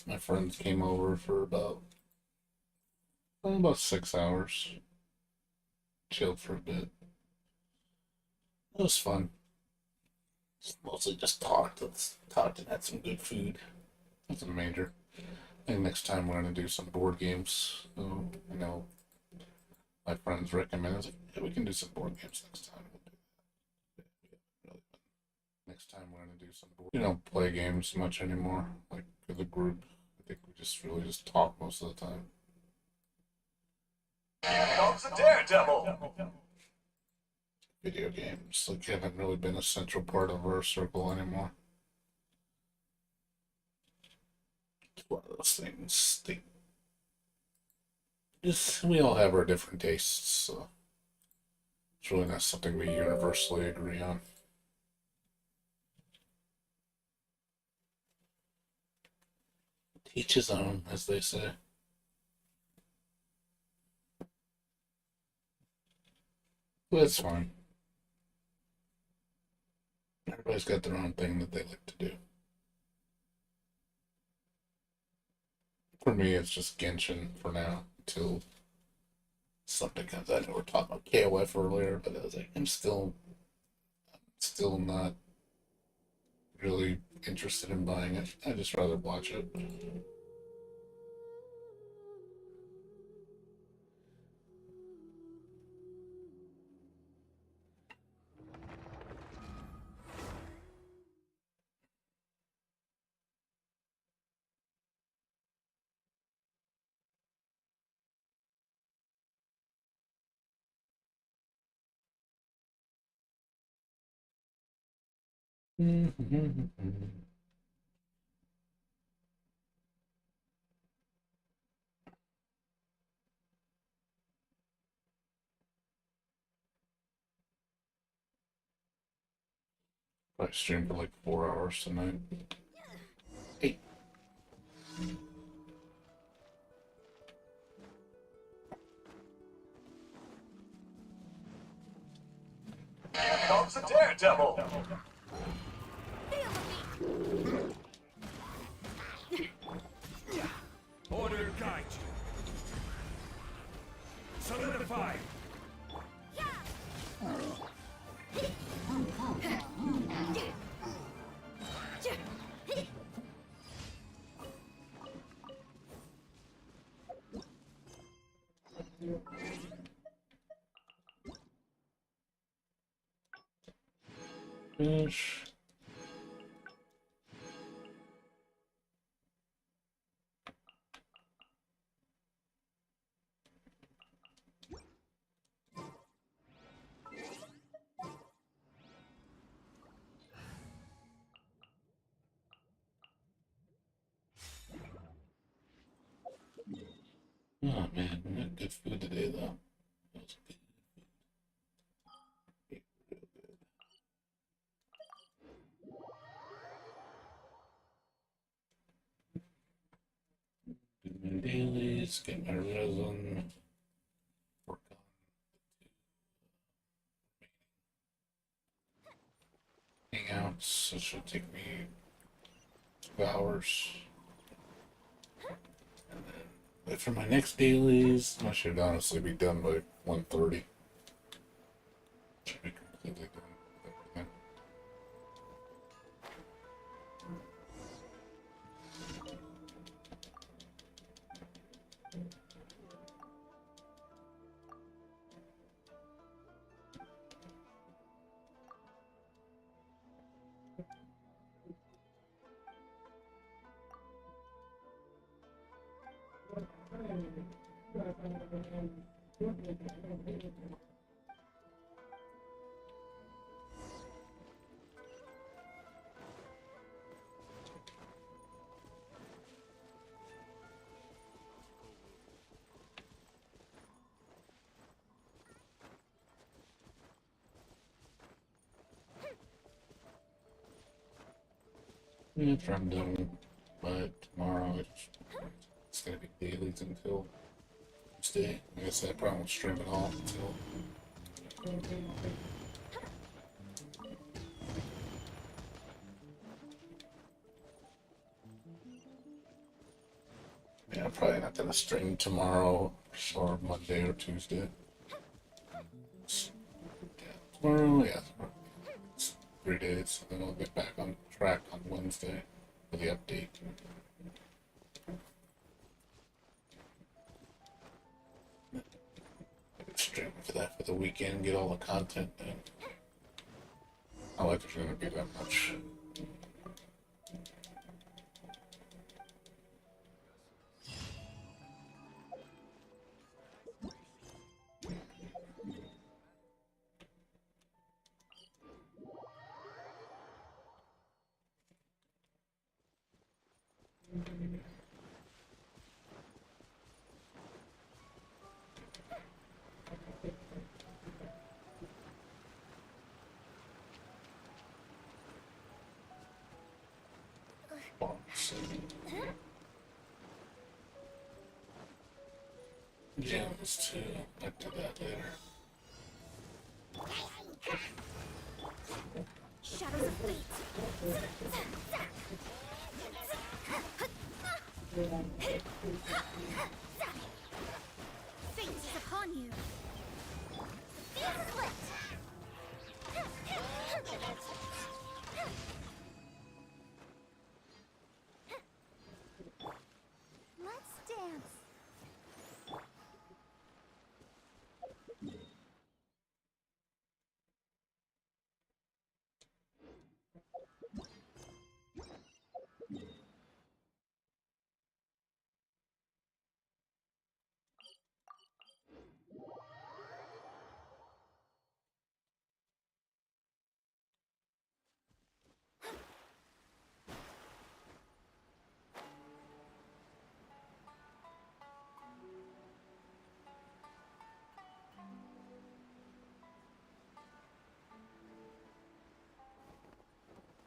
My friends came over for about 6 hours. Chilled for a bit. It was fun. Mostly just talked and had some good food. Nothing major. I think next time we're gonna do some board games. So, my friends recommend. I was like, yeah, we can do some board games next time. Next time we're gonna do some board. We don't play games much anymore. Like with a group, I think we just really just talk most of the time. Here comes a daredevil. Video games like haven't really been a central part of our circle anymore. It's one of those things. We all have our different tastes, so it's really not something we universally agree on. Each his own, as they say. But it's fine. Everybody's got their own thing that they like to do. For me, it's just Genshin for now until something comes out. I know we were talking about KOF earlier, but I was like, I'm still not really interested in buying it. I'd just rather watch it. I streamed for like 4 hours tonight. Hey. Here comes a daredevil. Order guide you. Solidify. Finish. Oh man, we had good food today though. That was good. Do my dailies, get my rhythm, work on hangouts. It should take me 2 hours. But for my next dailies, I should honestly be done by 1:30. Should be completely done with everything. Yeah, if I'm done by tomorrow, it's gonna be dailies until Tuesday. Like I said, I probably won't stream it all until. probably not gonna stream tomorrow or Monday or Tuesday. Yeah, tomorrow, yeah. It's 3 days, and then I'll get back on track on Wednesday for the update. Stream for that for the weekend, get all the content in. I like there's gonna be that much. Gems too. I'll do that later. Shadows of fate. Fate is upon you. Fuse is lit. Let's dance.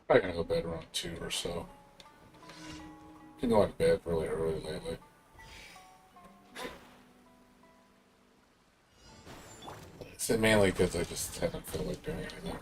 Probably gonna go to bed around 2 or so. Been going to bed really early lately. It's mainly because I just haven't felt like doing anything.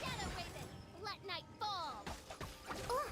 Shadow Raven, let night fall. Ooh.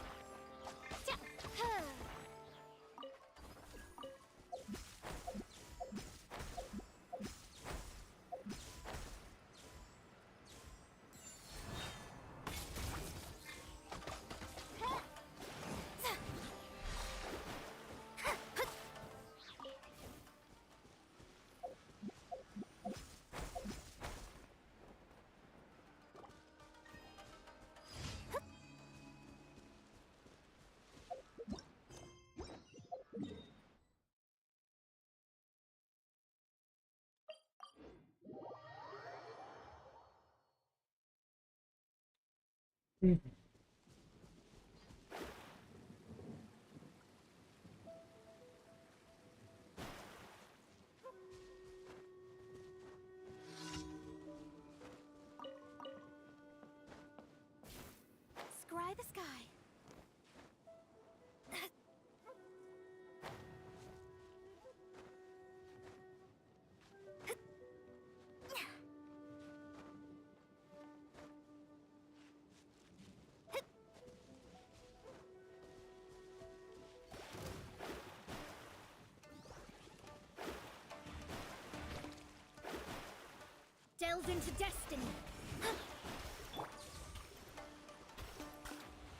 Scry the sky. Delve into destiny.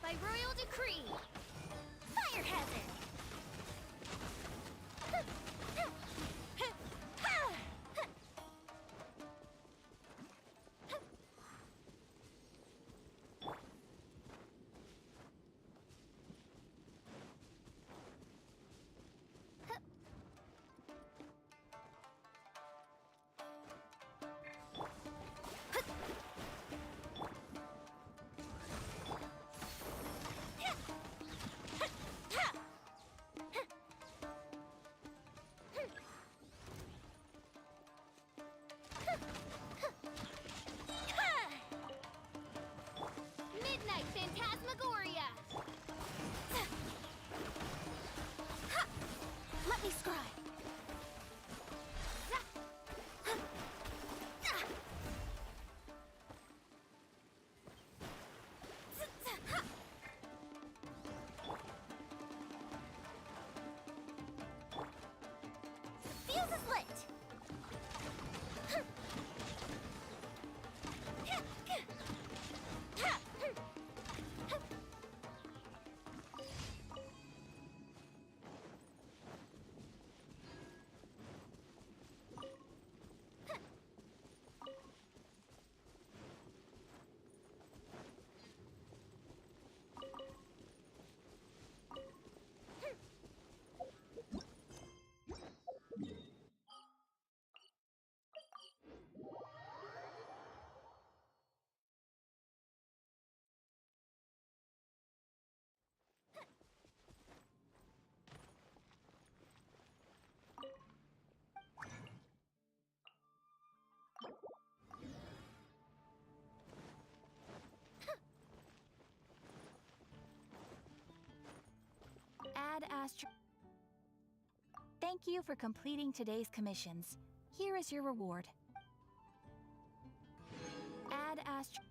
By royal decree. Fire hazard. Midnight Phantasmagoria! Let me scry. Fuse is lit. Add Astro. Thank you for completing today's commissions. Here is your reward. Add Astro.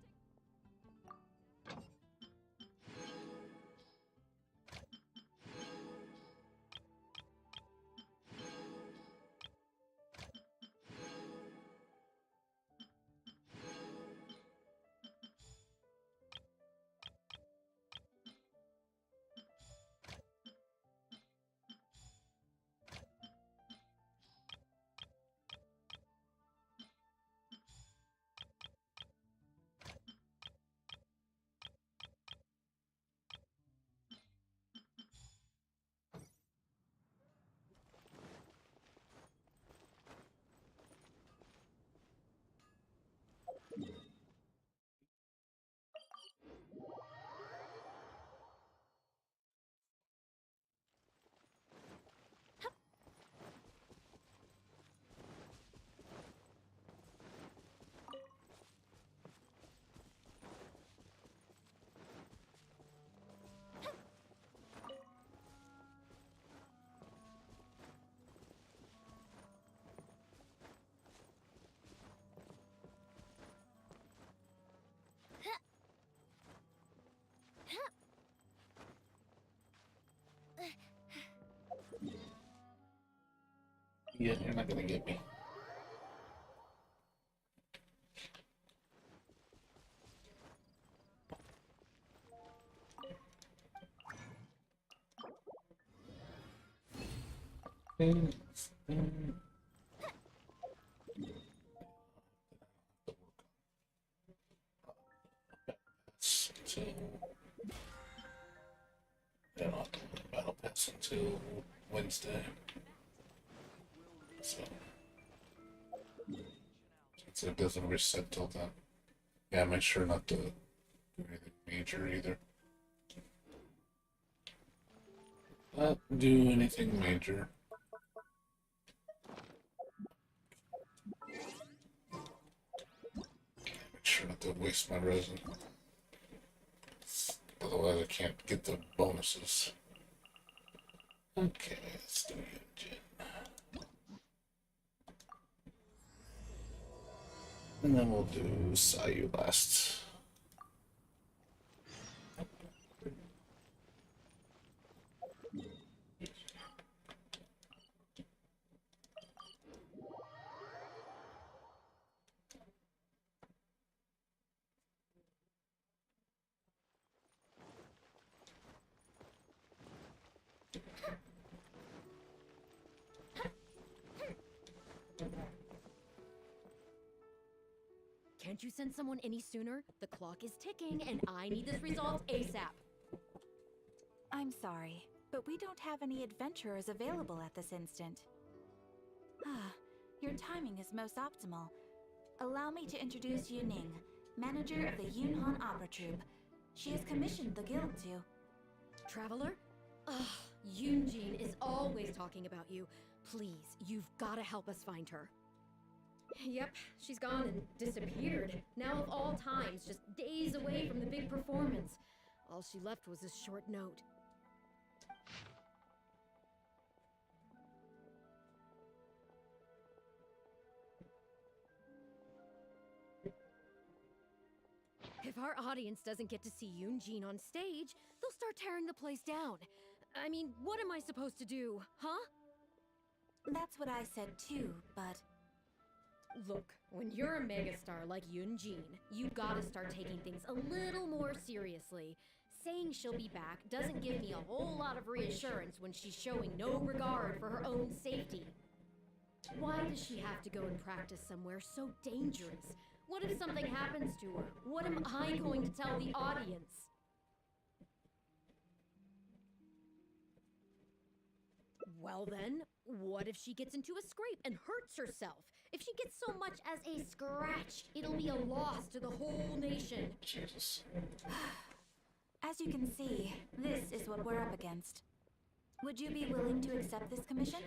Yeah, you're not gonna get me. So, they're not doing battle pass until Wednesday. So it doesn't reset till then. Yeah, make sure not to do anything major either. Not do anything major. Make sure not to waste my resin. Otherwise I can't get the bonuses. Okay, let's do Yunjin. And then we'll do Sayu last. Can't you send someone any sooner? The clock is ticking and I need this resolved ASAP. I'm sorry, but we don't have any adventurers available at this instant. Ah, your timing is most optimal. Allow me to introduce Yu Ning, manager of the Yunhan Opera Troupe. She has commissioned the guild to... Traveler? Ugh, Yunjin is always talking about you. Please, you've gotta help us find her. Yep, she's gone and disappeared. Now of all times, just days away from the big performance. All she left was a short note. If our audience doesn't get to see Yunjin on stage, they'll start tearing the place down. I mean, what am I supposed to do, huh? That's what I said too, but Look, when you're a megastar like Yunjin, you gotta start taking things a little more seriously. Saying she'll be back doesn't give me a whole lot of reassurance when she's showing no regard for her own safety. Why does she have to go and practice somewhere so dangerous? What if something happens to her? What am I going to tell the audience? Well then, what if she gets into a scrape and hurts herself? If she gets so much as a scratch, it'll be a loss to the whole nation. Jesus. as you can see, this is what we're up against. Would you be willing to accept this commission?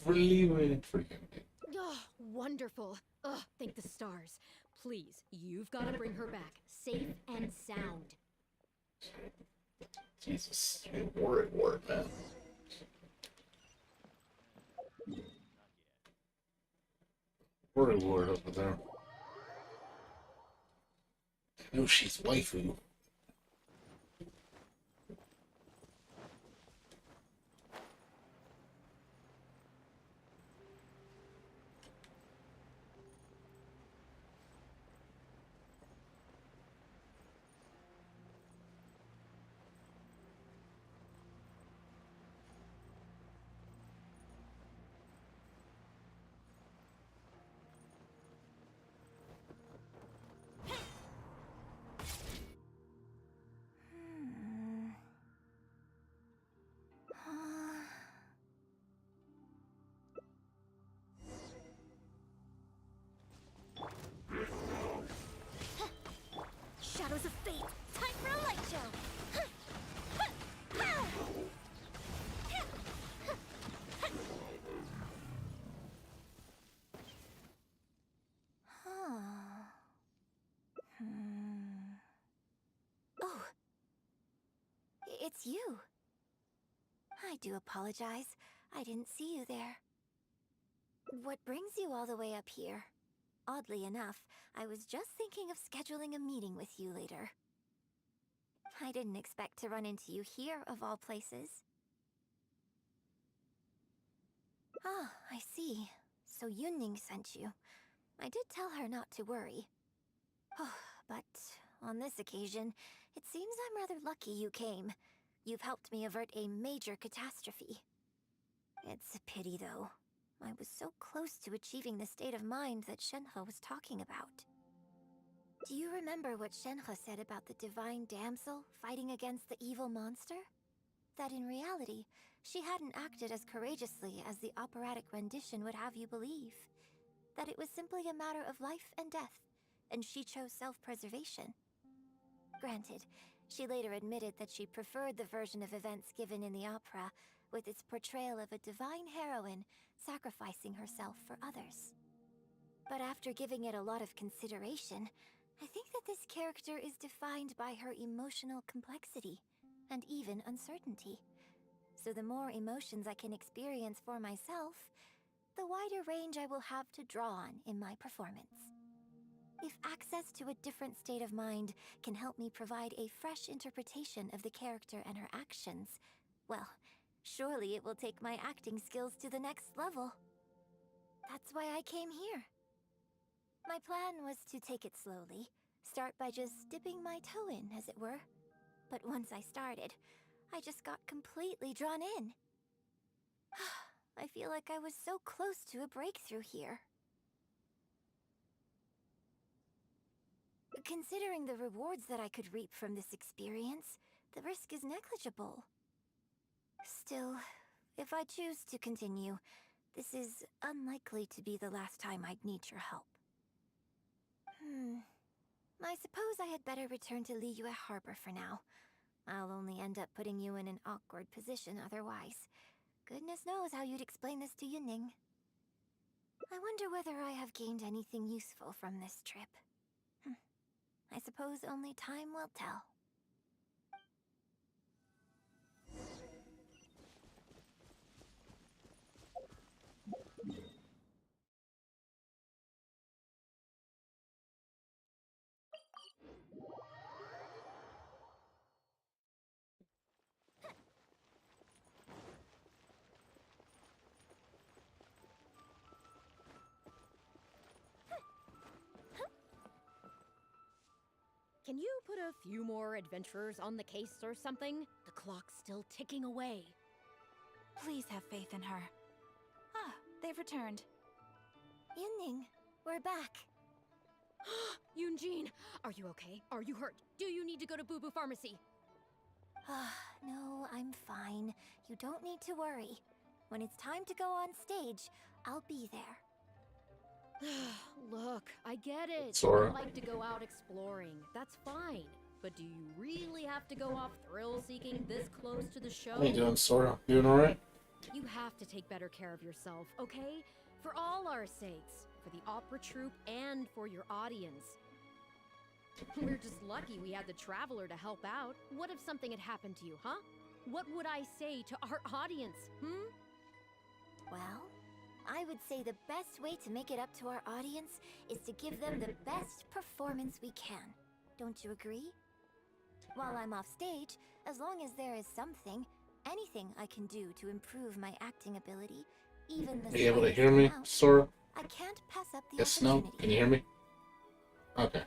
Really waiting for you. Oh, wonderful. Ugh, thank the stars. Please, you've got to bring her back, safe and sound. Jesus. Word, man. Word over there. No, she's waifu. Shadows of fate! Time for a light show! Oh. It's you. I do apologize. I didn't see you there. What brings you all the way up here? Oddly enough, I was just thinking of scheduling a meeting with you later. I didn't expect to run into you here, of all places. Ah, I see. So Yunning sent you. I did tell her not to worry. Oh, but on this occasion, it seems I'm rather lucky you came. You've helped me avert a major catastrophe. It's a pity, though. I was so close to achieving the state of mind that Shenhe was talking about. Do you remember what Shenhe said about the divine damsel fighting against the evil monster? That in reality, she hadn't acted as courageously as the operatic rendition would have you believe. That it was simply a matter of life and death, and she chose self-preservation. Granted, she later admitted that she preferred the version of events given in the opera, with its portrayal of a divine heroine sacrificing herself for others. But after giving it a lot of consideration, I think that this character is defined by her emotional complexity, and even uncertainty. So the more emotions I can experience for myself, the wider range I will have to draw on in my performance. If access to a different state of mind can help me provide a fresh interpretation of the character and her actions, well, surely it will take my acting skills to the next level. That's why I came here. My plan was to take it slowly, start by just dipping my toe in, as it were. But once I started, I just got completely drawn in. I feel like I was so close to a breakthrough here. Considering the rewards that I could reap from this experience, the risk is negligible. Still, if I choose to continue, this is unlikely to be the last time I'd need your help. I suppose I had better return to Liyue Harbor for now. I'll only end up putting you in an awkward position otherwise. Goodness knows how you'd explain this to Yunning. I wonder whether I have gained anything useful from this trip. I suppose only time will tell. Can you put a few more adventurers on the case or something? The clock's still ticking away. Please have faith in her. Ah, they've returned. Yunning, we're back. Yunjin, are you okay? Are you hurt? Do you need to go to Boo Boo Pharmacy? No, I'm fine. You don't need to worry. When it's time to go on stage, I'll be there. Look, I get it. Sora. You like to go out exploring. That's fine. But do you really have to go off thrill-seeking this close to the show? How you doing, Sora? Doing alright? You have to take better care of yourself, okay? For all our sakes. For the opera troupe and for your audience. We're just lucky we had the Traveler to help out. What if something had happened to you, huh? What would I say to our audience, Well, I would say the best way to make it up to our audience is to give them the best performance we can. Don't you agree? While I'm off stage, as long as there is something, anything I can do to improve my acting ability, even the Are you able to slightest hear me, amount, Sora? I can't pass up the Yes, no? opportunity. Can you hear me? Okay.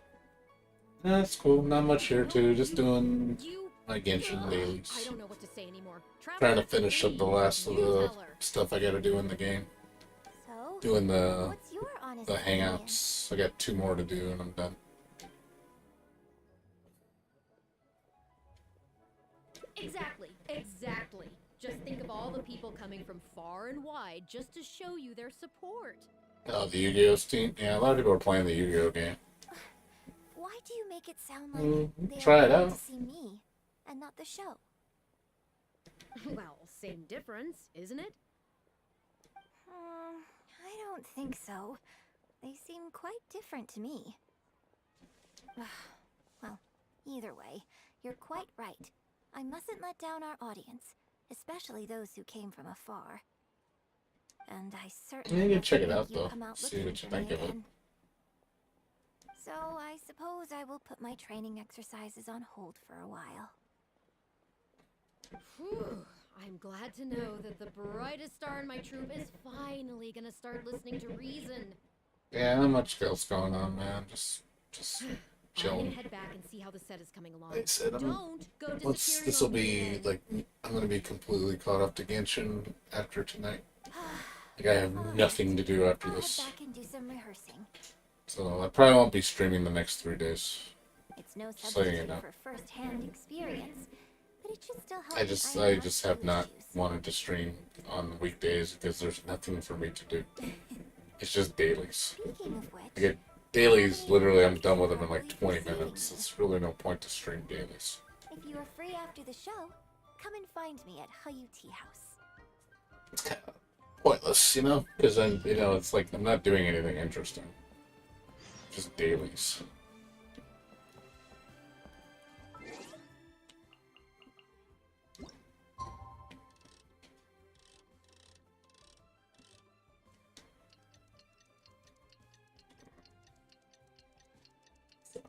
That's cool. Not much here, too. Just doing You... my Genshin I dailies. don't know what to say anymore. Trying to Traveler, finish up the please, last of you the tell her. stuff I gotta do in the game. So, Doing the what's your honest the opinion? hangouts. I got 2 more to do and I'm done. Exactly. Just think of all the people coming from far and wide just to show you their support. Oh, the Yu-Gi-Oh team? Yeah, a lot of people are playing the Yu-Gi-Oh game. Why do you make it sound like they try are it going out. to see me and not the show? Well, same difference, isn't it? I don't think so. They seem quite different to me. Well, either way, you're quite right. I mustn't let down our audience, especially those who came from afar. And I certainly Yeah, you mustn't check it make out, you though. come out See looking what you for me think of it. again. So I suppose I will put my training exercises on hold for a while. Whew. I'm glad to know that the brightest star in my troupe is finally gonna start listening to reason. Yeah, not much else going on, man. Just I'm gonna chilling. head back and see how the set is coming along. Like I said, Don't go once disappearing this will on me be again. like, I'm gonna be completely caught up to Genshin after tonight. Like I have nothing to do after I'll head this, back and do some rehearsing. so I probably won't be streaming the next 3 days. It's no Just letting you substitute know. for first-hand experience, but it should still help. I me just iron out have few not issues. wanted to stream on weekdays because there's nothing for me to do. It's just dailies. Speaking of which, I get dailies, literally I'm done with them in like 20 minutes. It's really no point to stream dailies. if you are free after the show, come and find me at Hayu Tea House. It's kind of pointless, you know? Because then, you know, it's like I'm not doing anything interesting. Just dailies.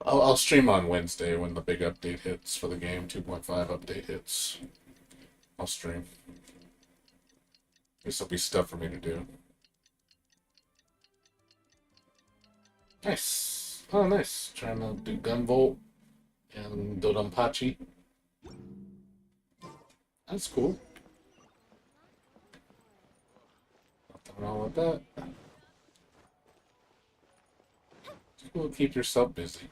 I'll stream on Wednesday when the big update hits for the game. 2.5 update hits. I'll stream. This will be stuff for me to do. Nice. Oh, nice. Trying to do Gunvolt and Dodonpachi. That's cool. Nothing wrong with that. It's cool to keep yourself busy.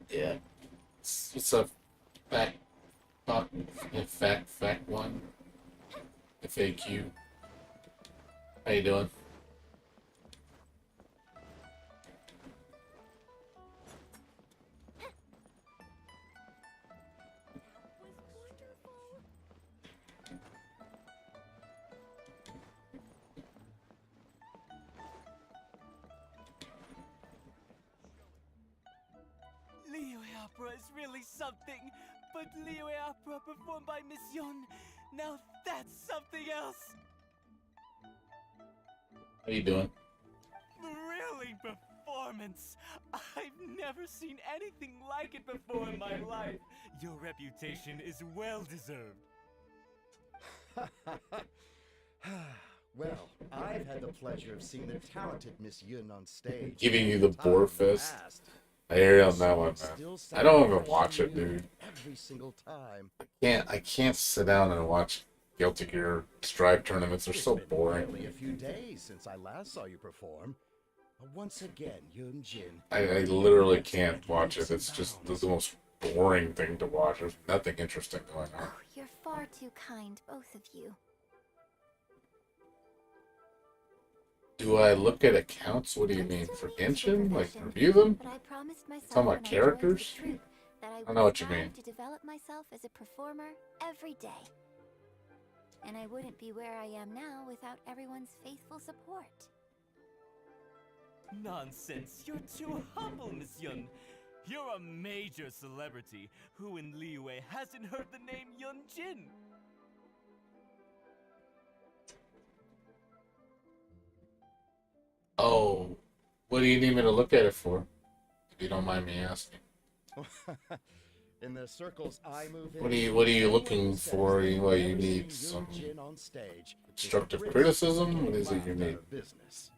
Yeah. It's a fact one. FAQ. How you doing? Liyue opera is really something, but Liyue opera performed by Miss Yun, now that's something else. How you doing? Thrilling performance. I've never seen anything like it before in my life. Your reputation is well deserved. Well, I've had the pleasure of seeing the talented Miss Yun on stage. Giving you the time in boar fest. past. I hear you on that one, Still man. I sound don't even fresh watch and it, new dude. Every single time. I can't sit down and watch Guilty Gear Strive tournaments. They're It's so been boring. barely a few days since I last saw you perform. Once again, Yunjin. I literally can't watch it. It's just the most boring thing to watch. There's nothing interesting going on. Oh, you're far too kind, both of you. Do I look at accounts? What do you mean? For Genshin? Like, review them? But I promised myself Talking when about I joined the characters? troupe that I I would know what you strive mean. to develop myself as a performer every day. And I wouldn't be where I am now without everyone's faithful support. Nonsense. You're too humble, Miss Yun. You're a major celebrity. Who in Liyue hasn't heard the name Yunjin? Oh, what do you need me to look at it for? If you don't mind me asking. In the circles I move in, What are you looking everyone says for? they've What you never need seen some Yunjin on stage. It's the constructive greatest criticism? What is it you laughed need? out of business.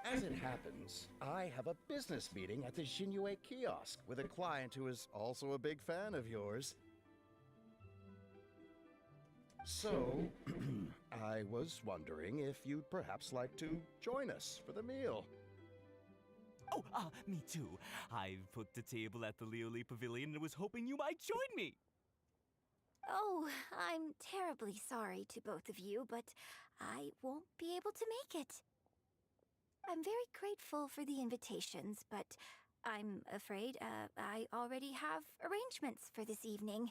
As it happens, I have a business meeting at the Shinue kiosk with a client who is also a big fan of yours. So, I was wondering if you'd perhaps like to join us for the meal. Oh, me too. I put the table at the Lioli Pavilion and was hoping you might join me. Oh, I'm terribly sorry to both of you, but I won't be able to make it. I'm very grateful for the invitations, but I'm afraid I already have arrangements for this evening.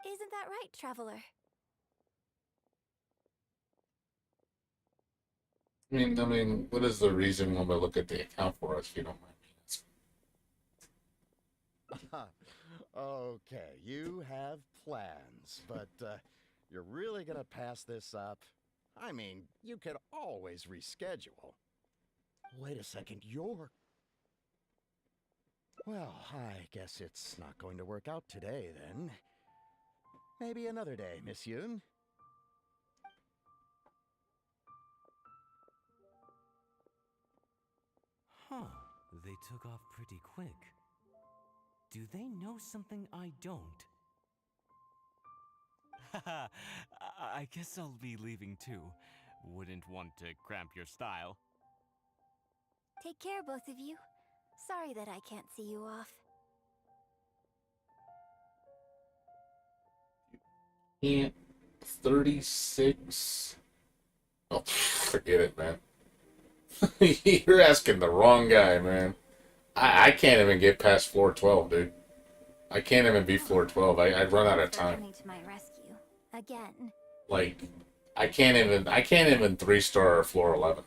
Isn't that right, Traveler? I mean, what is the reason when we look at the account for us, if you don't mind me asking? Okay, you have plans, but you're really gonna pass this up? I mean, you could always reschedule. Wait a second, you're... Well, I guess it's not going to work out today, then. Maybe another day, Miss Yoon. Huh. They took off pretty quick. Do they know something I don't? Haha, I guess I'll be leaving too. Wouldn't want to cramp your style. Take care, both of you. Sorry that I can't see you off. Can't 36. Oh, forget it, man. You're asking the wrong guy, man. I can't even get past floor 12, dude. I can't even be floor 12. I'd run out of Thanks for time. coming to my rescue again. Like, I can't even 3-star floor 11.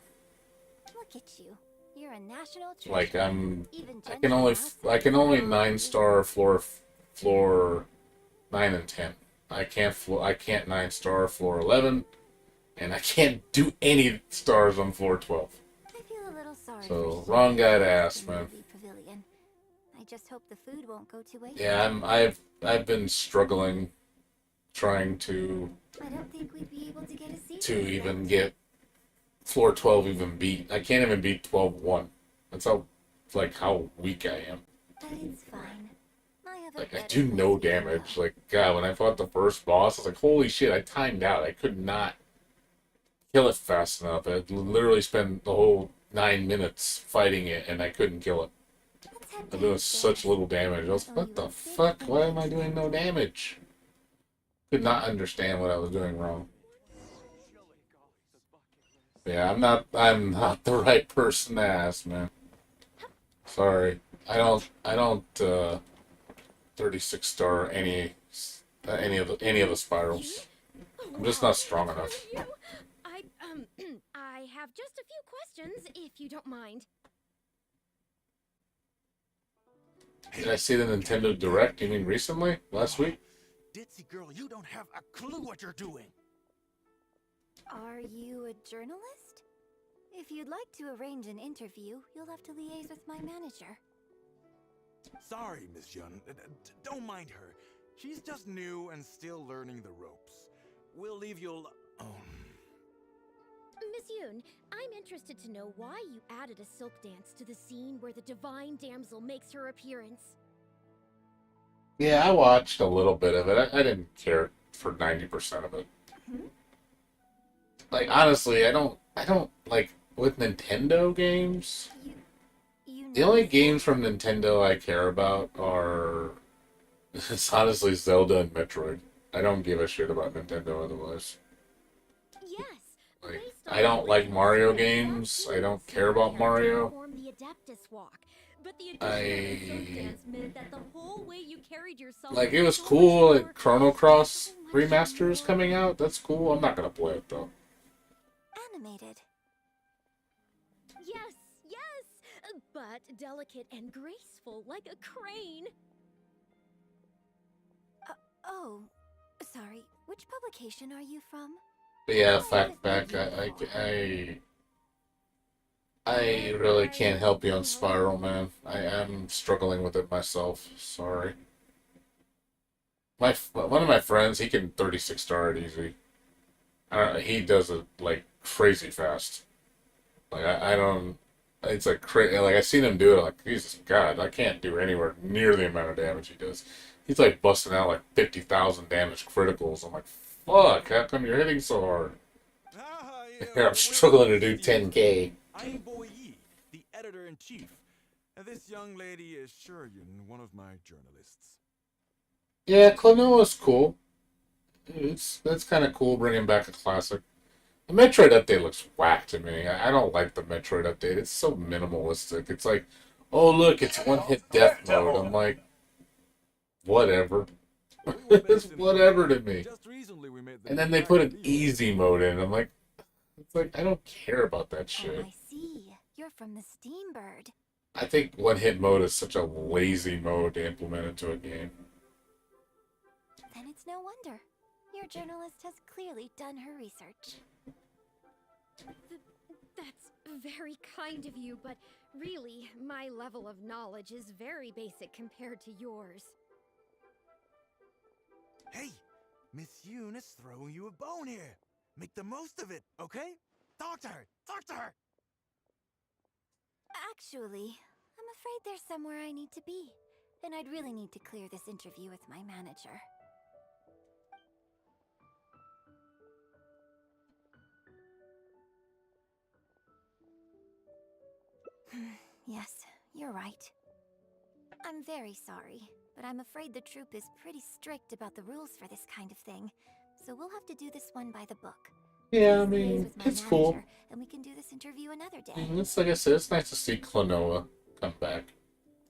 Look at you. You're a national treasure. Like, Even I Genshin can only asks I can only how you- 9-star floor 9 and 10. I can't 9-star floor 11, and I can't do any stars on floor 12. I feel a little sorry. So, for wrong guy to Shinra ask, in the man. movie Pavilion. I just hope the food won't go to waste. Yeah, I've been struggling trying to I don't think we'd be able to get a seat. to this even round. get floor 12 even beat. I can't even beat 12-1. That's how weak I am. But it's fine. I have a Like, I better do no place to damage. go. Like, God, when I fought the first boss, I was like, holy shit, I timed out. I could not kill it fast enough. I literally spent the whole 9 minutes fighting it, and I couldn't kill it. Let's head I doing downstairs. such little damage. I was like, what the fuck? Why am I doing no damage? Could not understand what I was doing wrong. Yeah, I'm not the right person to ask, man. Sorry. I don't 36-star any of the spirals. I'm just not strong enough. I have just a few questions, if you don't mind. Did I see the Nintendo Direct? You mean recently? Last week? Ditzy girl, you don't have a clue what you're doing. Are you a journalist? If you'd like to arrange an interview, you'll have to liaise with my manager. Sorry, Miss Yun. Don't mind her. She's just new and still learning the ropes. We'll leave you Oh. Miss Yoon, I'm interested to know why you added a silk dance to the scene where the divine damsel makes her appearance. Yeah, I watched a little bit of it. I didn't care for 90% of it. Like honestly, I don't like with Nintendo games. You The only noticed games that? from Nintendo I care about are it's honestly Zelda and Metroid. I don't give a shit about Nintendo otherwise. Yes. Like based on I don't the like original Mario script, games. that I don't would care about Sarah had to Mario. perform the Adeptus walk. But the addition of the silk I dance meant that the whole way you carried yourself like it was so much cool. more, Like Chrono Cross so much remaster is more coming out. That's cool. I'm not gonna play it though. Animated. Yes, but delicate and graceful like a crane. Oh, sorry. Which publication are you from? But yeah, I haven't fact met back. you before. I really can't help you on Spiral, man. I am struggling with it myself. Sorry. One of my friends, he can 36 star it easy. He does it like crazy fast. Like I don't. It's like crazy. Like I seen him do it. Like Jesus God, I can't do anywhere near the amount of damage he does. He's like busting out like 50,000 damage criticals. I'm like, fuck. How come you're hitting so hard? Yeah, I'm struggling to do 10k. I'm Boy Yi, the editor-in-chief. And this young lady is Shuryun, one of my journalists. Yeah, Klonoa's cool. That's kind of cool bringing back a classic. The Metroid update looks whack to me. I don't like the Metroid update. It's so minimalistic. It's like, oh look, it's one hit death mode. I'm like, whatever. It's whatever to me. Just recently we made the And then they put an easy mode in. I'm like, it's like I don't care about that Oh, shit. I see. You're from the Steambird. I think one hit mode is such a lazy mode to implement into a game. Then it's no wonder. Your journalist has clearly done her research. That's very kind of you, but really, my level of knowledge is very basic compared to yours. Hey, Miss Yoon is throwing you a bone here. Make the most of it, okay? Talk to her! Talk to her! Actually, I'm afraid there's somewhere I need to be. And I'd really need to clear this interview with my manager. Yes, you're right. I'm very sorry, but I'm afraid the troop is pretty strict about the rules for this kind of thing. So we'll have to do this one by the book. Yeah, I Please liaise mean, with my it's cool. manager, and we can do this interview another day. It's like I said, it's nice to see Klonoa come back.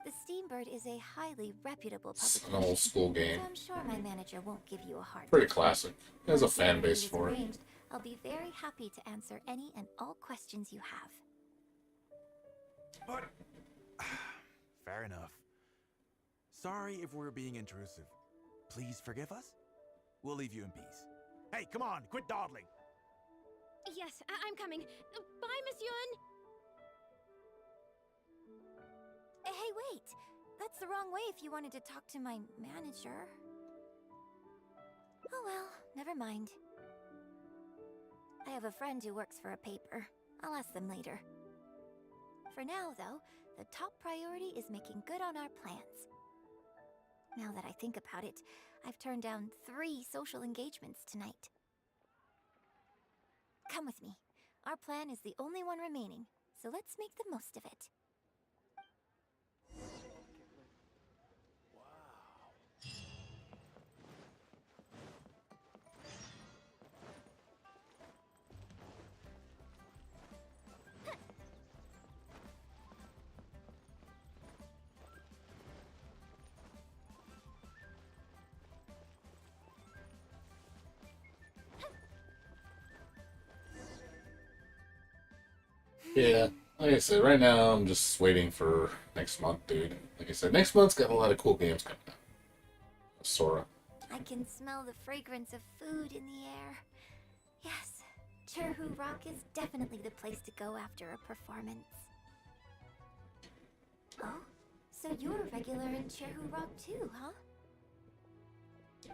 The Steambird is a highly reputable It's an publication. old school game. So I'm sure my manager won't give you a hard Pretty time. classic. There's a Once the fan interview base is for it. arranged, I'll be very happy to answer any and all questions you have. But... fair enough. Sorry if we're being intrusive. Please forgive us. We'll leave you in peace. Hey, come on, quit dawdling. Yes, I'm coming. Bye, Miss Yun! Hey, wait! That's the wrong way if you wanted to talk to my manager. Oh well, never mind. I have a friend who works for a paper. I'll ask them later. For now, though, the top priority is making good on our plans. Now that I think about it, I've turned down 3 social engagements tonight. Come with me. Our plan is the only one remaining, so let's make the most of it. Yeah, like I said, right now I'm just waiting for next month, dude. Like I said, next month's got a lot of cool games coming out. Sora. I can smell the fragrance of food in the air. Yes, Cherhu Rock is definitely the place to go after a performance. Oh, so you're a regular in Cherhu Rock too, huh?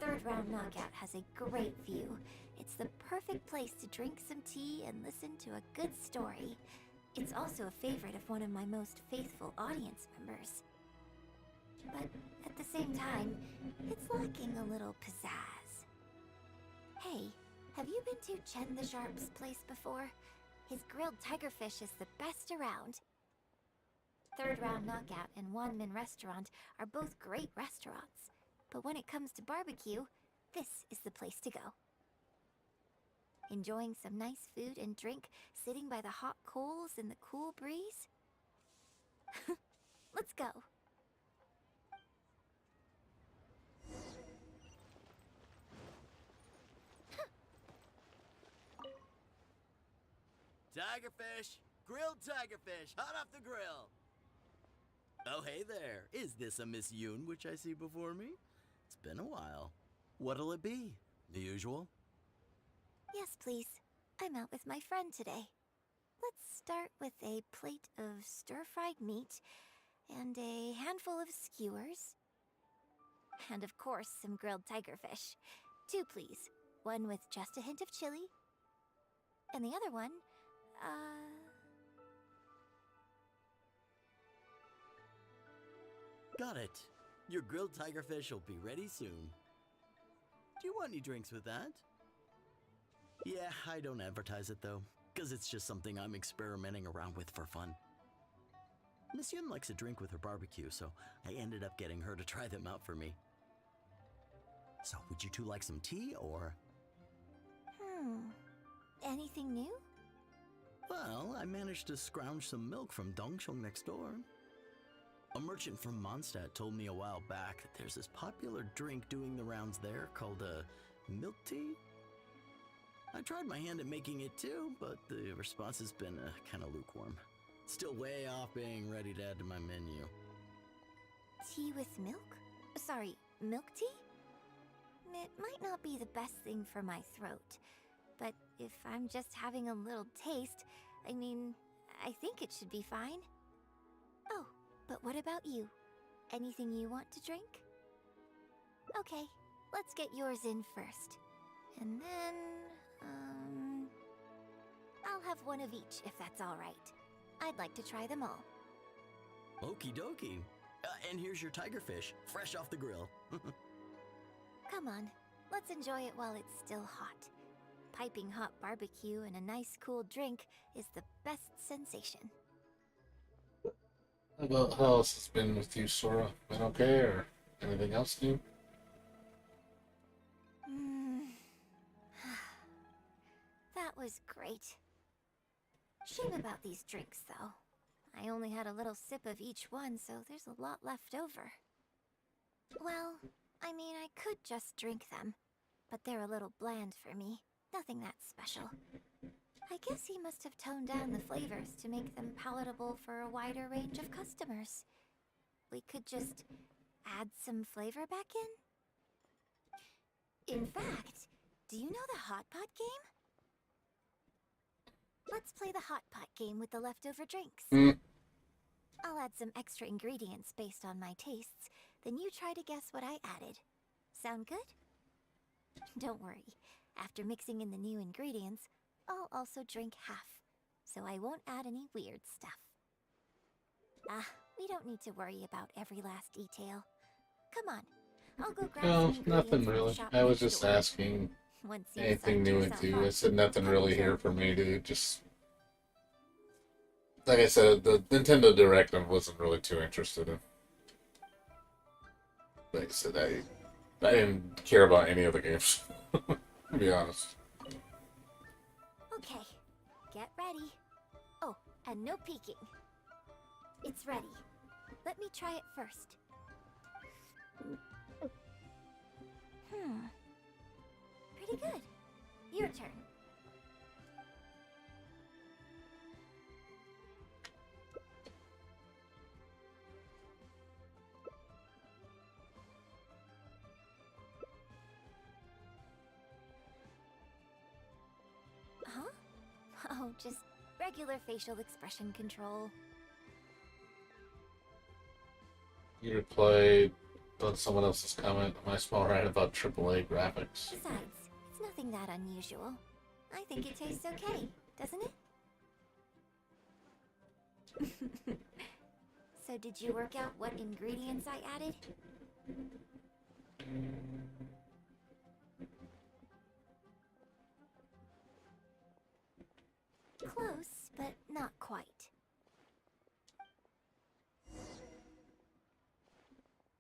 Third Round Knockout has a great view. It's the perfect place to drink some tea and listen to a good story. It's also a favorite of one of my most faithful audience members. But at the same time, it's lacking a little pizzazz. Hey, have you been to Chen the Sharp's place before? His grilled tigerfish is the best around. Third Round Knockout and Wanmin Restaurant are both great restaurants. But when it comes to barbecue, this is the place to go. Enjoying some nice food and drink, sitting by the hot coals in the cool breeze? Let's go. Tigerfish! Grilled tigerfish, hot off the grill! Oh, hey there. Is this a Miss Yoon which I see before me? It's been a while. What'll it be? The usual? Yes, please. I'm out with my friend today. Let's start with a plate of stir-fried meat and a handful of skewers. And of course, some grilled tigerfish. 2, please. One with just a hint of chili. And the other one, Got it. Your grilled tigerfish will be ready soon. Do you want any drinks with that? Yeah, I don't advertise it though, because it's just something I'm experimenting around with for fun. Miss Yun likes a drink with her barbecue, so I ended up getting her to try them out for me. So, would you two like some tea, or? Anything new? Well, I managed to scrounge some milk from Dongsheng next door. A merchant from Mondstadt told me a while back that there's this popular drink doing the rounds there called milk tea. I tried my hand at making it too, but the response has been kind of lukewarm. Still way off being ready to add to my menu. Tea with milk? Sorry, milk tea? It might not be the best thing for my throat, but if I'm just having a little taste, I mean, I think it should be fine. Oh, but what about you? Anything you want to drink? Okay, let's get yours in first. And then, I'll have one of each if that's all right. I'd like to try them all. Okie dokie. And here's your tigerfish, fresh off the grill. Come on, let's enjoy it while it's still hot. Piping hot barbecue and a nice cool drink is the best sensation. How else has been with you, Sora? Been okay, or anything else new? That was great. Shame about these drinks, though. I only had a little sip of each one, so there's a lot left over. Well, I mean, I could just drink them, but they're a little bland for me. Nothing that special. I guess he must have toned down the flavors to make them palatable for a wider range of customers. We could just add some flavor back in? In fact, do you know the Hot Pot game? Let's play the Hot Pot game with the leftover drinks. I'll add some extra ingredients based on my tastes, then you try to guess what I added. Sound good? Don't worry. After mixing in the new ingredients, I'll also drink half, so I won't add any weird stuff. We don't need to worry about every last detail. Come on, I'll go grab some No, ingredients nothing from the really. shop I was next just door. asking Once you've anything psyched new yourself into you. up, I said nothing come really and here join for me. me, dude. Just like I said, the Nintendo Direct I wasn't really too interested in. Like I said, I didn't care about any of the games, to be honest. Okay, get ready. Oh, and no peeking. It's ready. Let me try it first. Pretty good. Your turn. Huh? Oh, just regular facial expression control. You played on someone else's comment. Am I small right about AAA graphics? Besides, it's nothing that unusual. I think it tastes okay, doesn't it? So did you work out what ingredients I added? Close, but not quite.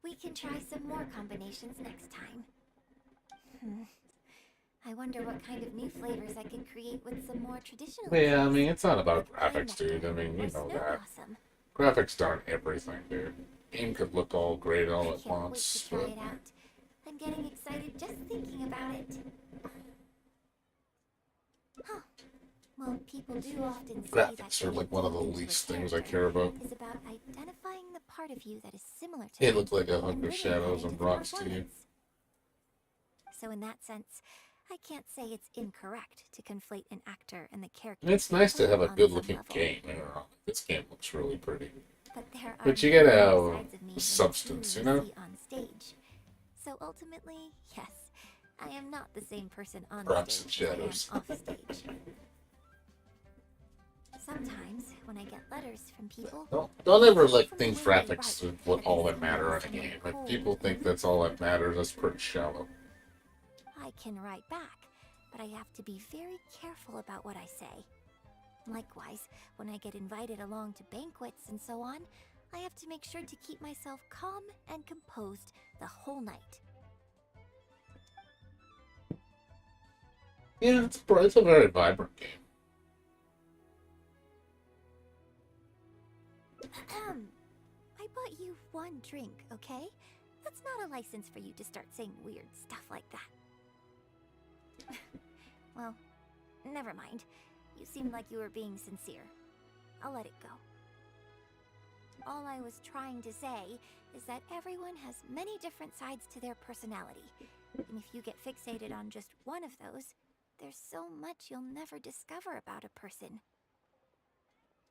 We can try some more combinations next time. I wonder what kind of new flavors I could create with some more traditional. Yeah, I mean, it's not about like graphics, dude. I mean, you or know snow that. blossom. Graphics aren't everything, dude. Game could look all great all I at can't wait once, to try but it out. I'm getting excited just thinking about it. Huh. Well, people do often say that graphics are like one of the getting into a least things I character care about. is about identifying the part of you that is similar to They them look like a and hunk of bringing that shadows into and the rocks to you. performance. So in that sense, I can't say it's incorrect to conflate an actor and the character. And it's nice to have a on some good-looking level. game. I don't know. This game looks really pretty. But there are But you gotta many have sides of me than substance, who you know? see on stage. So ultimately, yes, I am not the same person on Rocks and stage shadows. as I am off stage. Sometimes, when I get letters from people, Don't ever it's like from think the way they graphics write is what that all they that matter in a someone game. If cold people think and that's all that matters, that's pretty shallow. I can write back, but I have to be very careful about what I say. Likewise, when I get invited along to banquets and so on, I have to make sure to keep myself calm and composed the whole night. Yeah, it's a very vibrant game. I bought you one drink, okay? That's not a license for you to start saying weird stuff like that. Well, never mind. You seemed like you were being sincere. I'll let it go. All I was trying to say is that everyone has many different sides to their personality. And if you get fixated on just one of those, there's so much you'll never discover about a person.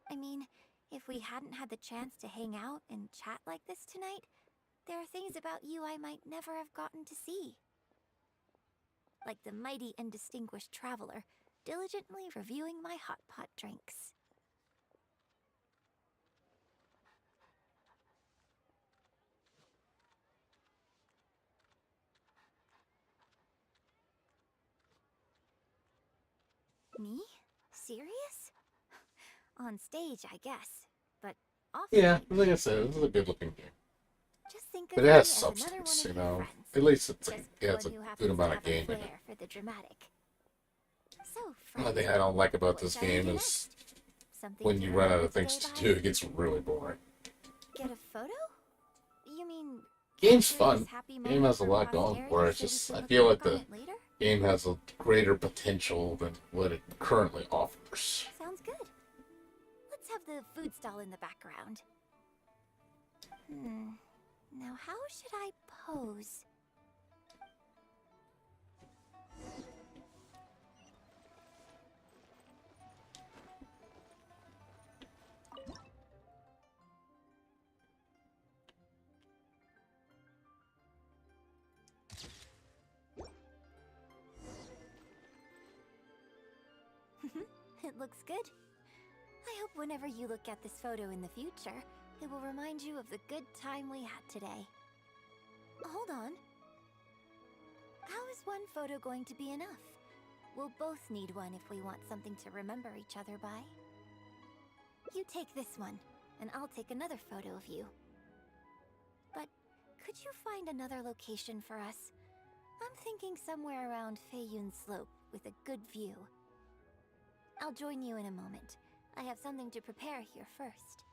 I mean, if we hadn't had the chance to hang out and chat like this tonight, there are things about you I might never have gotten to see. Like the mighty and distinguished traveler, diligently reviewing my hot pot drinks. Me? Serious? On stage, I guess. But off Yeah, stage, like I said, this is a good-looking game. just think of But me it has as another substance, one you of your know. friends. At least it's Just it has a one who happens good to amount have of a game in flair it. for the dramatic. So, The only friend, thing I don't like about what this shall we game do is next? Something when to you run out remember of things the to day do, by? it gets really boring. Get a photo? You mean Game's capture this fun. happy Game moment has a for lot going posterity for it. It's so we just can I look feel like back on the it later? game has a greater potential than what it currently offers. Sounds good. Let's have the food stall in the background. Now how should I pose? It looks good. I hope whenever you look at this photo in the future, it will remind you of the good time we had today. Hold on. How is one photo going to be enough? We'll both need one if we want something to remember each other by. You take this one, and I'll take another photo of you. But could you find another location for us? I'm thinking somewhere around Feiyun Slope with a good view. I'll join you in a moment. I have something to prepare here first.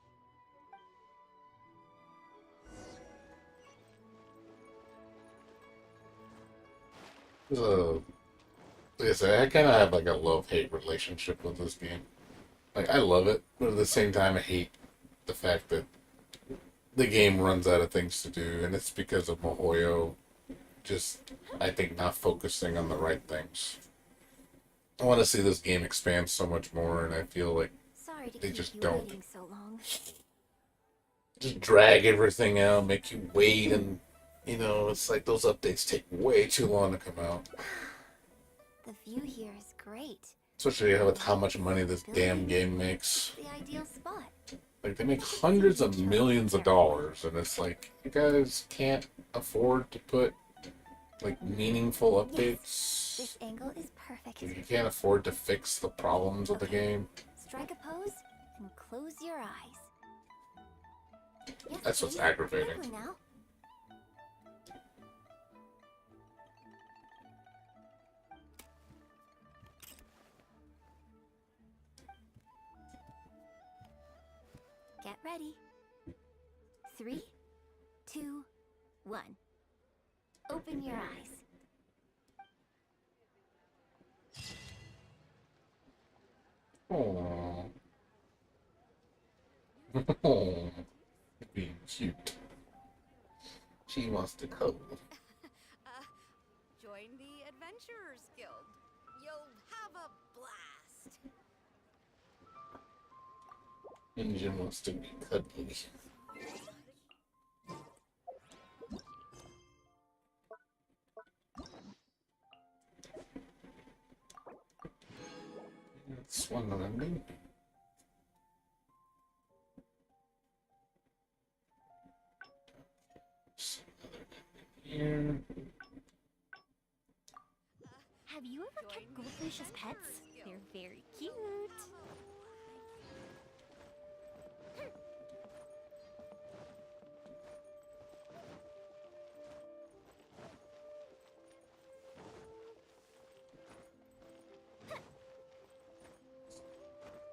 Like I said, I kind of have like a love-hate relationship with this game. Like I love it, but at the same time, I hate the fact that the game runs out of things to do, and it's because of Mihoyo just, I think, not focusing on the right things. I want to see this game expand so much more, and I feel like Sorry to they keep just you don't. waiting so long. Just drag everything out, make you wait and You know, it's like those updates take way too long to come out. The view here is great. Especially with how much money this damn game makes. The ideal spot. Like, they make hundreds of millions of dollars, and it's like, you guys can't afford to put, like, meaningful updates. This angle is perfect. You can't afford to fix the problems of the game. Strike a pose and close your eyes. Yes, That's what's please. aggravating. Quickly now. Get ready. 3, 2, 1. Open your eyes. Aww. Aww. Being cute. She wants to cuddle. Join the Adventurers Guild. You'll have a blast. Ninja wants to be cuddly. That's one ending. Here. Have you ever kept goldfish as pets? They're very cute.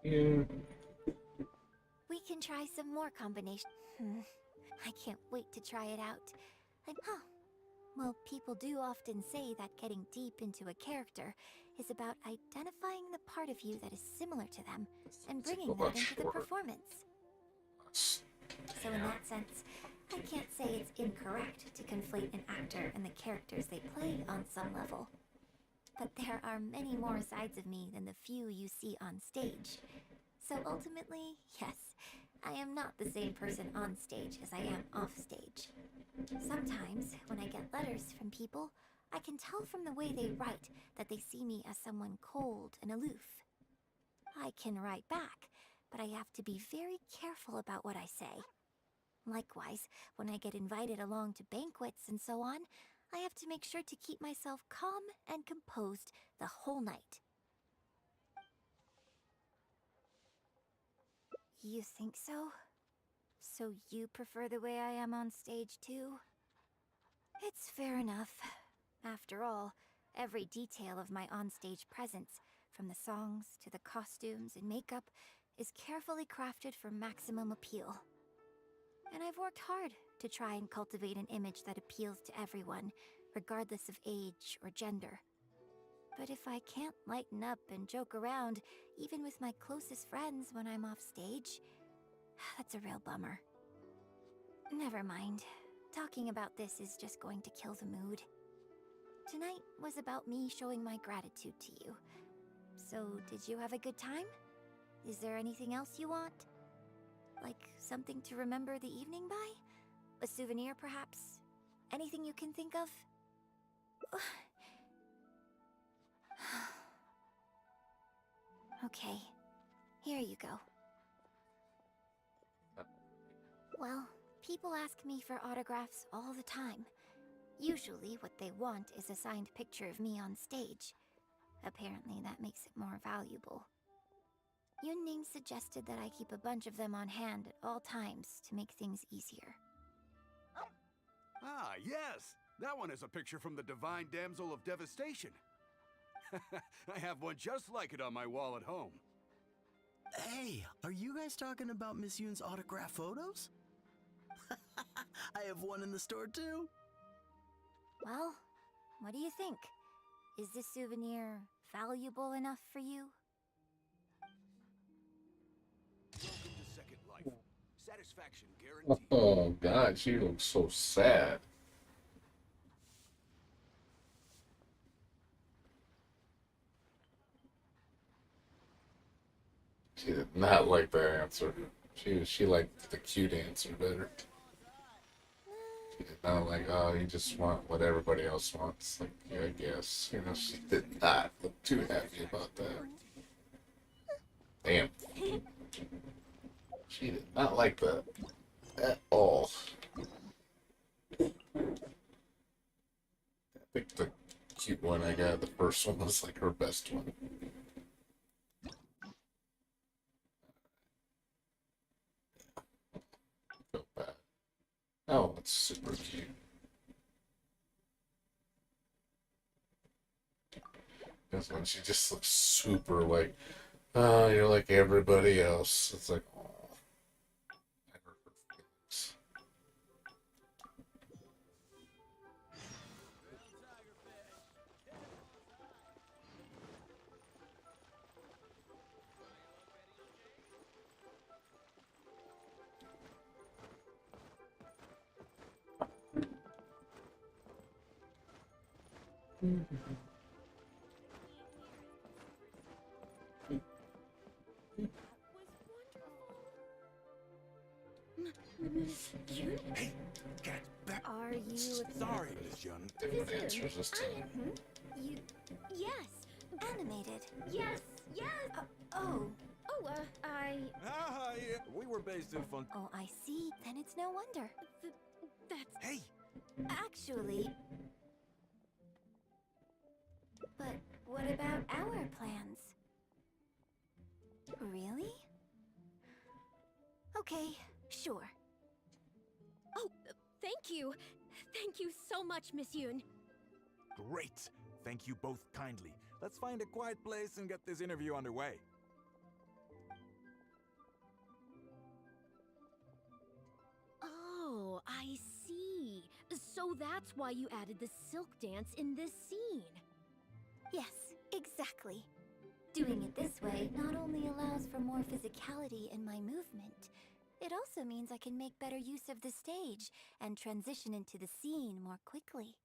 Here. We can try some more combinations. I can't wait to try it out. Well, people do often say that getting deep into a character is about identifying the part of you that is similar to them and bringing that into the performance. So in that sense, I can't say it's incorrect to conflate an actor and the characters they play on some level. But there are many more sides of me than the few you see on stage. So ultimately, yes, I am not the same person on stage as I am off stage. Sometimes, when I get letters from people, I can tell from the way they write that they see me as someone cold and aloof. I can write back, but I have to be very careful about what I say. Likewise, when I get invited along to banquets and so on, I have to make sure to keep myself calm and composed the whole night. You think so? So you prefer the way I am on stage too? It's fair enough. After all, every detail of my onstage presence, from the songs to the costumes and makeup, is carefully crafted for maximum appeal. And I've worked hard to try and cultivate an image that appeals to everyone, regardless of age or gender. But if I can't lighten up and joke around, even with my closest friends when I'm off stage, that's a real bummer. Never mind. Talking about this is just going to kill the mood. Tonight was about me showing my gratitude to you. So, did you have a good time? Is there anything else you want? Like something to remember the evening by? A souvenir, perhaps? Anything you can think of? Okay, here you go. Well, people ask me for autographs all the time. Usually what they want is a signed picture of me on stage. Apparently that makes it more valuable. Yunning suggested that I keep a bunch of them on hand at all times to make things easier. Ah, yes! That one is a picture from the Divine Damsel of Devastation. I have one just like it on my wall at home. Hey, are you guys talking about Miss Yoon's autograph photos? I have one in the store too. Well, what do you think? Is this souvenir valuable enough for you? Welcome to Second Life. Satisfaction guaranteed. Oh god, she looks so sad. She did not like that answer. She liked the cute answer better. Not like, oh, you just want what everybody else wants. Like, yeah, I guess. You know, she did not look too happy about that. Damn. She did not like that at all. I think the cute one I got, the first one, was like her best one. Feel bad. Oh, it's super cute. This one, she just looks super like, oh, you're like everybody else. It's like, oh, I hurt her feelings. Hey, get back! Are you... Sorry, Miss Yun. Different answers this time. You Yes! animated. Yes! Yes! Oh. Oh, Ah, yeah. We were based in Fun. Oh, I see. Then it's no wonder. That's... Hey, Actually... But what about our plans? Really? Okay, sure. Oh, thank you! Thank you so much, Miss Yoon. great. Thank you both kindly. Let's find a quiet place and get this interview underway. Oh, I see. So that's why you added the silk dance in this scene. Yes, exactly. Doing it this way not only allows for more physicality in my movement, it also means I can make better use of the stage and transition into the scene more quickly.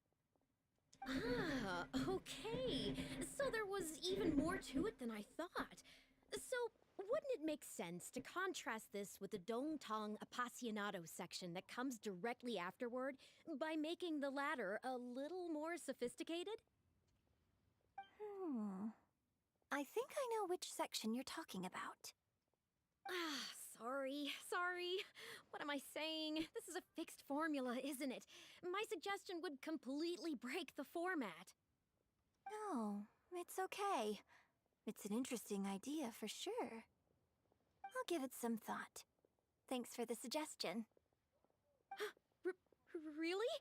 Ah, okay. So there was even more to it than I thought. So, wouldn't it make sense to contrast this with the Dongtong Appassionato section that comes directly afterward by making the latter a little more sophisticated? I think I know which section you're talking about. Ah, sorry. What am I saying? This is a fixed formula, isn't it? My suggestion would completely break the format. No, it's okay. It's an interesting idea for sure. I'll give it some thought. Thanks for the suggestion. Really?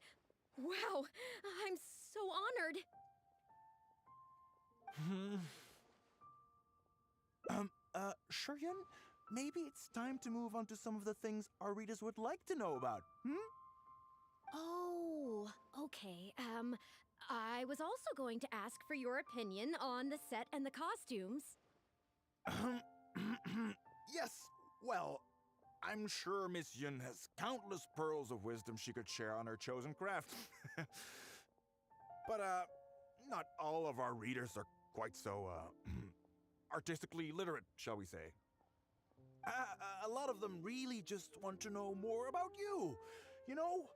Wow, I'm so honored. Shuryun, maybe it's time to move on to some of the things our readers would like to know about, Oh, okay. I was also going to ask for your opinion on the set and the costumes. Yes, well, I'm sure Miss Yun has countless pearls of wisdom she could share on her chosen craft. But, not all of our readers are quite so, artistically literate, shall we say. A lot of them really just want to know more about you. You know,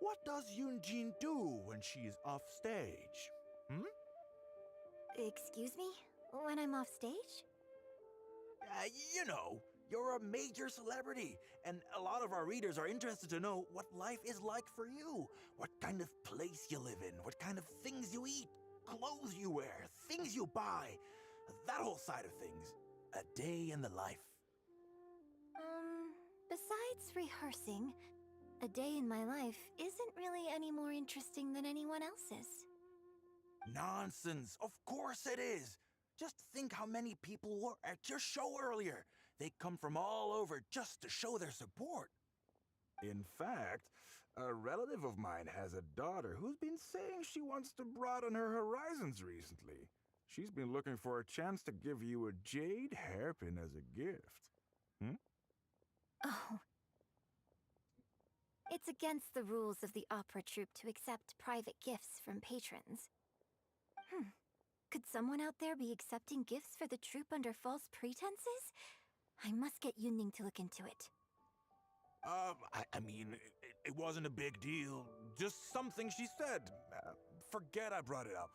what does Yoonjin do when she is off stage? Excuse me? When I'm off stage? You know, you're a major celebrity, and a lot of our readers are interested to know what life is like for you. What kind of place you live in, what kind of things you eat, clothes you wear, things you buy, that whole side of things. A day in the life. Besides rehearsing, a day in my life isn't really any more interesting than anyone else's. Nonsense, of course it is. Just think how many people were at your show earlier. They come from all over just to show their support. In fact, a relative of mine has a daughter who's been saying she wants to broaden her horizons recently. She's been looking for a chance to give you a jade hairpin as a gift. Oh. It's against the rules of the opera troupe to accept private gifts from patrons. Could someone out there be accepting gifts for the troupe under false pretenses? I must get Yunning to look into it. I mean, it wasn't a big deal. just something she said. Forget I brought it up.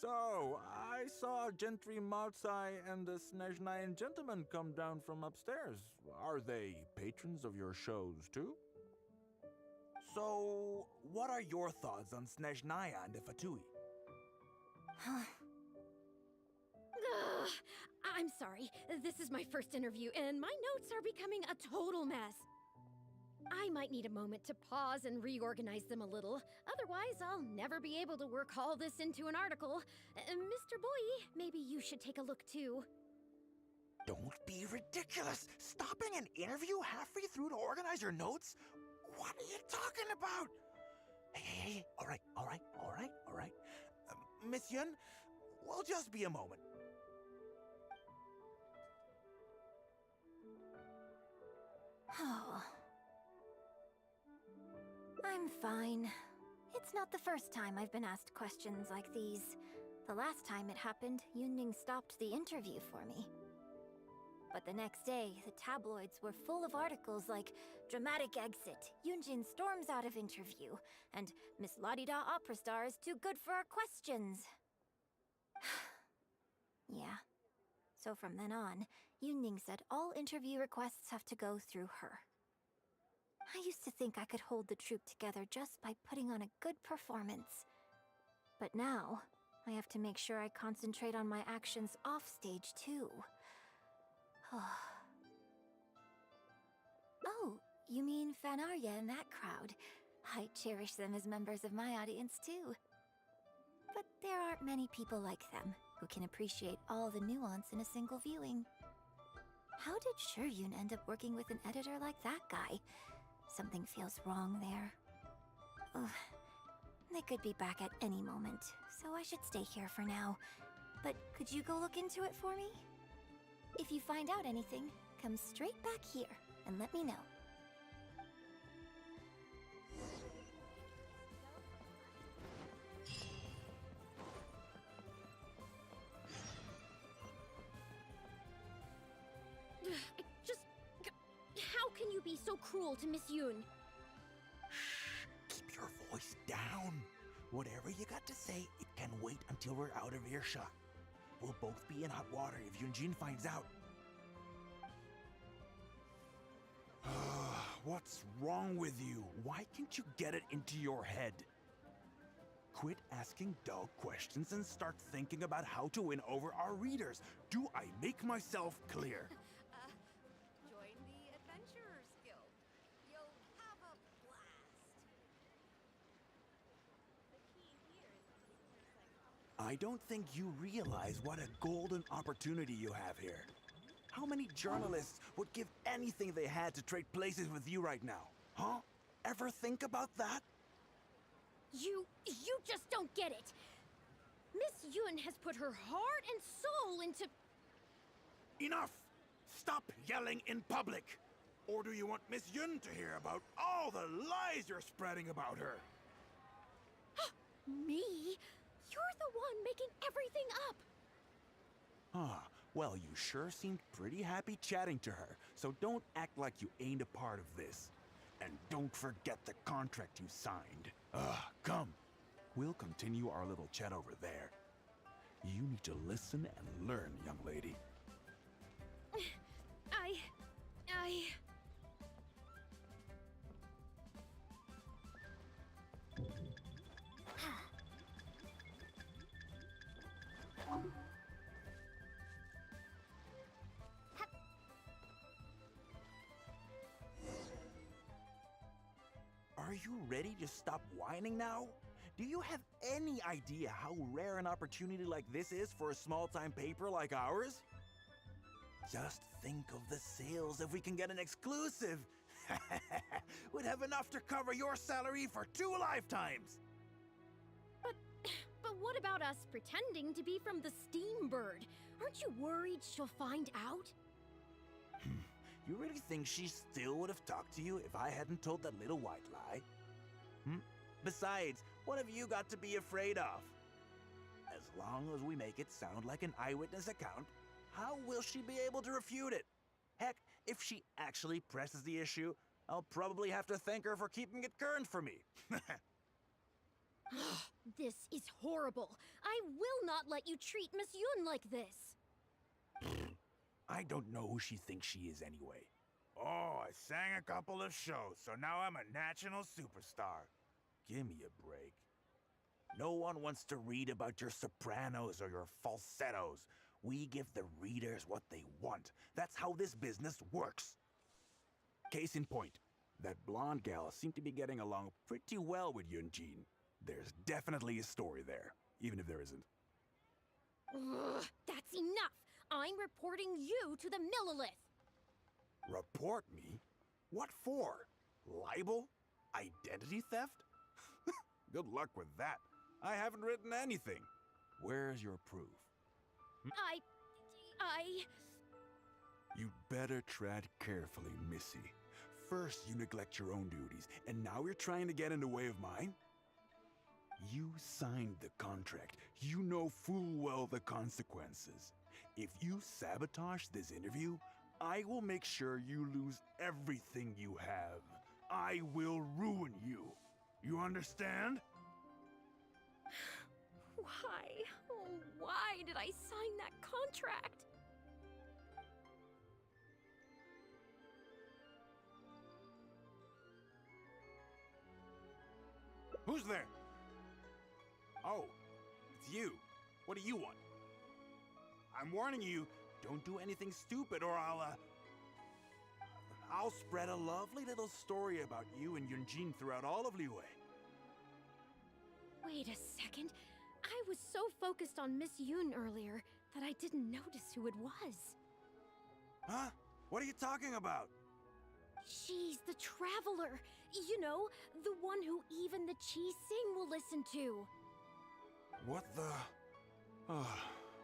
So, I saw Gentry Maltsai and the Snezhnayan gentleman come down from upstairs. Are they patrons of your shows too? So, what are your thoughts on Snezhnaya and Fatui? Ugh, I'm sorry. This is my first interview, and my notes are becoming a total mess. I might need a moment to pause and reorganize them a little. Otherwise, I'll never be able to work all this into an article. Mr. Boye, maybe you should take a look too. Don't be ridiculous! Stopping an interview halfway through to organize your notes? What are you talking about? Hey, all right. Miss Yun, we'll just be a moment. Oh. I'm fine. It's not the first time I've been asked questions like these. The last time it happened, Yunning stopped the interview for me. But the next day, the tabloids were full of articles like "Dramatic Exit, Yunjin storms out of interview," and "Miss La-di-da opera star is too good for our questions." Yeah. So from then on, Yunning said all interview requests have to go through her. I used to think I could hold the troupe together just by putting on a good performance. But now, I have to make sure I concentrate on my actions offstage too. Oh, you mean Fanarya and that crowd. I cherish them as members of my audience too. But there aren't many people like them who can appreciate all the nuance in a single viewing. How did Shiryun end up working with an editor like that guy? Something feels wrong there. Ugh. They could be back at any moment, so I should stay here for now. But could you go look into it for me? If you find out anything, come straight back here and let me know. How can you be so cruel to Miss Yun? Shh, keep your voice down. Whatever you got to say, it can wait until we're out of earshot. We'll both be in hot water if Yunjin finds out. What's wrong with you? Why can't you get it into your head? Quit asking dull questions and start thinking about how to win over our readers. Do I make myself clear? Join the Adventurers Guild. You'll have a blast. I don't think you realize what a golden opportunity you have here. How many journalists would give anything they had to trade places with you right now? Huh? Ever think about that? You just don't get it. Miss Yun has put her heart and soul into... Enough! Stop yelling in public! Or do you want Miss Yun to hear about all the lies you're spreading about her? Me? You're the one making everything up. Well, you sure seemed pretty happy chatting to her, so don't act like you ain't a part of this. And don't forget the contract you signed. Come. We'll continue our little chat over there. You need to listen and learn, young lady. Are you ready to stop whining now? Do you have any idea how rare an opportunity like this is for a small-time paper like ours? Just think of the sales if we can get an exclusive. We'd have enough to cover your salary for 2 lifetimes. But what about us pretending to be from the Steambird? Aren't you worried she'll find out? You really think she still would have talked to you if I hadn't told that little white lie? Besides, what have you got to be afraid of? As long as we make it sound like an eyewitness account, how will she be able to refute it? Heck, if she actually presses the issue, I'll probably have to thank her for keeping it current for me. This is horrible. I will not let you treat Miss Yun like this. I don't know who she thinks she is anyway. Oh, I sang a couple of shows, so now I'm a national superstar. Give me a break. No one wants to read about your sopranos or your falsettos. We give the readers what they want. That's how this business works. Case in point, that blonde gal seemed to be getting along pretty well with Yunjin. There's definitely a story there, even if there isn't. Ugh, that's enough. I'm reporting you to the Millilith. Report me? What for? Libel? Identity theft? Good luck with that. I haven't written anything. Where's your proof? You'd better tread carefully, Missy. First, you neglect your own duties, and now you're trying to get in the way of mine? You signed the contract. You know full well the consequences. If you sabotage this interview, I will make sure you lose everything you have. I will ruin you. You understand? Why? Oh, why did I sign that contract? Who's there? Oh, it's you. What do you want? I'm warning you, don't do anything stupid or I'll spread a lovely little story about you and Yunjin throughout all of Liyue. Wait a second. I was so focused on Miss Yun earlier that I didn't notice who it was. Huh? What are you talking about? She's the Traveler. You know, the one who even the Chi Sing will listen to. What the...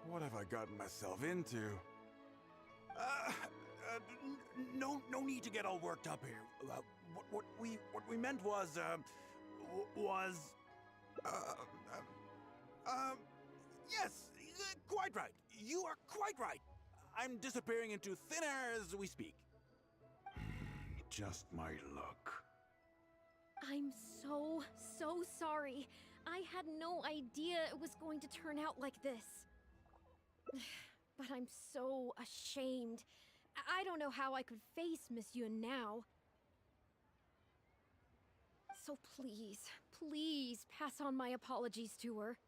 what have I gotten myself into? No need to get all worked up here. What we meant was, yes, quite right. You are quite right. I'm disappearing into thin air as we speak. Just my luck. I'm so sorry. I had no idea it was going to turn out like this. But I'm so ashamed. I don't know how I could face Miss Yun now. So please pass on my apologies to her.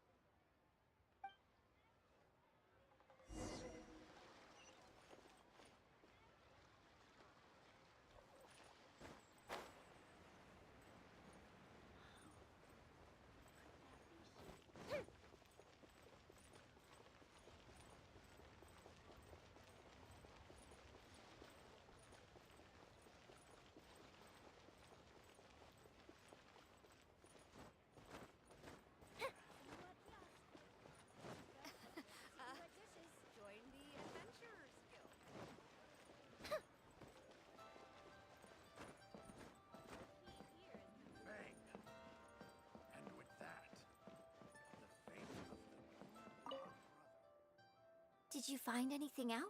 Did you find anything out?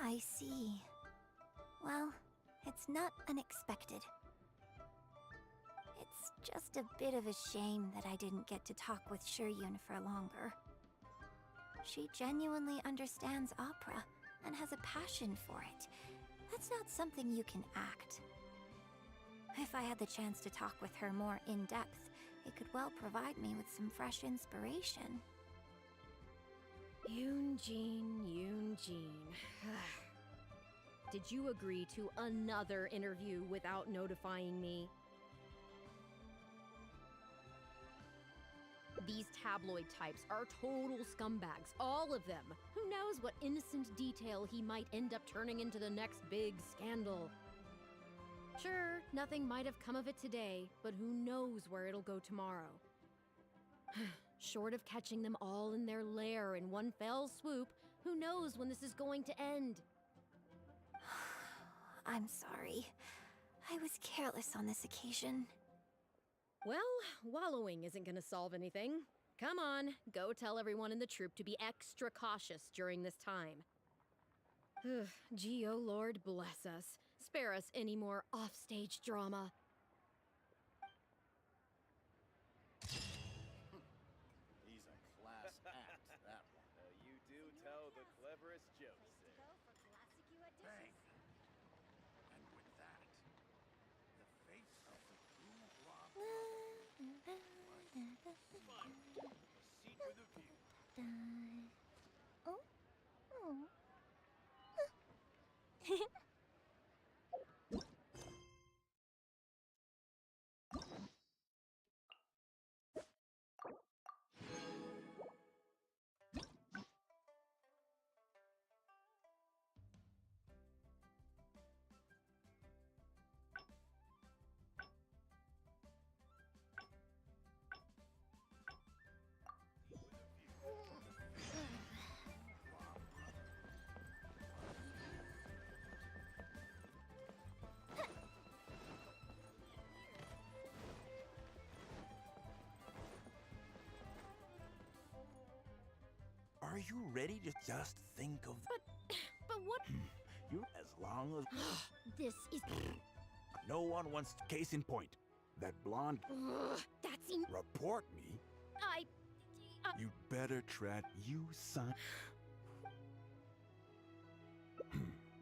I see. Well, it's not unexpected. It's just a bit of a shame that I didn't get to talk with Shiryun for longer. She genuinely understands opera and has a passion for it. That's not something you can act. If I had the chance to talk with her more in depth, it could well provide me with some fresh inspiration. Yunjin. Did you agree to another interview without notifying me? These tabloid types are total scumbags, all of them. Who knows what innocent detail he might end up turning into the next big scandal? Sure, nothing might have come of it today, but who knows where it'll go tomorrow. Short of catching them all in their lair in one fell swoop, who knows when this is going to end? I'm sorry. I was careless on this occasion. Well, wallowing isn't gonna solve anything. Come on, go tell everyone in the troop to be extra cautious during this time. Gee, oh Lord, bless us. Spare us any more offstage drama. He's a class act, that one. You do tell the cleverest jokes there. Bang! And with that, the face of the blue blob Fun. A seat for the view. Oh. Oh. Are you ready to just think of But what? you as long as This is. no one wants case in point? That blonde That's report me. You'd better tread, you son.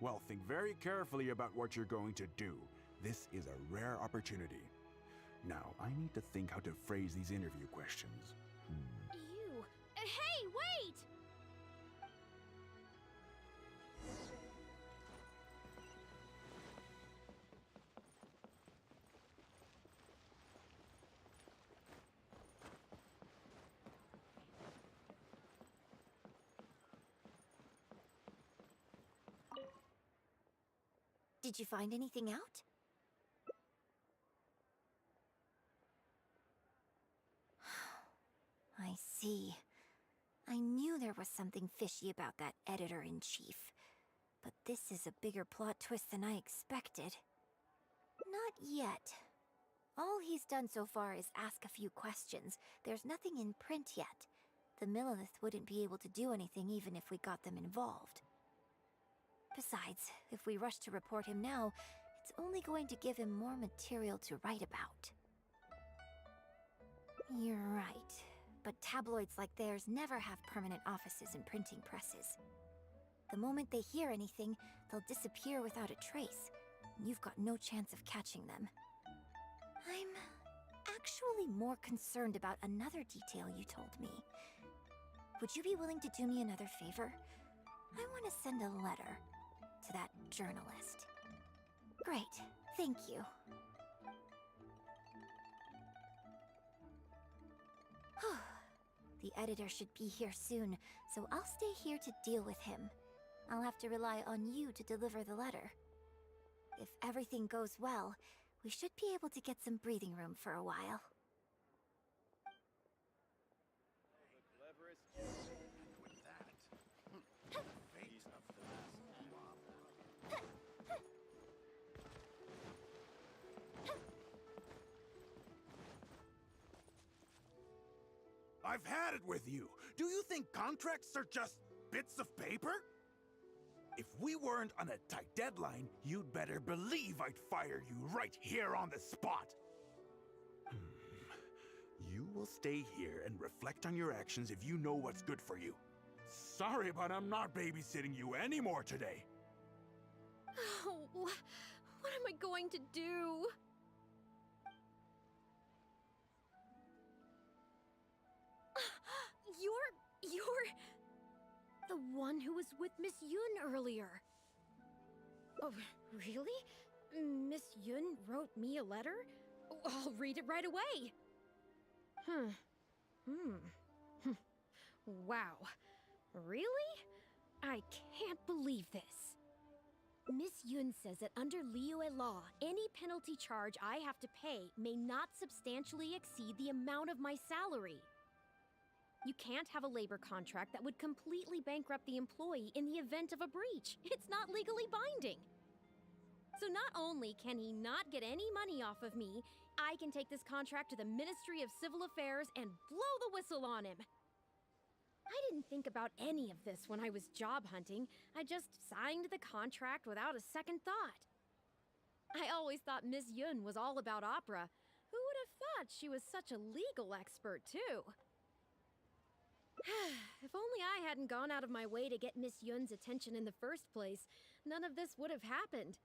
Well, think very carefully about what you're going to do. This is a rare opportunity. Now, I need to think how to phrase these interview questions. You. Hey, wait! Did you find anything out? I see. I knew there was something fishy about that editor-in-chief. But this is a bigger plot twist than I expected. Not yet. All he's done so far is ask a few questions. There's nothing in print yet. The Millilith wouldn't be able to do anything even if we got them involved. Besides, if we rush to report him now, it's only going to give him more material to write about. You're right. But tabloids like theirs never have permanent offices and printing presses. The moment they hear anything, they'll disappear without a trace. You've got no chance of catching them. I'm actually more concerned about another detail you told me. Would you be willing to do me another favor? I want to send a letter to that journalist. Great, thank you. The editor should be here soon, so I'll stay here to deal with him. I'll have to rely on you to deliver the letter. If everything goes well, we should be able to get some breathing room for a while. The cleverest jokes. And with that, the fate of the blob. I've had it with you. Do you think contracts are just bits of paper? If we weren't on a tight deadline, you'd better believe I'd fire you right here on the spot. You will stay here and reflect on your actions if you know what's good for you. Sorry, but I'm not babysitting you anymore today. Oh, what am I going to do? You're the one who was with Miss Yun earlier. Oh, really? Miss Yun wrote me a letter? Oh, I'll read it right away. Wow. Really? I can't believe this. Miss Yun says that under Liyue law, any penalty charge I have to pay may not substantially exceed the amount of my salary. You can't have a labor contract that would completely bankrupt the employee in the event of a breach. It's not legally binding. So not only can he not get any money off of me, I can take this contract to the Ministry of Civil Affairs and blow the whistle on him. I didn't think about any of this when I was job hunting. I just signed the contract without a second thought. I always thought Miss Yun was all about opera. Who would have thought she was such a legal expert, too? If only I hadn't gone out of my way to get Miss Yun's attention in the first place, none of this would have happened.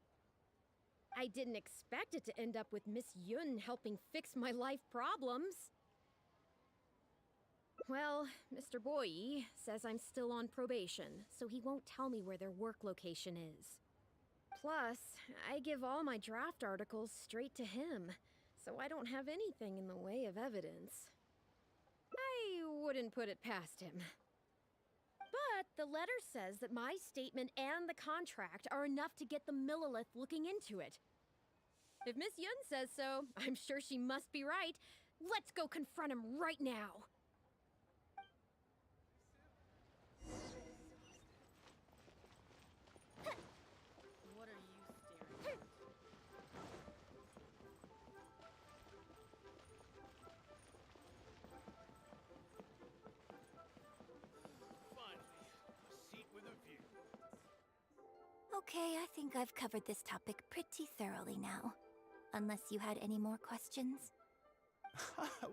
I didn't expect it to end up with Miss Yun helping fix my life problems. Well, Mr. Boyi says I'm still on probation, so he won't tell me where their work location is. Plus, I give all my draft articles straight to him, so I don't have anything in the way of evidence. I wouldn't put it past him. But the letter says that my statement and the contract are enough to get the Millilith looking into it. If Miss Yun says so, I'm sure she must be right. Let's go confront him right now. What are you staring at? Finally, a seat with a view. Okay, I think I've covered this topic pretty thoroughly now. Unless you had any more questions?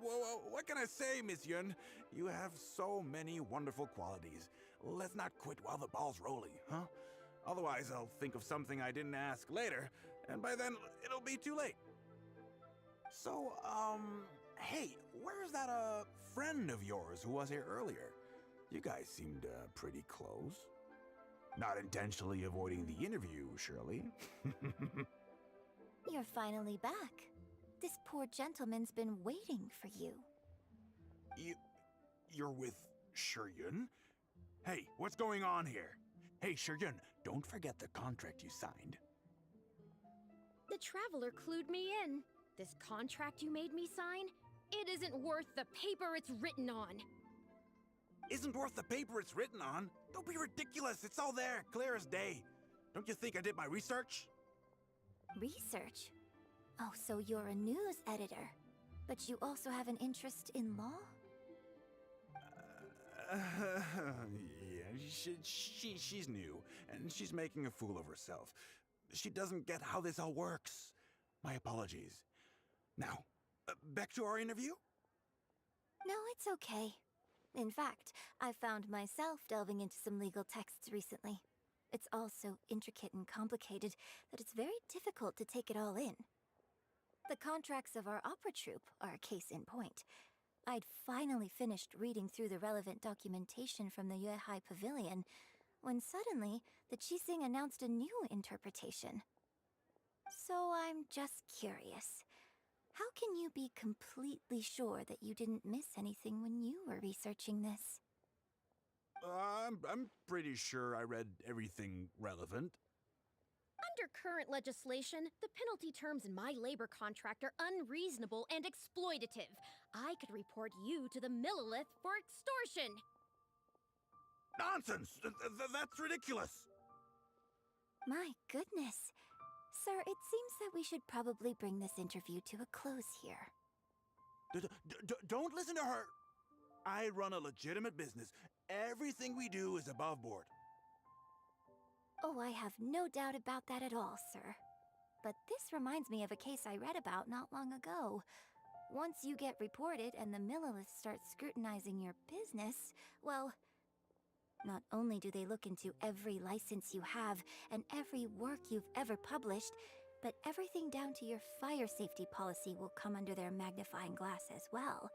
Well, what can I say, Miss Yun? You have so many wonderful qualities. Let's not quit while the ball's rolling, huh? Otherwise, I'll think of something I didn't ask later, and by then, it'll be too late. So, hey, where's that, friend of yours who was here earlier? You guys seemed, pretty close. Not intentionally avoiding the interview, surely? You're finally back. This poor gentleman's been waiting for you. You're with Shiryun? Hey, what's going on here? Hey, Shiryun, don't forget the contract you signed. The Traveler clued me in. This contract you made me sign? It isn't worth the paper it's written on. Isn't worth the paper it's written on? Don't be ridiculous. It's all there, clear as day. Don't you think I did my research? Research? Oh, so you're a news editor. But you also have an interest in law? Yeah, she's new, and she's making a fool of herself. She doesn't get how this all works. My apologies. Now, back to our interview? No, it's okay. In fact, I found myself delving into some legal texts recently. It's all so intricate and complicated that it's very difficult to take it all in. The contracts of our opera troupe are a case in point. I'd finally finished reading through the relevant documentation from the Yuehai Pavilion when suddenly the Qixing announced a new interpretation. So I'm just curious. How can you be completely sure that you didn't miss anything when you were researching this? I'm pretty sure I read everything relevant. Under current legislation, the penalty terms in my labor contract are unreasonable and exploitative. I could report you to the Millilith for extortion. Nonsense! That's ridiculous! My goodness. Sir, it seems that we should probably bring this interview to a close here. Don't listen to her! I run a legitimate business. Everything we do is above board. Oh, I have no doubt about that at all, sir. But this reminds me of a case I read about not long ago. Once you get reported and the Millilith starts scrutinizing your business, well, not only do they look into every license you have and every work you've ever published, but everything down to your fire safety policy will come under their magnifying glass as well.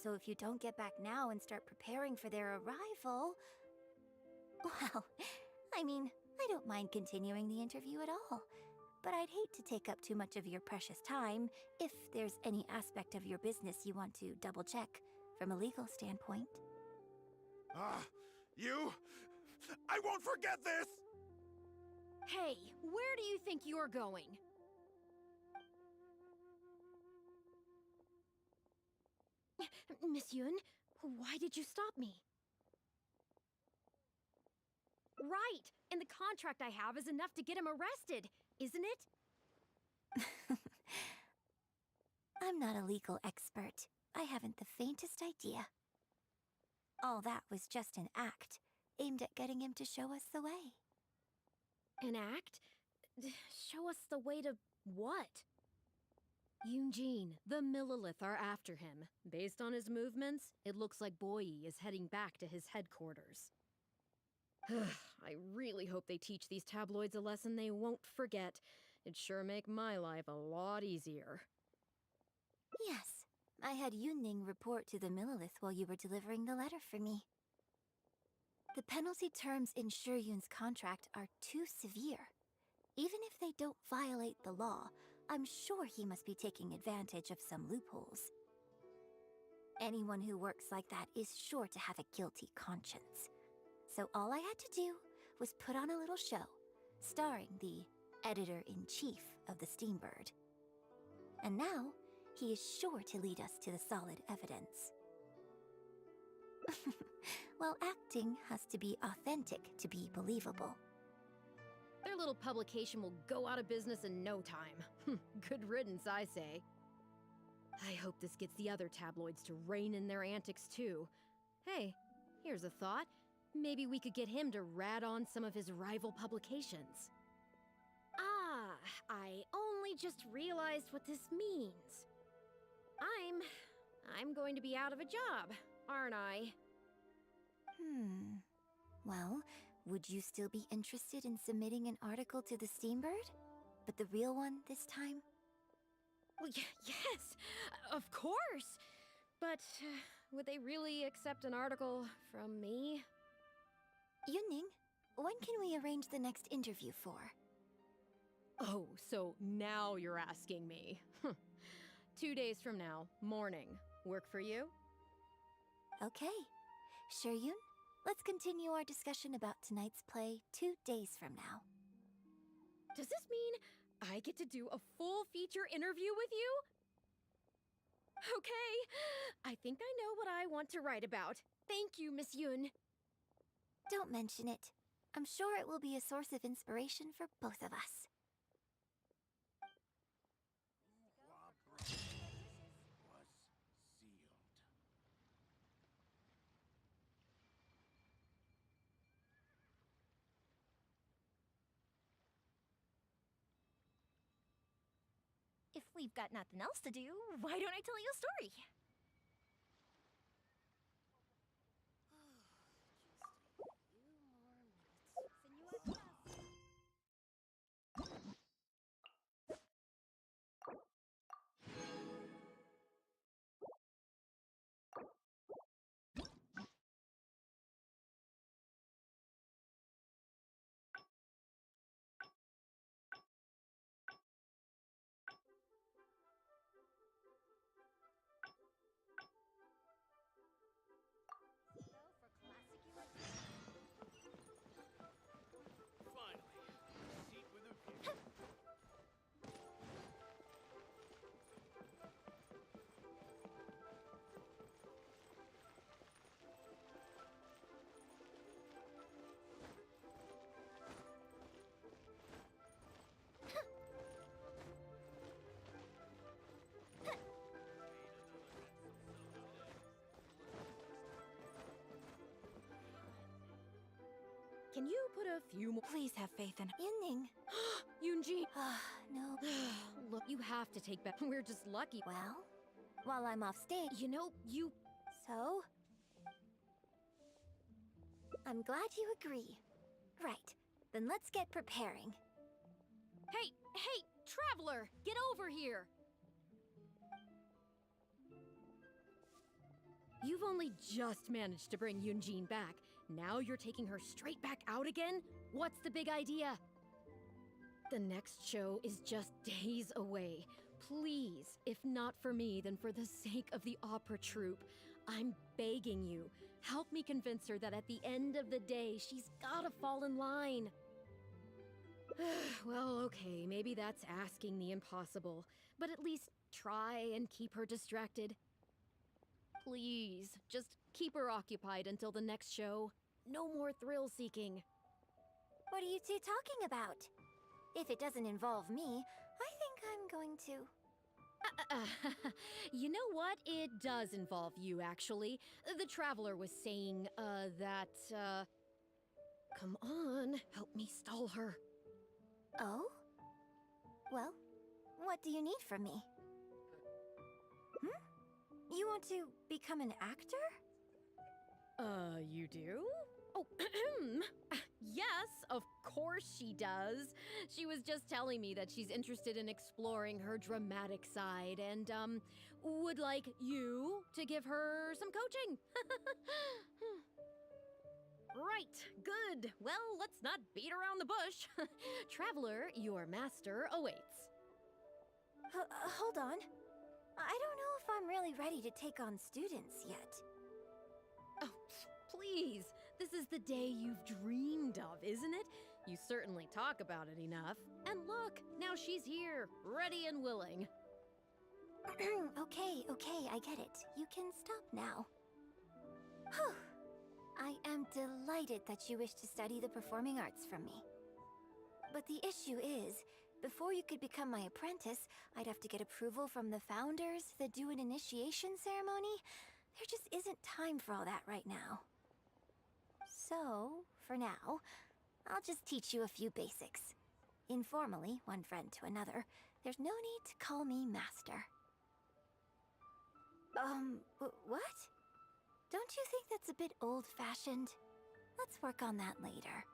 So if you don't get back now and start preparing for their arrival... Well, I mean, I don't mind continuing the interview at all. But I'd hate to take up too much of your precious time if there's any aspect of your business you want to double-check from a legal standpoint. You... I won't forget this! Hey, where do you think you're going? Miss Yun, why did you stop me? Right! And the contract I have is enough to get him arrested, isn't it? I'm not a legal expert. I haven't the faintest idea. All that was just an act, aimed at getting him to show us the way. An act? Show us the way to what? Eugene, the Millilith are after him. Based on his movements, it looks like Boyi is heading back to his headquarters. I really hope they teach these tabloids a lesson they won't forget. It'd sure make my life a lot easier. Yes, I had Yunning report to the Millilith while you were delivering the letter for me. The penalty terms in Shuryun's contract are too severe. Even if they don't violate the law, I'm sure he must be taking advantage of some loopholes. Anyone who works like that is sure to have a guilty conscience. So all I had to do was put on a little show, starring the editor-in-chief of the Steambird. And now, he is sure to lead us to the solid evidence. Well, acting has to be authentic to be believable. Their little publication will go out of business in no time. Good riddance, I say. I hope this gets the other tabloids to rein in their antics too. Hey, here's a thought. Maybe we could get him to rat on some of his rival publications. Ah, I only just realized what this means. I'm going to be out of a job, aren't I? Well, would you still be interested in submitting an article to the Steambird? But the real one this time? Well, yes, of course. But would they really accept an article from me? Yunning, when can we arrange the next interview for? Oh, so now you're asking me. 2 days from now, morning. Work for you? Okay. Shuryun, let's continue our discussion about tonight's play 2 days from now. Does this mean I get to do a full feature interview with you? Okay, I think I know what I want to write about. Thank you, Miss Yun. Don't mention it. I'm sure it will be a source of inspiration for both of us. Was sealed. If we've got nothing else to do, why don't I tell you a story? Finally, a seat with a view. Can you put a few more? Please have faith in. Yunning. Yunji! No. Look, you have to take back. We're just lucky. Well, while I'm off stage, You know, you. so? I'm glad you agree. Right, then let's get preparing. Hey, traveler! Get over here! You've only just managed to bring Yunjin back. Now you're taking her straight back out again? What's the big idea? The next show is just days away. Please, if not for me, then for the sake of the opera troupe, I'm begging you, help me convince her that at the end of the day, she's gotta fall in line. Well, okay, maybe that's asking the impossible, but at least try and keep her distracted. Please, just keep her occupied until the next show. No more thrill-seeking. What are you two talking about? If it doesn't involve me, I think I'm going to... You know what? It does involve you, actually. The Traveler was saying, Come on, help me stall her. Oh? Well, what do you need from me? You want to become an actor? You do? Oh, yes, of course she does. She was just telling me that she's interested in exploring her dramatic side and, would like you to give her some coaching. Right, good. Well, let's not beat around the bush. Traveler, your master awaits. Hold on. I don't know if I'm really ready to take on students yet. Oh, please. This is the day you've dreamed of, isn't it? You certainly talk about it enough. And look, now she's here, ready and willing. Okay, I get it. You can stop now. Whew. I am delighted that you wish to study the performing arts from me. But the issue is, before you could become my apprentice, I'd have to get approval from the founders, that do an initiation ceremony. There just isn't time for all that right now. So, for now, I'll just teach you a few basics. Informally, one friend to another, there's no need to call me master. What? Don't you think that's a bit old-fashioned? Let's work on that later.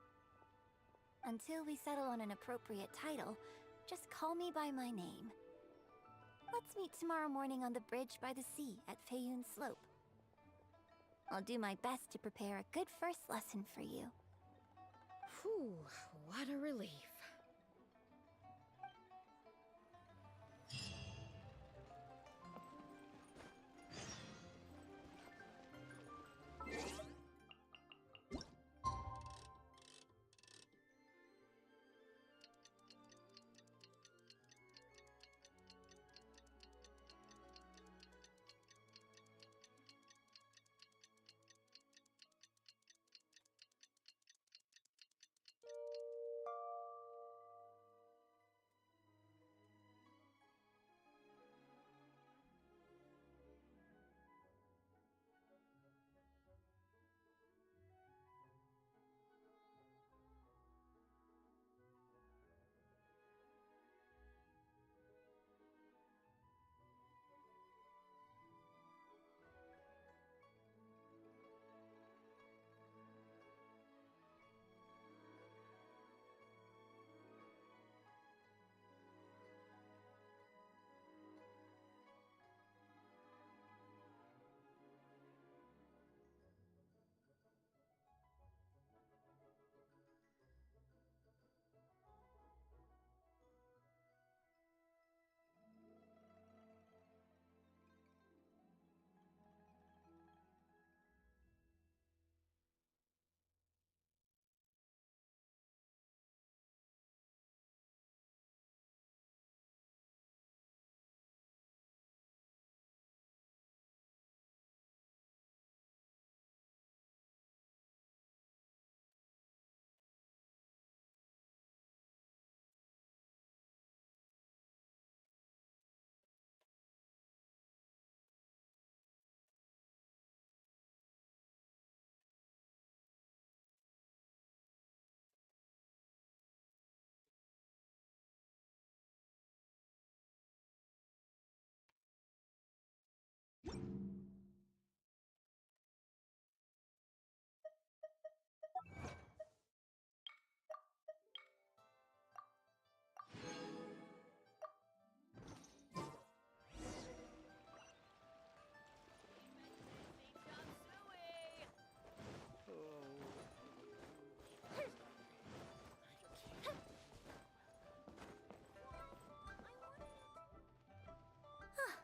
Until we settle on an appropriate title, just call me by my name. Let's meet tomorrow morning on the bridge by the sea at Feiyun Slope. I'll do my best to prepare a good first lesson for you. Whew, what a relief.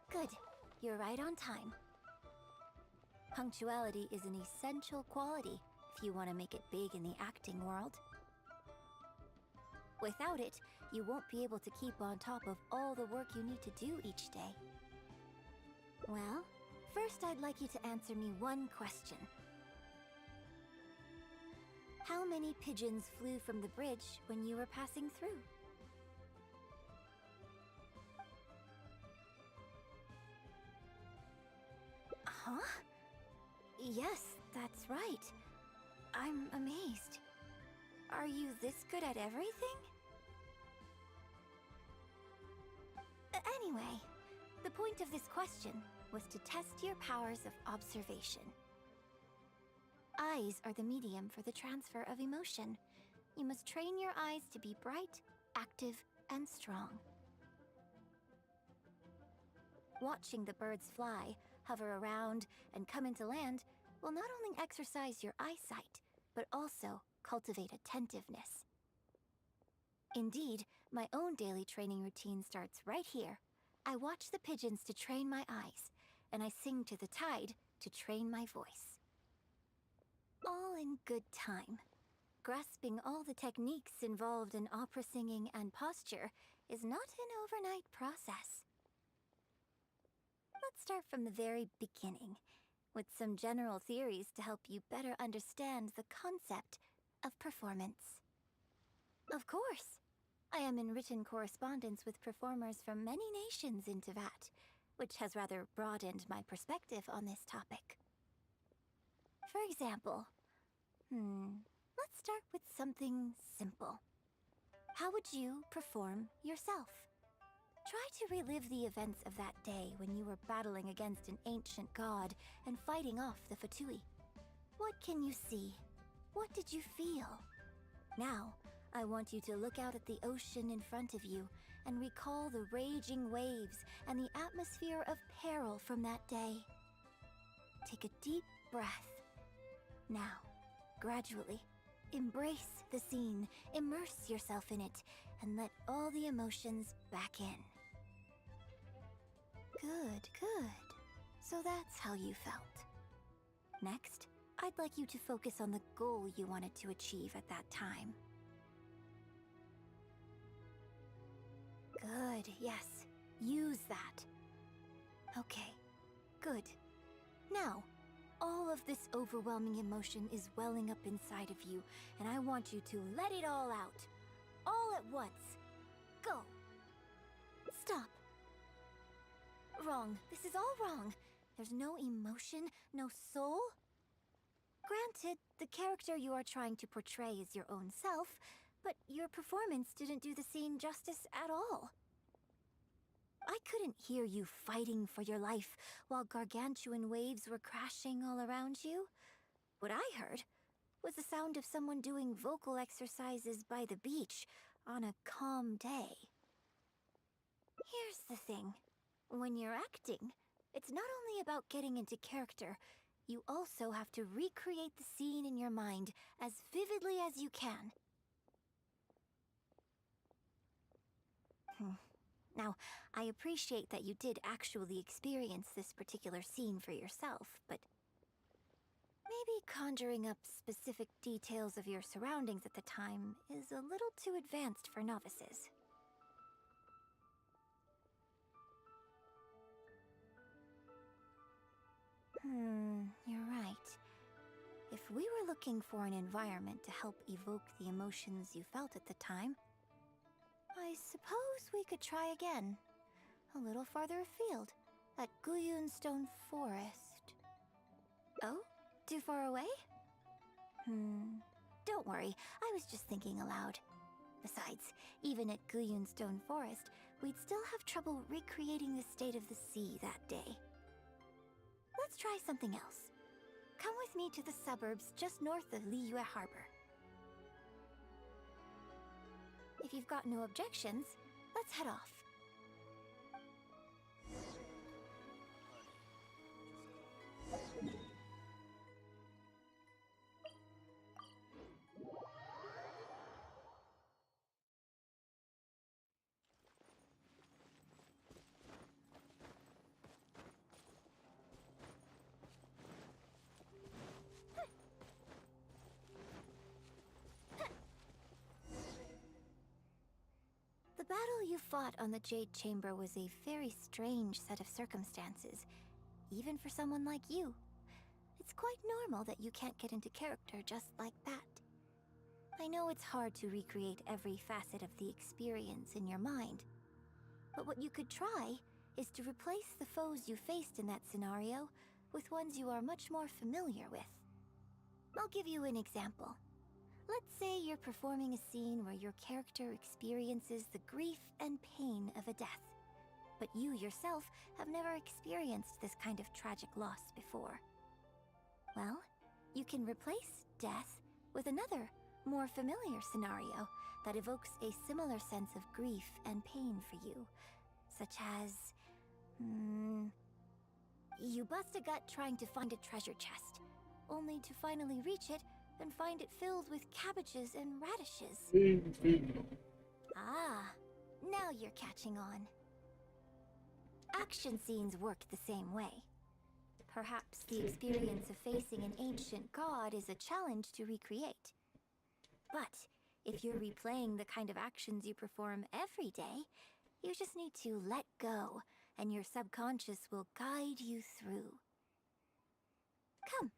Good. You're right on time. Punctuality is an essential quality if you want to make it big in the acting world. Without it, you won't be able to keep on top of all the work you need to do each day. Well, first I'd like you to answer me one question. How many pigeons flew from the bridge when you were passing through? Huh? Yes, that's right. I'm amazed. Are you this good at everything? Anyway, the point of this question was to test your powers of observation. Eyes are the medium for the transfer of emotion. You must train your eyes to be bright, active, and strong. Watching the birds fly, hover around, and come into land will not only exercise your eyesight, but also cultivate attentiveness. Indeed, my own daily training routine starts right here. I watch the pigeons to train my eyes, and I sing to the tide to train my voice. All in good time. Grasping all the techniques involved in opera singing and posture is not an overnight process. Let's start from the very beginning, with some general theories to help you better understand the concept of performance. Of course, I am in written correspondence with performers from many nations in Teyvat, which has rather broadened my perspective on this topic. For example, let's start with something simple. How would you perform yourself? Try to relive the events of that day when you were battling against an ancient god and fighting off the Fatui. What can you see? What did you feel? Now, I want you to look out at the ocean in front of you and recall the raging waves and the atmosphere of peril from that day. Take a deep breath. Now, gradually, embrace the scene, immerse yourself in it, and let all the emotions back in. Good, good. So that's how you felt. Next, I'd like you to focus on the goal you wanted to achieve at that time. Good, yes. Use that. Okay, good. Now, all of this overwhelming emotion is welling up inside of you, and I want you to let it all out. All at once. Go. Stop. Wrong. This is all wrong. There's no emotion, no soul. Granted, the character you are trying to portray is your own self, but your performance didn't do the scene justice at all. I couldn't hear you fighting for your life while gargantuan waves were crashing all around you. What I heard was the sound of someone doing vocal exercises by the beach on a calm day. Here's the thing. When you're acting, it's not only about getting into character, you also have to recreate the scene in your mind as vividly as you can. Now, I appreciate that you did actually experience this particular scene for yourself, but maybe conjuring up specific details of your surroundings at the time is a little too advanced for novices. You're right. If we were looking for an environment to help evoke the emotions you felt at the time, I suppose we could try again. A little farther afield, at Guyun Stone Forest. Oh? Too far away? Don't worry, I was just thinking aloud. Besides, even at Guyun Stone Forest, we'd still have trouble recreating the state of the sea that day. Let's try something else. Come with me to the suburbs just north of Liyue Harbor. If you've got no objections, let's head off. The battle you fought on the Jade Chamber was a very strange set of circumstances, even for someone like you. It's quite normal that you can't get into character just like that. I know it's hard to recreate every facet of the experience in your mind, but what you could try is to replace the foes you faced in that scenario with ones you are much more familiar with. I'll give you an example. Let's say you're performing a scene where your character experiences the grief and pain of a death, but you yourself have never experienced this kind of tragic loss before. Well, you can replace death with another, more familiar scenario that evokes a similar sense of grief and pain for you, such as... you bust a gut trying to find a treasure chest, only to finally reach it and find it filled with cabbages and radishes. Ah, now you're catching on. Action scenes work the same way. Perhaps the experience of facing an ancient god is a challenge to recreate. But if you're replaying the kind of actions you perform every day, you just need to let go, and your subconscious will guide you through. Come,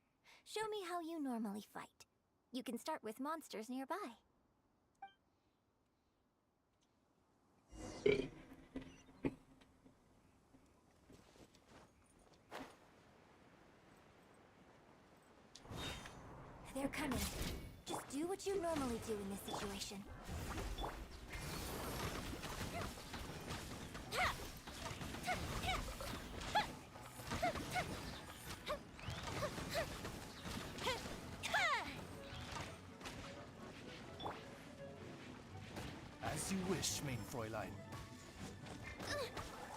show me how you normally fight. You can start with monsters nearby. They're coming. Just do what you normally do in this situation. As you wish, main Fräulein.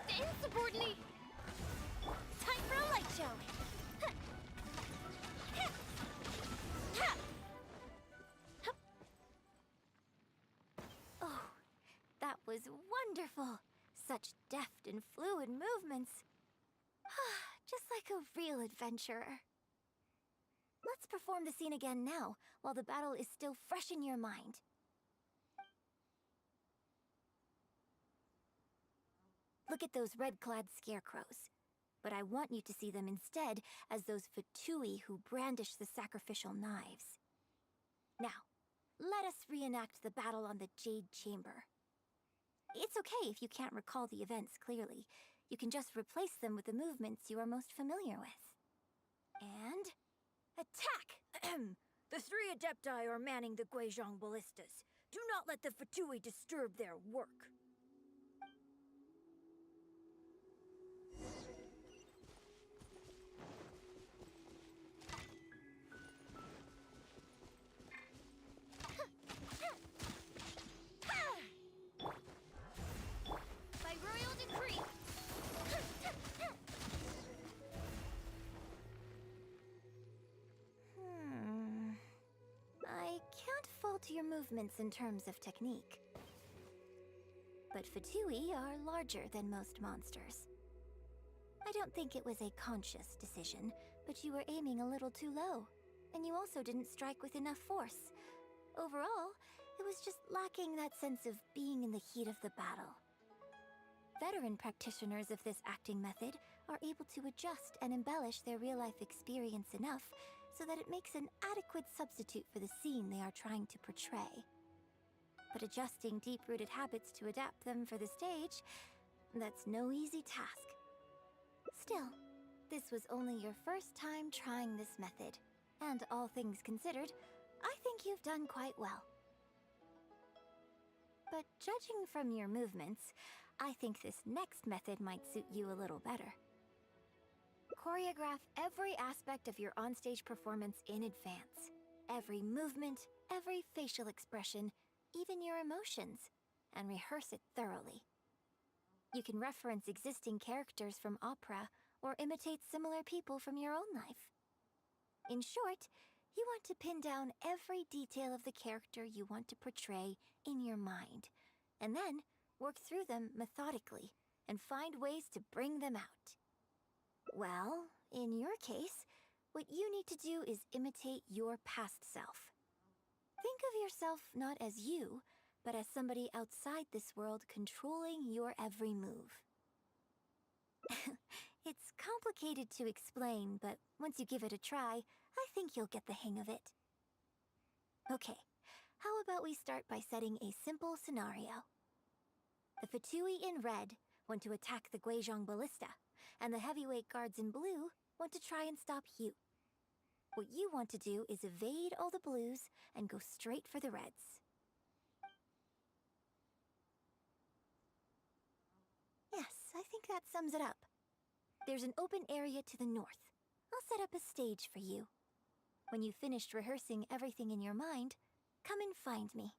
The insubordinate! Time for a light show! Oh, that was wonderful! Such deft and fluid movements. Just like a real adventurer. Let's perform the scene again now, while the battle is still fresh in your mind. Look at those red-clad scarecrows. But I want you to see them instead as those Fatui who brandish the sacrificial knives. Now, let us reenact the battle on the Jade Chamber. It's okay if you can't recall the events clearly. You can just replace them with the movements you are most familiar with. And... attack! The 3 Adepti are manning the Guizhong ballistas. Do not let the Fatui disturb their work. By royal decree! I can't fault your movements in terms of technique. But Fatui are larger than most monsters. I don't think it was a conscious decision, but you were aiming a little too low. And you also didn't strike with enough force. Overall, it was just lacking that sense of being in the heat of the battle. Veteran practitioners of this acting method are able to adjust and embellish their real-life experience enough so that it makes an adequate substitute for the scene they are trying to portray. But adjusting deep-rooted habits to adapt them for the stage, that's no easy task. Still, this was only your first time trying this method, and all things considered, I think you've done quite well. But judging from your movements, I think this next method might suit you a little better. Choreograph every aspect of your onstage performance in advance. Every movement, every facial expression, even your emotions, and rehearse it thoroughly. You can reference existing characters from opera or imitate similar people from your own life. In short, you want to pin down every detail of the character you want to portray in your mind, and then work through them methodically and find ways to bring them out. Well, in your case, what you need to do is imitate your past self. Think of yourself not as you, but as somebody outside this world controlling your every move. It's complicated to explain, but once you give it a try, I think you'll get the hang of it. Okay, How about we start by setting a simple scenario? The Fatui in red want to attack the Guizhong Ballista, and the heavyweight guards in blue want to try and stop you. What you want to do is evade all the blues and go straight for the reds. Yes, I think that sums it up. There's an open area to the north. I'll set up a stage for you. When you've finished rehearsing everything in your mind, come and find me.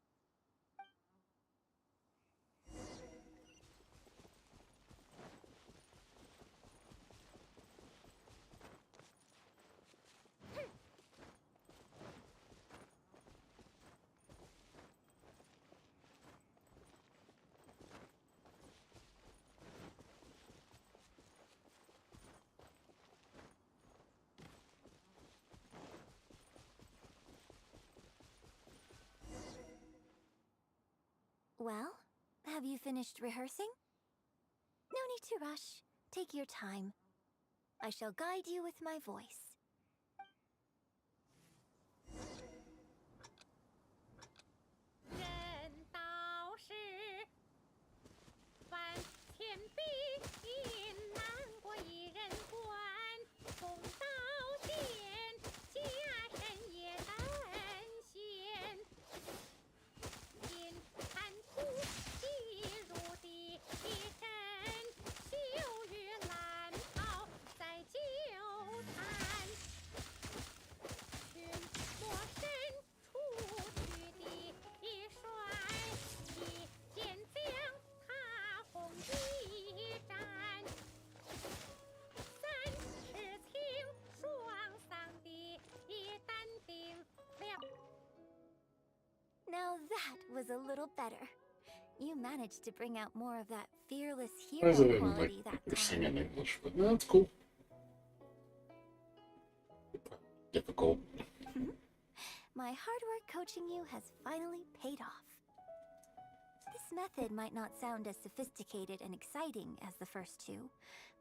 Well, have you finished rehearsing? No need to rush. Take your time. I shall guide you with my voice. 人道是凡天比难过一人关，公道见家人也担心。因贪图进入的真，羞于蓝袍在纠缠，寻魔神出去的帅，一剑将他轰一战，三痴情双丧的淡定了。 Now that was a little better. You managed to bring out more of that fearless I hero didn't quality like that you're time. singing English, but that's cool. Difficult. My hard work coaching you has finally paid off. This method might not sound as sophisticated and exciting as the first two,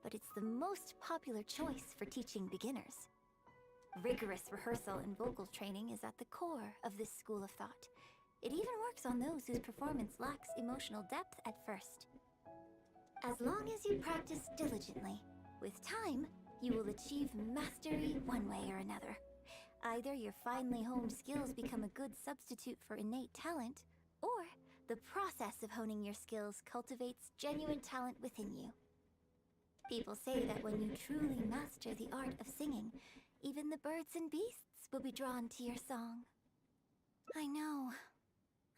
but it's the most popular choice for teaching beginners. Rigorous rehearsal and vocal training is at the core of this school of thought. It even works on those whose performance lacks emotional depth at first. As long as you practice diligently, with time, you will achieve mastery one way or another. Either your finely honed skills become a good substitute for innate talent, or the process of honing your skills cultivates genuine talent within you. People say that when you truly master the art of singing, even the birds and beasts will be drawn to your song. I know.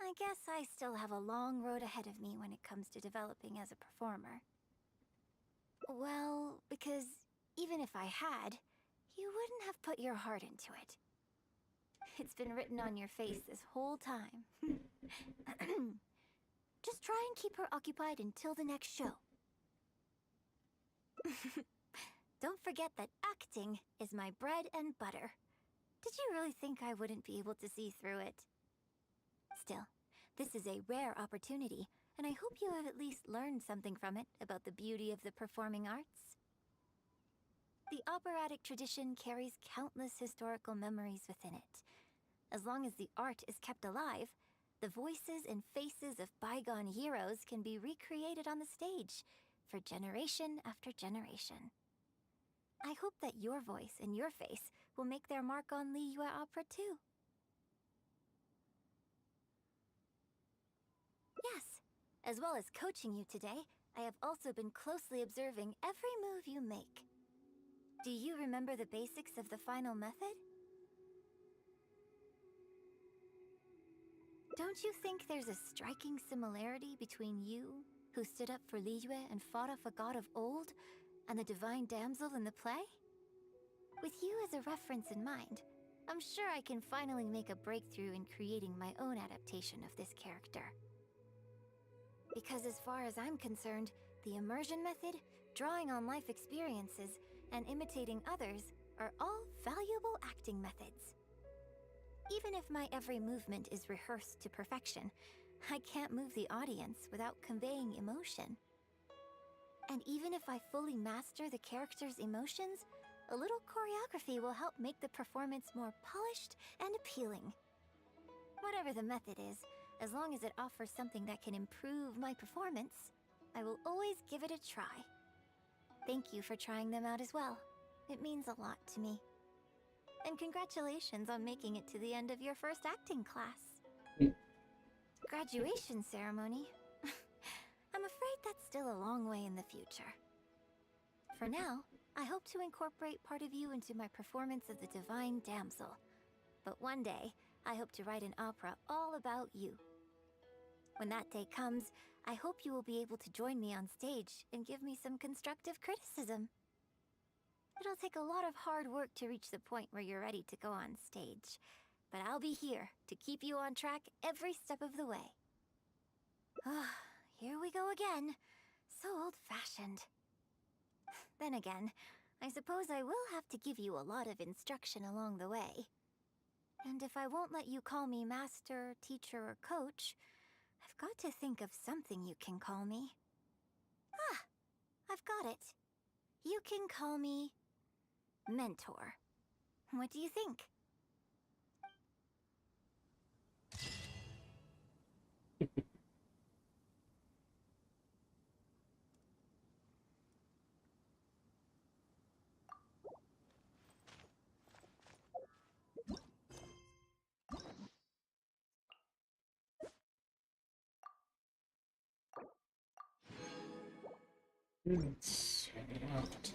I guess I still have a long road ahead of me when it comes to developing as a performer. Well, because even if I had, you wouldn't have put your heart into it. It's been written on your face this whole time. Just try and keep her occupied until the next show. Don't forget that acting is my bread and butter. Did you really think I wouldn't be able to see through it? Still, this is a rare opportunity, and I hope you have at least learned something from it about the beauty of the performing arts. The operatic tradition carries countless historical memories within it. As long as the art is kept alive, the voices and faces of bygone heroes can be recreated on the stage for generation after generation. I hope that your voice and your face will make their mark on Liyue opera too. Yes, as well as coaching you today, I have also been closely observing every move you make. Do you remember the basics of the final method? Don't you think there's a striking similarity between you, who stood up for Liyue and fought off a god of old, and the divine damsel in the play? With you as a reference in mind, I'm sure I can finally make a breakthrough in creating my own adaptation of this character. Because as far as I'm concerned, the immersion method, drawing on life experiences, and imitating others are all valuable acting methods. Even if my every movement is rehearsed to perfection, I can't move the audience without conveying emotion. And even if I fully master the character's emotions, a little choreography will help make the performance more polished and appealing. Whatever the method is, as long as it offers something that can improve my performance, I will always give it a try. Thank you for trying them out as well. It means a lot to me. And congratulations on making it to the end of your first acting class. Graduation ceremony? I'm afraid that's still a long way in the future. For now, I hope to incorporate part of you into my performance of the Divine Damsel. But one day, I hope to write an opera all about you. When that day comes, I hope you will be able to join me on stage and give me some constructive criticism. It'll take a lot of hard work to reach the point where you're ready to go on stage, but I'll be here to keep you on track every step of the way. Ah, here we go again. So old-fashioned. Then again, I suppose I will have to give you a lot of instruction along the way. And if I won't let you call me master, teacher, or coach, I've got to think of something you can call me. Ah, I've got it. You can call me mentor. What do you think? It's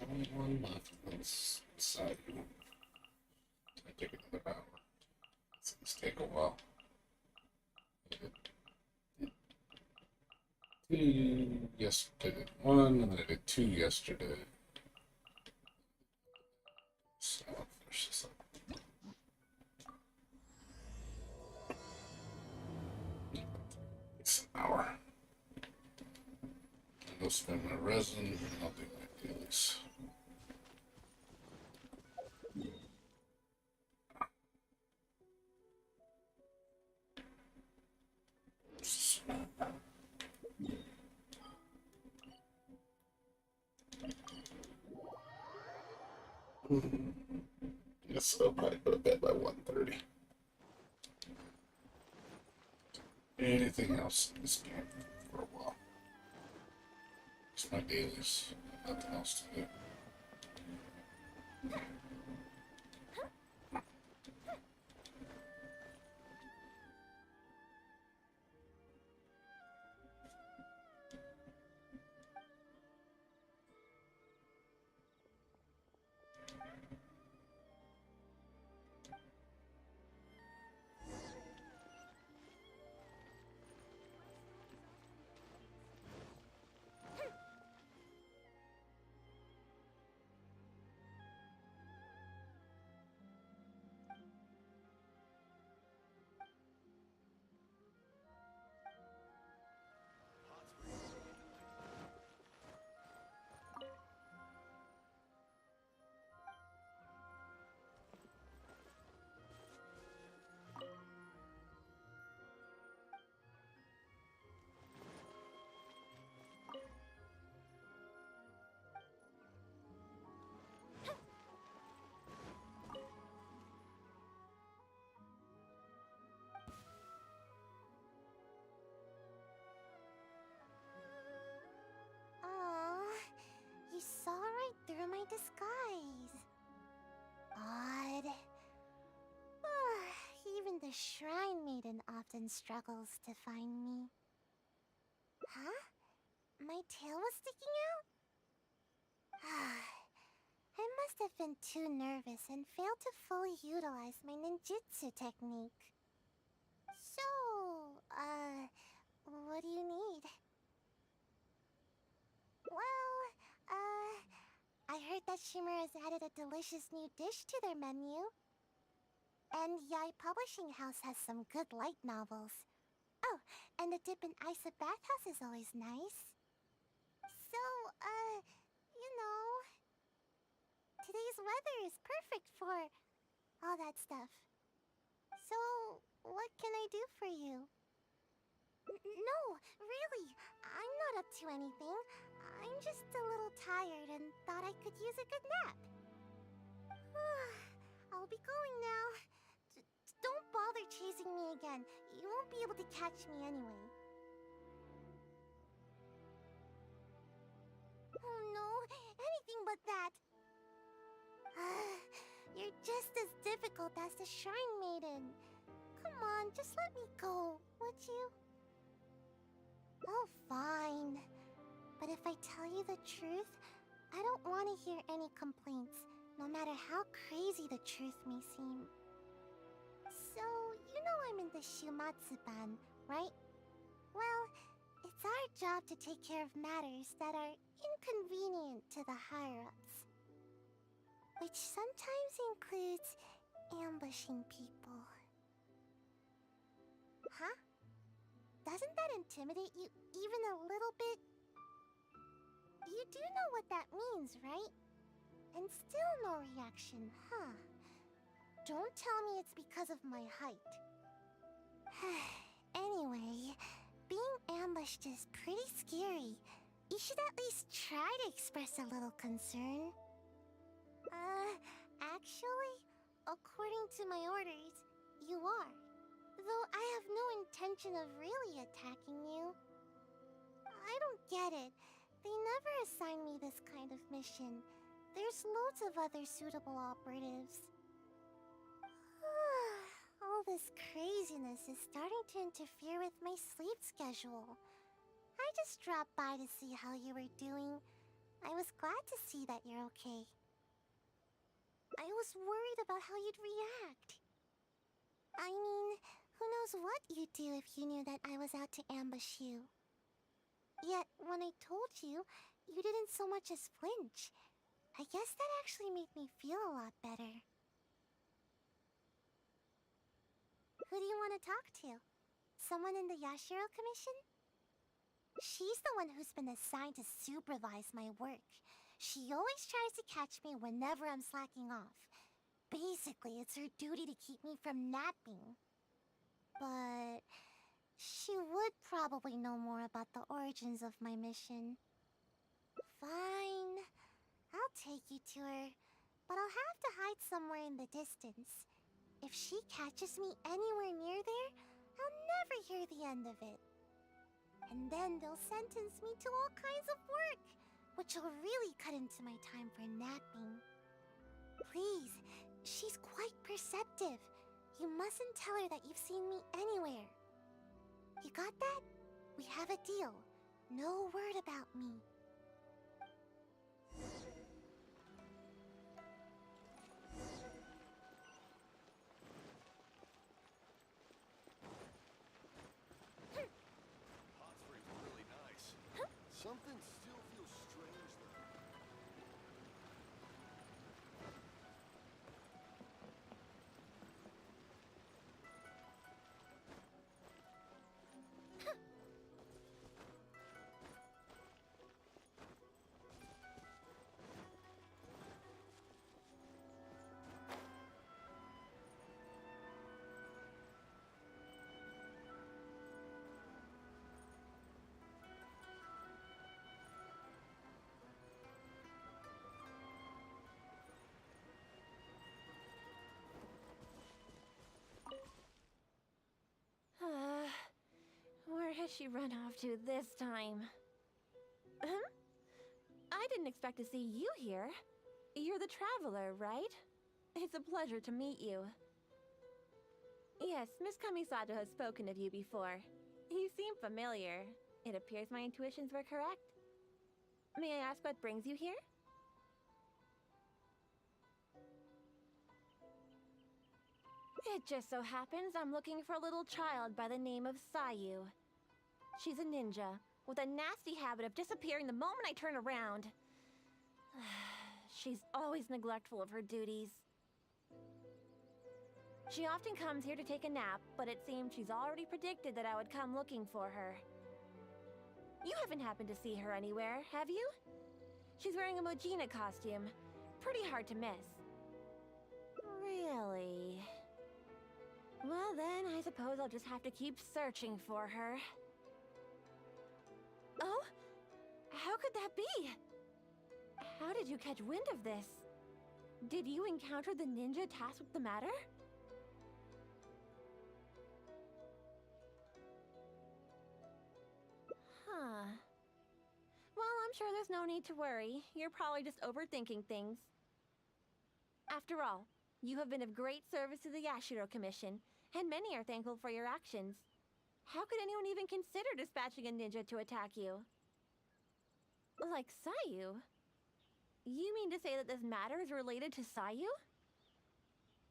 only one left. Let's decide. I take another hour. It's gonna take a while. Two yesterday, one, and then I did two yesterday. So I'll finish this up. It's an hour. I'll spend my resin, and I'll do my dailies. Yes, I'll probably go to bed by 1:30. Anything else in this game for a while? It's my dailies. Nothing else to do. You saw right through my disguise. Odd. Even the Shrine Maiden often struggles to find me. Huh? My tail was sticking out? I must have been too nervous and failed to fully utilize my ninjutsu technique. So, what do you need? Well, I heard that Shimmer has added a delicious new dish to their menu. And Yai Publishing House has some good light novels. Oh, and a dip in Isa bathhouse is always nice. So, you know, today's weather is perfect for all that stuff. So, what can I do for you? No, really, I'm not up to anything. I'm just a little tired and thought I could use a good nap. I'll be going now. Don't bother chasing me again. You won't be able to catch me anyway. Oh no, anything but that. You're just as difficult as the Shrine Maiden. Come on, just let me go, would you? Oh, fine. But if I tell you the truth, I don't want to hear any complaints, no matter how crazy the truth may seem. So, you know I'm in the Shumatsu ban, right? Well, it's our job to take care of matters that are inconvenient to the higher-ups. Which sometimes includes ambushing people. Huh? Doesn't that intimidate you even a little bit? You do know what that means, right? And still no reaction, huh? Don't tell me it's because of my height. Anyway, being ambushed is pretty scary. You should at least try to express a little concern. Actually, according to my orders, you are. Though I have no intention of really attacking you. I don't get it. They never assign me this kind of mission. There's loads of other suitable operatives. All this craziness is starting to interfere with my sleep schedule. I just dropped by to see how you were doing. I was glad to see that you're okay. I was worried about how you'd react. I mean, who knows what you'd do if you knew that I was out to ambush you. Yet, when I told you, you didn't so much as flinch. I guess that actually made me feel a lot better. Who do you want to talk to? Someone in the Yashiro Commission? She's the one who's been assigned to supervise my work. She always tries to catch me whenever I'm slacking off. Basically, it's her duty to keep me from napping. But she would probably know more about the origins of my mission. Fine. I'll take you to her. But I'll have to hide somewhere in the distance. If she catches me anywhere near there, I'll never hear the end of it. And then they'll sentence me to all kinds of work, which will really cut into my time for napping. Please, she's quite perceptive. You mustn't tell her that you've seen me anywhere. You got that? We have a deal. No word about me. Hot springs are really nice. Something still feels strange though. Where has she run off to this time? I didn't expect to see you here. You're the traveler, right? It's a pleasure to meet you. Yes, Miss Kamisato has spoken of you before. You seem familiar. It appears my intuitions were correct. May I ask what brings you here? It just so happens I'm looking for a little child by the name of Sayu. She's a ninja, with a nasty habit of disappearing the moment I turn around. She's always neglectful of her duties. She often comes here to take a nap, but it seems she's already predicted that I would come looking for her. You haven't happened to see her anywhere, have you? She's wearing a Mojina costume. Pretty hard to miss. Really? Well then, I suppose I'll just have to keep searching for her. Oh? How could that be? How did you catch wind of this? Did you encounter the ninja tasked with the matter? Huh. Well, I'm sure there's no need to worry. You're probably just overthinking things. After all, you have been of great service to the Yashiro Commission, and many are thankful for your actions. How could anyone even consider dispatching a ninja to attack you? Like Sayu? You mean to say that this matter is related to Sayu?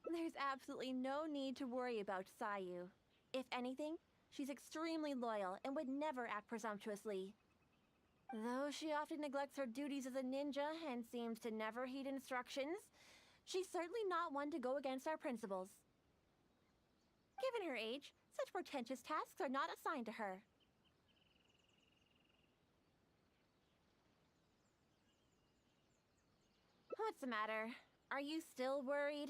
There's absolutely no need to worry about Sayu. If anything, she's extremely loyal and would never act presumptuously. Though she often neglects her duties as a ninja and seems to never heed instructions, she's certainly not one to go against our principles. Given her age, such portentous tasks are not assigned to her. What's the matter? Are you still worried?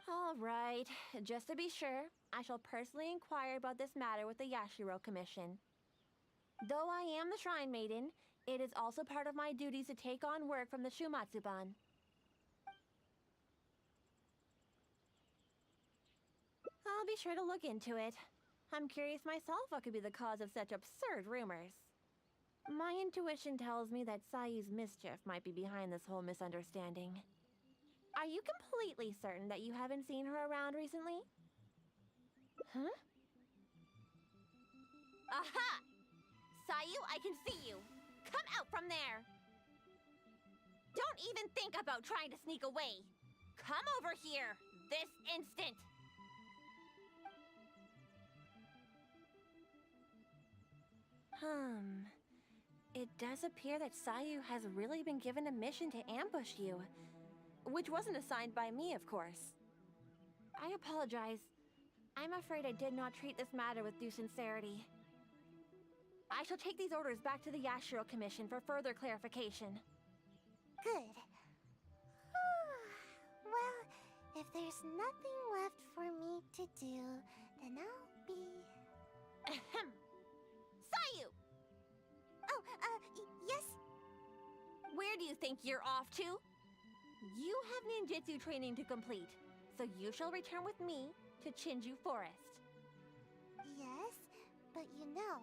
All right, just to be sure, I shall personally inquire about this matter with the Yashiro Commission. Though I am the Shrine Maiden, it is also part of my duties to take on work from the Shumatsuban. I'll be sure to look into it. I'm curious myself what could be the cause of such absurd rumors. My intuition tells me that Sayu's mischief might be behind this whole misunderstanding. Are you completely certain that you haven't seen her around recently? Huh? Aha! Sayu, I can see you! Come out from there! Don't even think about trying to sneak away! Come over here, this instant! It does appear that Sayu has really been given a mission to ambush you. Which wasn't assigned by me, of course. I apologize. I'm afraid I did not treat this matter with due sincerity. I shall take these orders back to the Yashiro Commission for further clarification. Good. Well, if there's nothing left for me to do, then I'll be... Ahem! Sayu! Oh, yes? Where do you think you're off to? You have ninjutsu training to complete, so you shall return with me to Chinju Forest. Yes, but you know,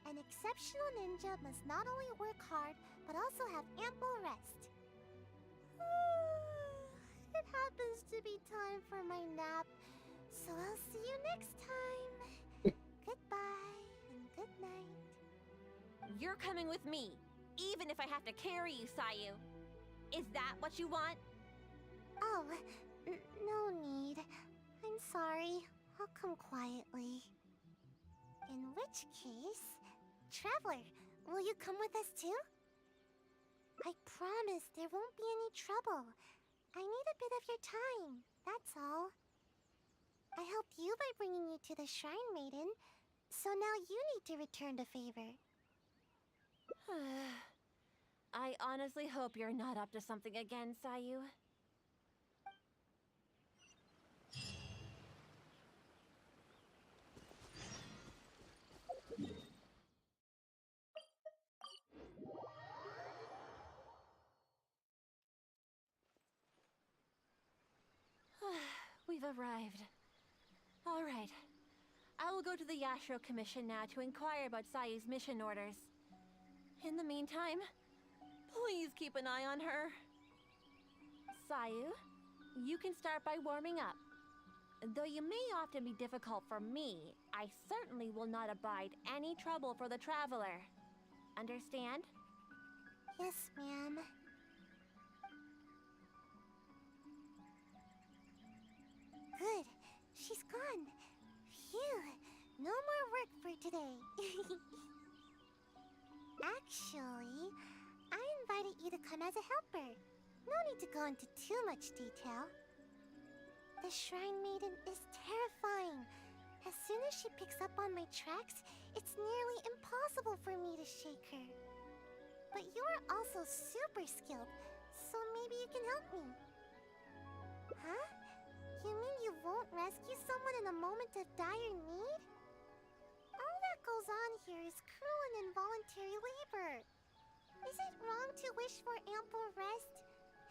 an exceptional ninja must not only work hard, but also have ample rest. It happens to be time for my nap, so I'll see you next time. Goodbye and good night. You're coming with me, even if I have to carry you, Sayu. Is that what you want? Oh, no need. I'm sorry. I'll come quietly. In which case, Traveler, will you come with us too? I promise there won't be any trouble. I need a bit of your time, that's all. I helped you by bringing you to the Shrine Maiden, so now you need to return the favor. I honestly hope you're not up to something again, Sayu. We've arrived. All right. I will go to the Yashiro Commission now to inquire about Sayu's mission orders. In the meantime, please keep an eye on her. Sayu, you can start by warming up. Though you may often be difficult for me, I certainly will not abide any trouble for the traveler. Understand? Yes, ma'am. Good. She's gone. Phew. No more work for today. Actually, I invited you to come as a helper. No need to go into too much detail. The Shrine Maiden is terrifying. As soon as she picks up on my tracks, it's nearly impossible for me to shake her. But you're also super skilled, so maybe you can help me. Huh? You mean you won't rescue someone in a moment of dire need? All that goes on here is cruel and involuntary labor. Is it wrong to wish for ample rest?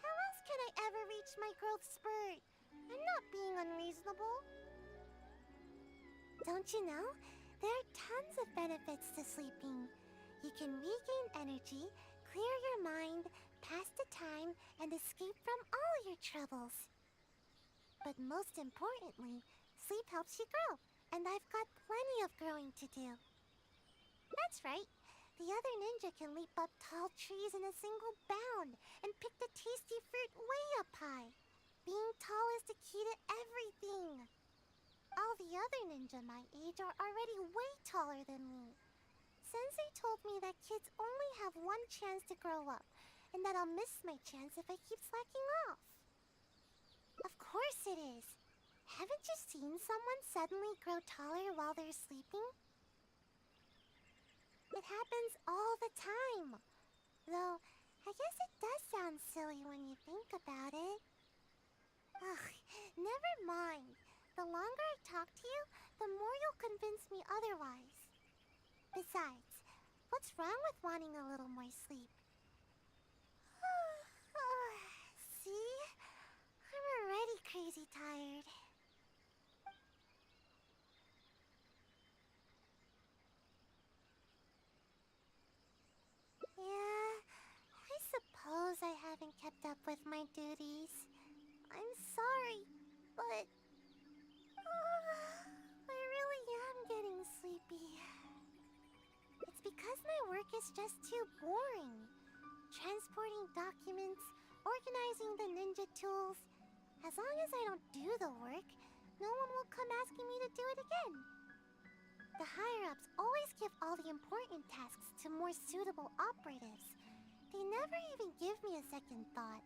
How else can I ever reach my growth spurt? I'm not being unreasonable. Don't you know? There are tons of benefits to sleeping. You can regain energy, clear your mind, pass the time, and escape from all your troubles. But most importantly, sleep helps you grow, and I've got plenty of growing to do. That's right. The other ninja can leap up tall trees in a single bound and pick the tasty fruit way up high. Being tall is the key to everything. All the other ninja my age are already way taller than me. Sensei told me that kids only have one chance to grow up, and that I'll miss my chance if I keep slacking off. Of course it is. Haven't you seen someone suddenly grow taller while they're sleeping? It happens all the time. Though, I guess it does sound silly when you think about it. Ugh, never mind. The longer I talk to you, the more you'll convince me otherwise. Besides, what's wrong with wanting a little more sleep? See? I'm already crazy tired. Yeah, I suppose I haven't kept up with my duties. I'm sorry, but I really am getting sleepy. It's because my work is just too boring. Transporting documents, organizing the ninja tools. As long as I don't do the work, no one will come asking me to do it again. The higher-ups always give all the important tasks to more suitable operatives. They never even give me a second thought.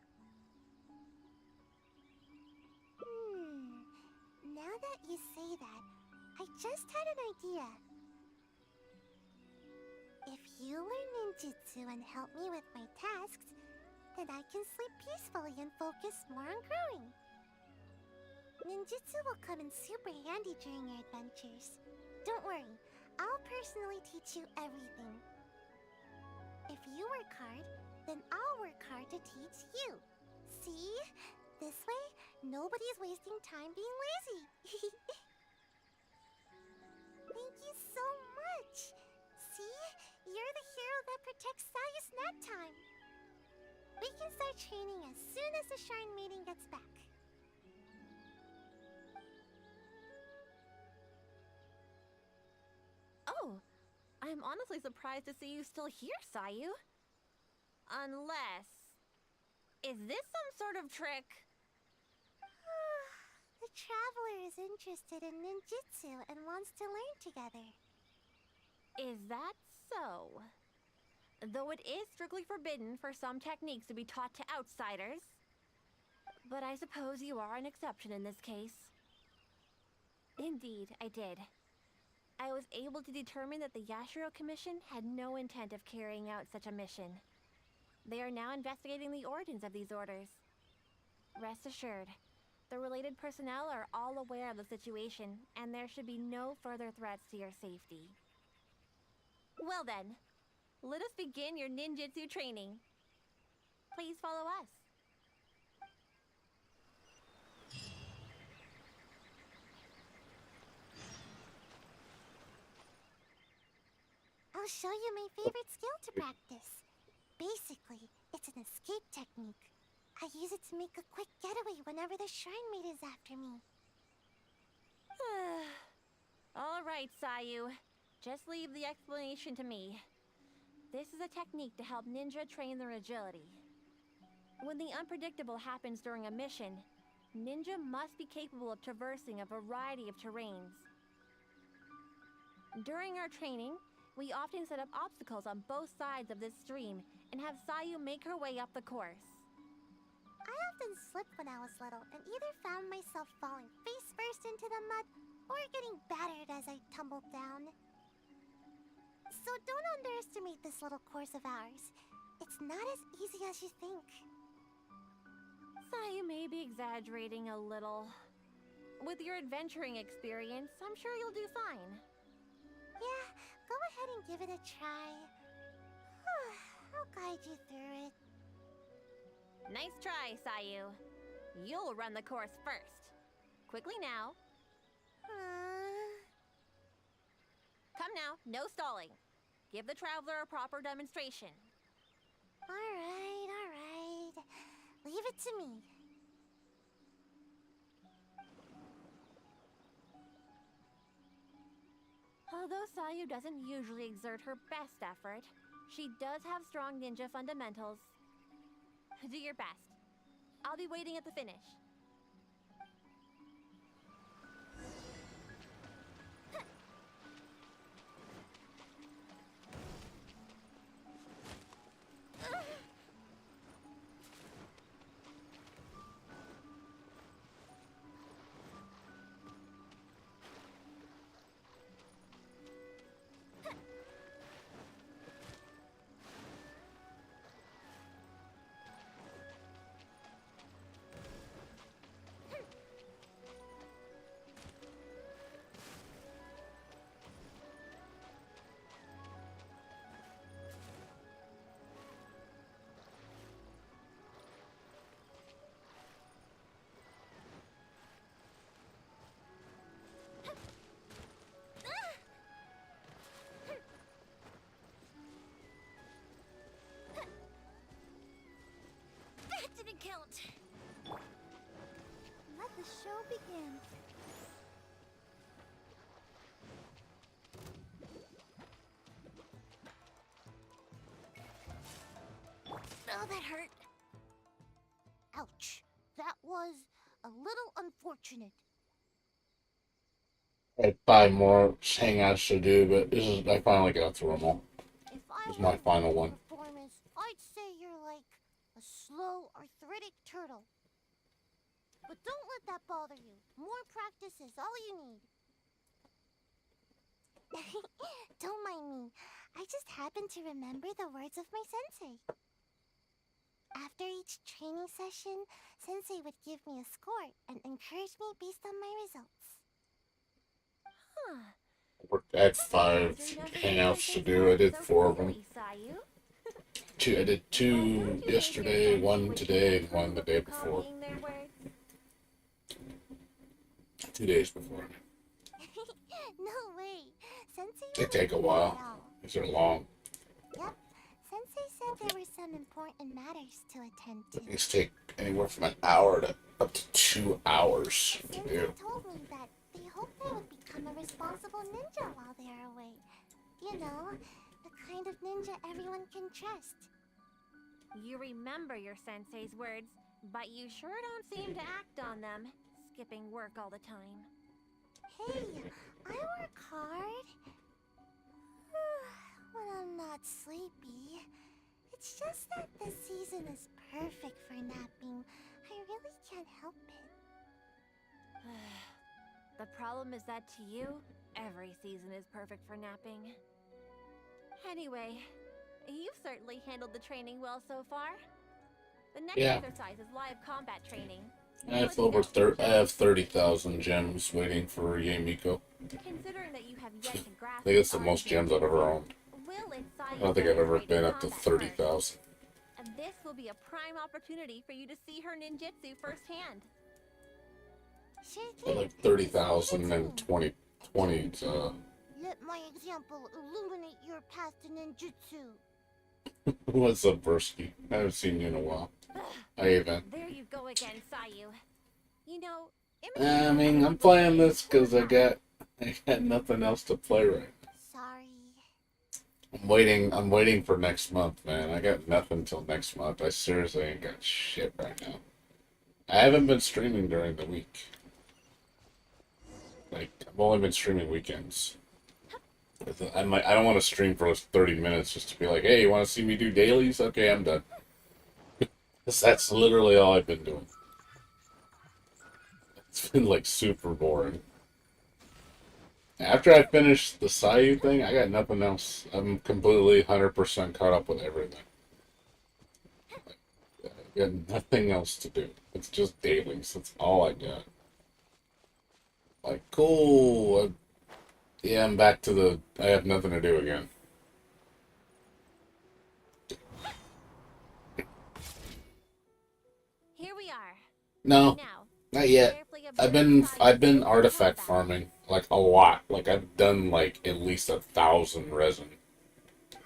Now that you say that, I just had an idea. If you learn ninjutsu and help me with my tasks, then I can sleep peacefully and focus more on growing. Ninjutsu will come in super handy during your adventures. Don't worry, I'll personally teach you everything. If you work hard, then I'll work hard to teach you. See? This way, nobody's wasting time being lazy. Thank you so much. See? You're the hero that protects Sayu's nap time. We can start training as soon as the Shrine Maiden gets back. Oh, I'm honestly surprised to see you still here, Sayu. Unless... Is this some sort of trick? The traveler is interested in ninjutsu and wants to learn together. Is that so? Though it is strictly forbidden for some techniques to be taught to outsiders. But I suppose you are an exception in this case. Indeed, I did. I was able to determine that the Yashiro Commission had no intent of carrying out such a mission. They are now investigating the origins of these orders. Rest assured, the related personnel are all aware of the situation, and there should be no further threats to your safety. Well then, let us begin your ninjutsu training. Please follow us. I'll show you my favorite skill to practice. Basically, it's an escape technique. I use it to make a quick getaway whenever the Shrine Maid is after me. All right, Sayu. Just leave the explanation to me. This is a technique to help ninja train their agility. When the unpredictable happens during a mission, ninja must be capable of traversing a variety of terrains. During our training, we often set up obstacles on both sides of this stream and have Sayu make her way up the course. I often slipped when I was little and either found myself falling face first into the mud or getting battered as I tumbled down. So don't underestimate this little course of ours. It's not as easy as you think. Sayu may be exaggerating a little. With your adventuring experience, I'm sure you'll do fine. Yeah, go ahead and give it a try. I'll guide you through it. Nice try, Sayu. You'll run the course first. Quickly now. Come now, no stalling. Give the traveler a proper demonstration. Alright, alright. Leave it to me. Although Sayu doesn't usually exert her best effort, she does have strong ninja fundamentals. Do your best. I'll be waiting at the finish. That didn't count. Let the show begin. Oh, that hurt. Ouch. That was a little unfortunate. I had 5 more hangouts to do, but I finally got through them all. If I This is my final one. performance, I'd say you're like a slow, arthritic turtle. But don't let that bother you. More practice is all you need. Don't mind me. I just happened to remember the words of my sensei. After each training session, sensei would give me a score and encourage me based on my results. I had 5 hangouts to do. I did 4 of them. I did 2 yesterday, 1 today, and 1 the day before. 2 days before. No way. Sensei They take a while. These are long. Yep. Sensei said there were some important matters to attend to. These take anywhere from an hour to up to 2 hours to Sensei do. told me that they hope I would become a responsible ninja while they are away. You know, the kind of ninja everyone can trust. You remember your sensei's words, but you sure don't seem to act on them, skipping work all the time. Hey, I work hard. When I'm not sleepy. It's just that this season is perfect for napping. I really can't help it. The problem is that to you, every season is perfect for napping. Anyway, you've certainly handled the training well so far. The next exercise is live combat training. I have 30,000 gems waiting for Yamiko. Considering that you have yet to I grasp think it's the most gems I've ever owned. I don't think I've ever been up to 30,000. And this will be a prime opportunity for you to see her ninjutsu firsthand. I like 30,000 and 20. Let my example illuminate your path to ninjutsu. What's up, Bursky? I haven't seen you in a while. Hey, Evan. There you go again, Sayu. You know, I mean, I'm playing this because I got nothing else to play right now. Sorry. I'm waiting for next month, man. I got nothing till next month. I seriously ain't got shit right now. I haven't been streaming during the week. Like, I've only been streaming weekends. I don't want to stream for 30 minutes just to be like, hey, you want to see me do dailies? Okay, I'm done. That's literally all I've been doing. It's been, like, super boring. After I finish the Sayu thing, I got nothing else. I'm completely 100% caught up with everything. I got nothing else to do. It's just dailies. That's all I got. Like, cool. Yeah, I'm back to the I have nothing to do again. here we are. No, Now, not yet. carefully I've been artifact farming like a lot. Like I've done like at least 1,000 resin.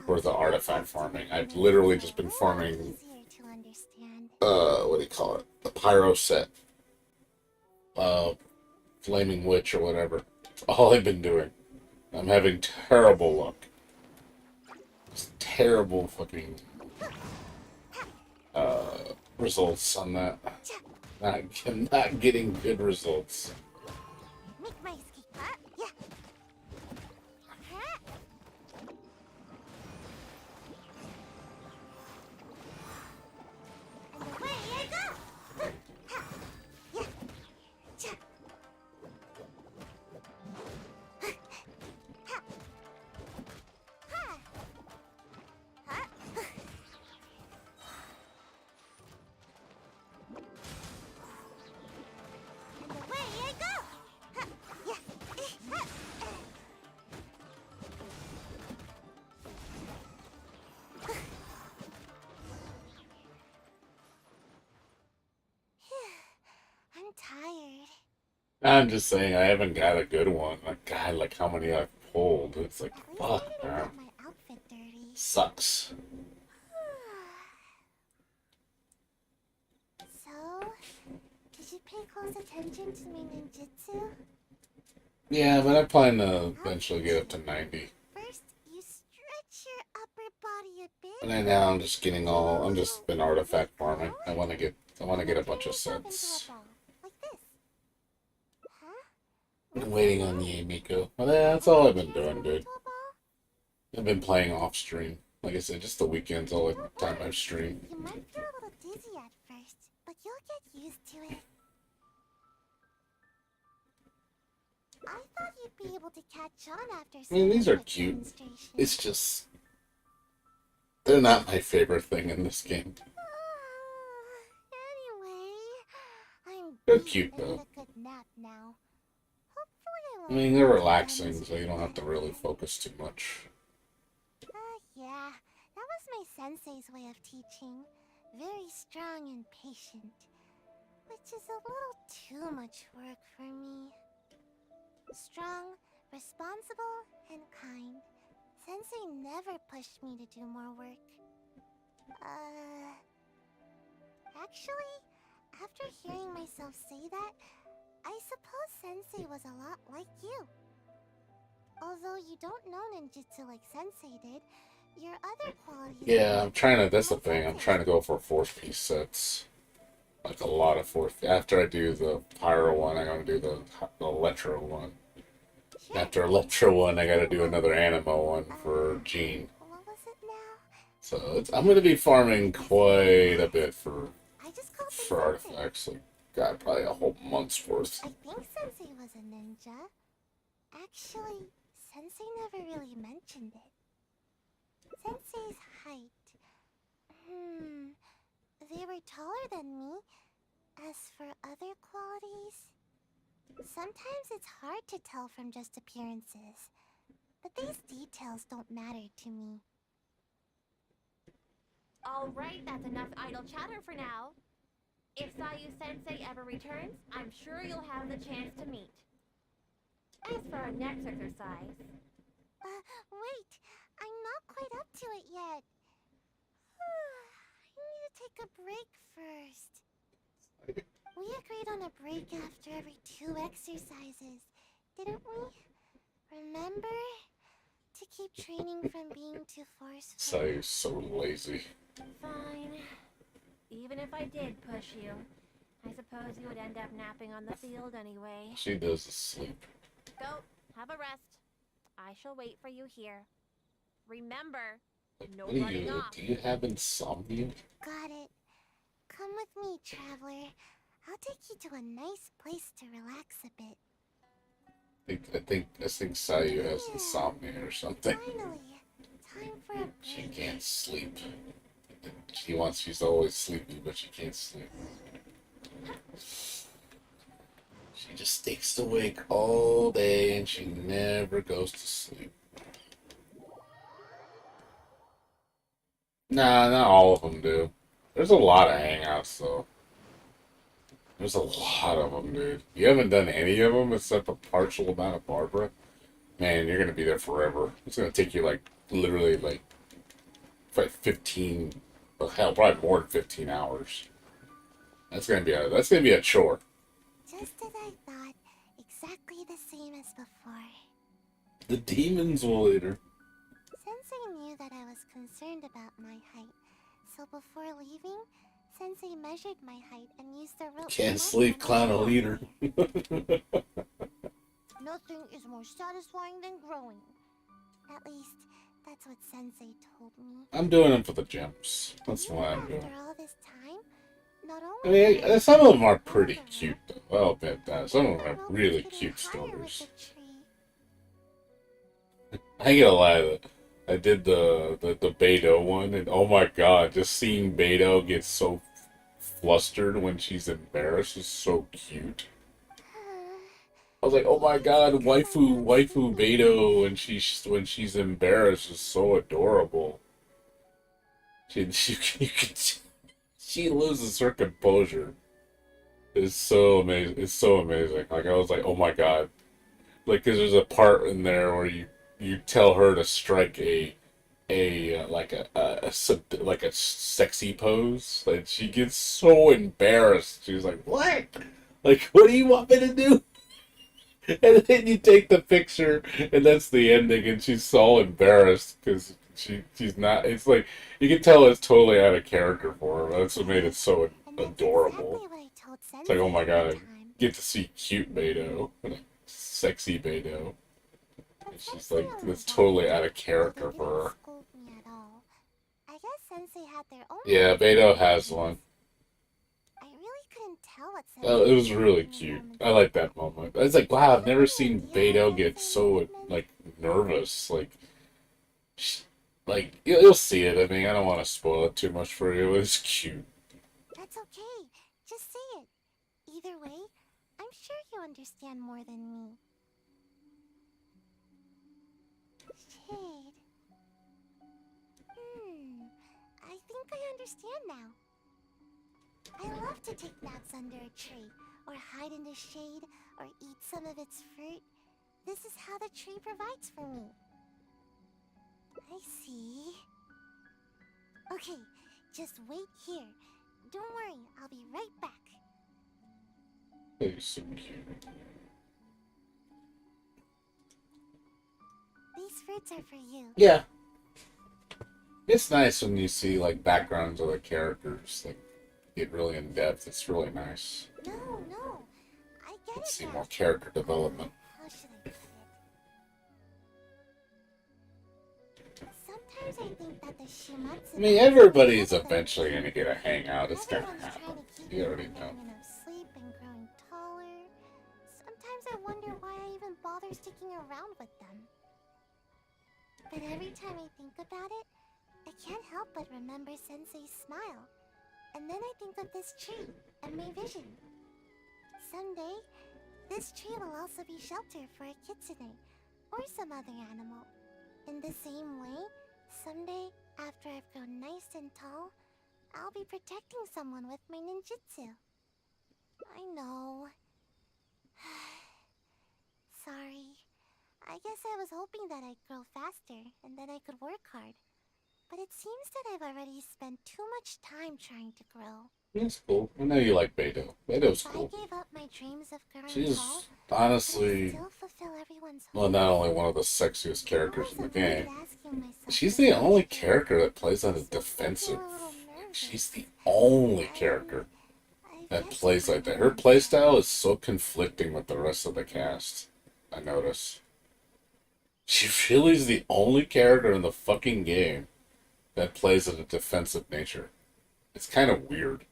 for the artifact farming. I've literally just been farming, Easier to understand. what do you call it? The pyro set. Flaming Witch or whatever. That's all I've been doing. I'm having terrible luck. Just terrible fucking results on that. I'm not getting good results. Make my escape. Yeah. And away I go. Yeah. And away I go. Yeah. I'm tired. I'm just saying I haven't got a good one. Like, God, like how many I've pulled. It's like, fuck, man. My outfit dirty. Sucks. So, did you pay close attention to my ninjutsu? Yeah, but I plan to eventually get up to 90. First, you stretch your upper body a bit. And then now I'm just getting all, I'm just been artifact farming. I want to get a bunch of Turn yourself into a sets. ball, like this. Huh? I'm waiting on the Amiko. Well, yeah, that's all I've been doing, dude. Into a ball? I've been playing off stream. Like I said, just the weekends, all the time I stream. You might feel a little dizzy at first, but you'll get used to it. I thought you'd be able to catch on after I mean, these are quick cute. demonstration. It's just, they're not my favorite thing in this game. Anyway, I'm They're beat cute, and need though. a good nap now. Hopefully I mean, they're relaxing, so you don't have to really focus too much. Yeah, that was my sensei's way of teaching. Very strong and patient. Which is a little too much work for me. Strong, responsible, and kind. Sensei never pushed me to do more work. Actually, after hearing myself say that, I suppose Sensei was a lot like you. Although you don't know ninjutsu like Sensei did, your other qualities... Yeah, I'm trying to, that's the thing, I'm trying to go for 4-piece sets. Like a lot of 4. After I do the Pyro one, I'm going to do the Electro one. After Electro one, I got to do another Animo one for Jean. What was it now? So I'm going to be farming quite a bit for I just called him for Sensei. artifacts. Like, God, probably a whole month's worth. I think Sensei was a ninja. Actually, Sensei never really mentioned it. Sensei's height. They were taller than me. As for other qualities, sometimes it's hard to tell from just appearances. But these details don't matter to me. Alright, that's enough idle chatter for now. If Sayu-sensei ever returns, I'm sure you'll have the chance to meet. As for our next exercise... Wait! I'm not quite up to it yet. I need to take a break first. We agreed on a break after every 2 exercises, didn't we? Remember? To keep training from being too forceful. Sayu's so lazy. Fine. Even if I did push you, I suppose you would end up napping on the field anyway. She does sleep. Go, have a rest. I shall wait for you here. Remember, no What do running you, off. do you have insomnia? Got it. Come with me, traveler. I'll take you to a nice place to relax a bit. I think Sayu has insomnia or something. Finally, time for a break. She can't sleep. She's always sleepy, but she can't sleep. She just stays awake all day and she never goes to sleep. Nah, not all of them do. There's a lot of hangouts though. There's a lot of them, dude. You haven't done any of them except a partial amount of Barbara? Man, you're gonna be there forever. It's gonna take you like, literally like like 15, well, hell, probably more than 15 hours. That's gonna be a chore. Just as I thought, exactly the same as before. The demons will later. Sensei knew that I was concerned about my height, so before leaving, Sensei measured my height and used the rope. Can't sleep, clown a leader. Nothing is more satisfying than growing. At least, that's what Sensei told me. I'm doing them for the gems. That's why I'm doing. After all this time, not I only mean, some of them are pretty cute, though. I'll admit that. Some of them have really cute stories. I ain't gonna lie, I did the Beto one, and oh my god, just seeing Beto get so flustered when she's embarrassed is so cute. I was like, oh my god, waifu Beto when she's embarrassed is so adorable. She loses her composure. It's so amazing. It's so amazing. Like I was like, oh my god, like because there's a part in there where you tell her to strike a sexy pose, and she gets so embarrassed. She's like, what? Like, what do you want me to do? And then you take the picture, and that's the ending, and she's so embarrassed because she's not. It's like you can tell it's totally out of character for her. That's what made it so adorable. It's like, oh my god, I get to see cute Beto, sexy Beto. And she's like, it's totally out of character for her. I guess Sensei had their own. Yeah, Beto has one. I really couldn't tell what Oh, it was really cute. I like that moment. I was like, wow, I've never seen Beto get so, like, nervous. Like you'll see it. I mean, I don't want to spoil it too much for you. It's cute. That's okay. Just say it. Either way, I'm sure you understand more than me. Jade. I think I understand now. I love to take naps under a tree, or hide in the shade, or eat some of its fruit. This is how the tree provides for me. I see. Okay, just wait here. Don't worry, I'll be right back. It's so cute. These fruits are for you. Yeah. It's nice when you see, like, backgrounds of the characters, like, get really in depth. It's really nice. No, I get it. See more character development. How should I put it? Sometimes I think that the Shimatsu. I mean, everybody's eventually gonna get a hangout. It's gonna happen. You already know. Sleep and growing taller. Sometimes I wonder why I even bother sticking around with them. But every time I think about it, I can't help but remember Sensei's smile. And then I think of this tree and my vision. Someday, this tree will also be shelter for a kitsune or some other animal. In the same way, someday, after I've grown nice and tall, I'll be protecting someone with my ninjutsu. I know. Sorry. I guess I was hoping that I'd grow faster and then I could work hard. But it seems that I've already spent too much time trying to grow. It's cool. I know you like Beto. Beto's cool. If I gave up my dreams of growing She's tall, honestly, still fulfill everyone's well, not only one of the sexiest characters in the game, she's the only character that plays on a defensive. She's the only character that plays like that. Her playstyle is so conflicting with the rest of the cast, I notice. She really is the only character in the fucking game that plays at a defensive nature. It's kind of weird.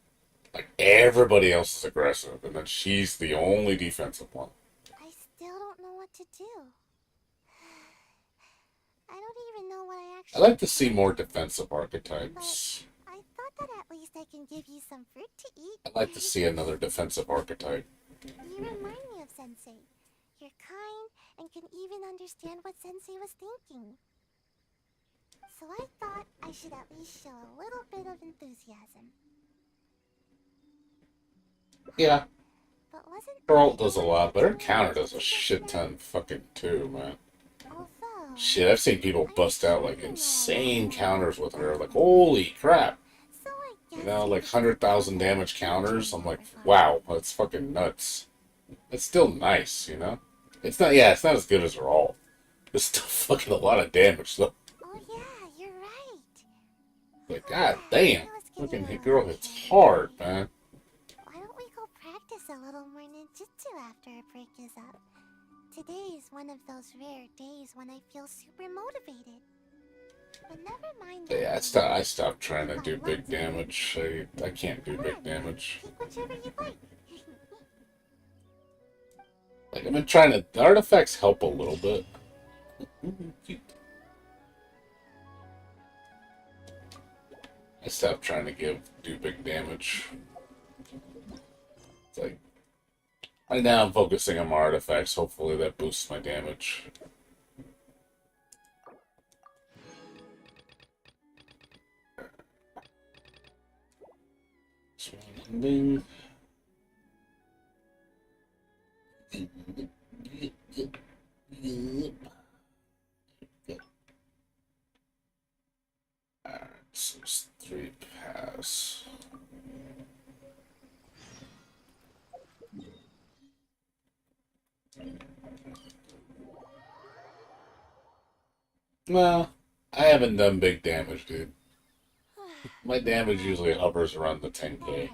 Like, everybody else is aggressive, and then she's the only defensive one. I still don't know what to do. I don't even know what I actually... I'd like to see more defensive archetypes. I thought that at least I can give you some fruit to eat. I'd like to see another defensive archetype. You remind me of Sensei. You're kind and can even understand what Sensei was thinking. So I thought I should at least show a little bit of enthusiasm. Yeah. But wasn't Her ult does a lot, but her counter does a shit ton fucking too, man. Although, Shit, I've seen people bust out like insane counters with her. Like, holy crap. You know, like 100,000 damage counters. I'm like, wow, that's fucking nuts. It's still nice, you know? It's not, yeah, it's not as good as her all. It's still fucking a lot of damage, though. Oh yeah, you're right. Like, god damn. Fucking hit girl hits hard, man. Why don't we go practice a little more ninjutsu after a break is up? Today is one of those rare days when I feel super motivated. But never mind that. Yeah, I stopped trying to do big damage. I can't do big damage. Pick whichever you like. Like, I've been trying to... The artifacts help a little bit. Ooh, cute. I stopped trying to do big damage. It's like... Right now I'm focusing on my artifacts. Hopefully that boosts my damage. Swing. Alright, so it's 3 pass. Well, I haven't done big damage, dude. My damage usually hovers around the 10k.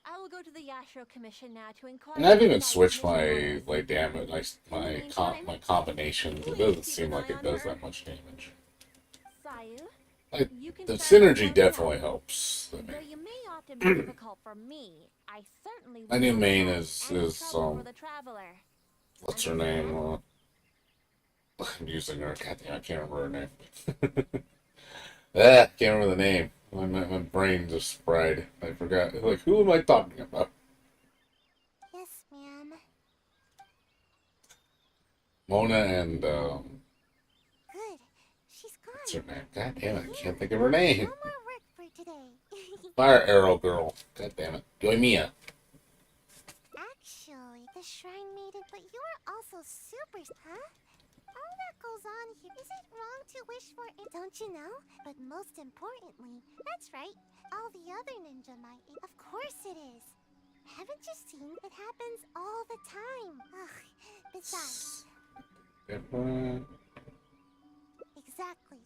I will go to the Yashiro Commission now to inquire. And I've even switched my like damage, my combinations. It doesn't seem like it does that much damage. Like, the synergy definitely helps. I mean, my new main is what's her name? I'm using her. God damn, I can't remember her name. Can't remember the name. My brain just fried. I forgot. Like, who am I talking about? Yes, ma'am. Mona and, Good. She's gone. what's her name? God damn it, I can't think of her name. No more work for today. Fire Arrow Girl. God damn it. Yoimiya. Actually, the Shrine Maiden, but you're also super, huh? All that goes on here, is it wrong to wish for it, don't you know? But most importantly, that's right, all the other ninja might, of course it is. Haven't you seen? It happens all the time. Ugh, besides. Different. Exactly.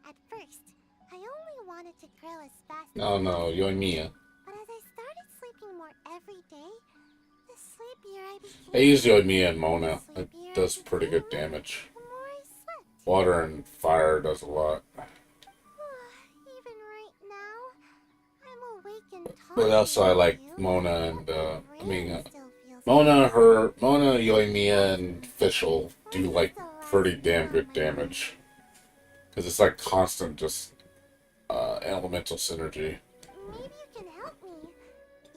At first, I only wanted to grow as fast as No, Yoimiya. But as I started sleeping more every day, the sleepier I became. I use Yoimiya and Mona. It does pretty good damage. Water and fire does a lot. Even right now, I'm awake and talking. But also I like Mona and, Mona, Yoimiya, and Fischl do like pretty damn good damage. Because it's like constant just elemental synergy. Maybe you can help me.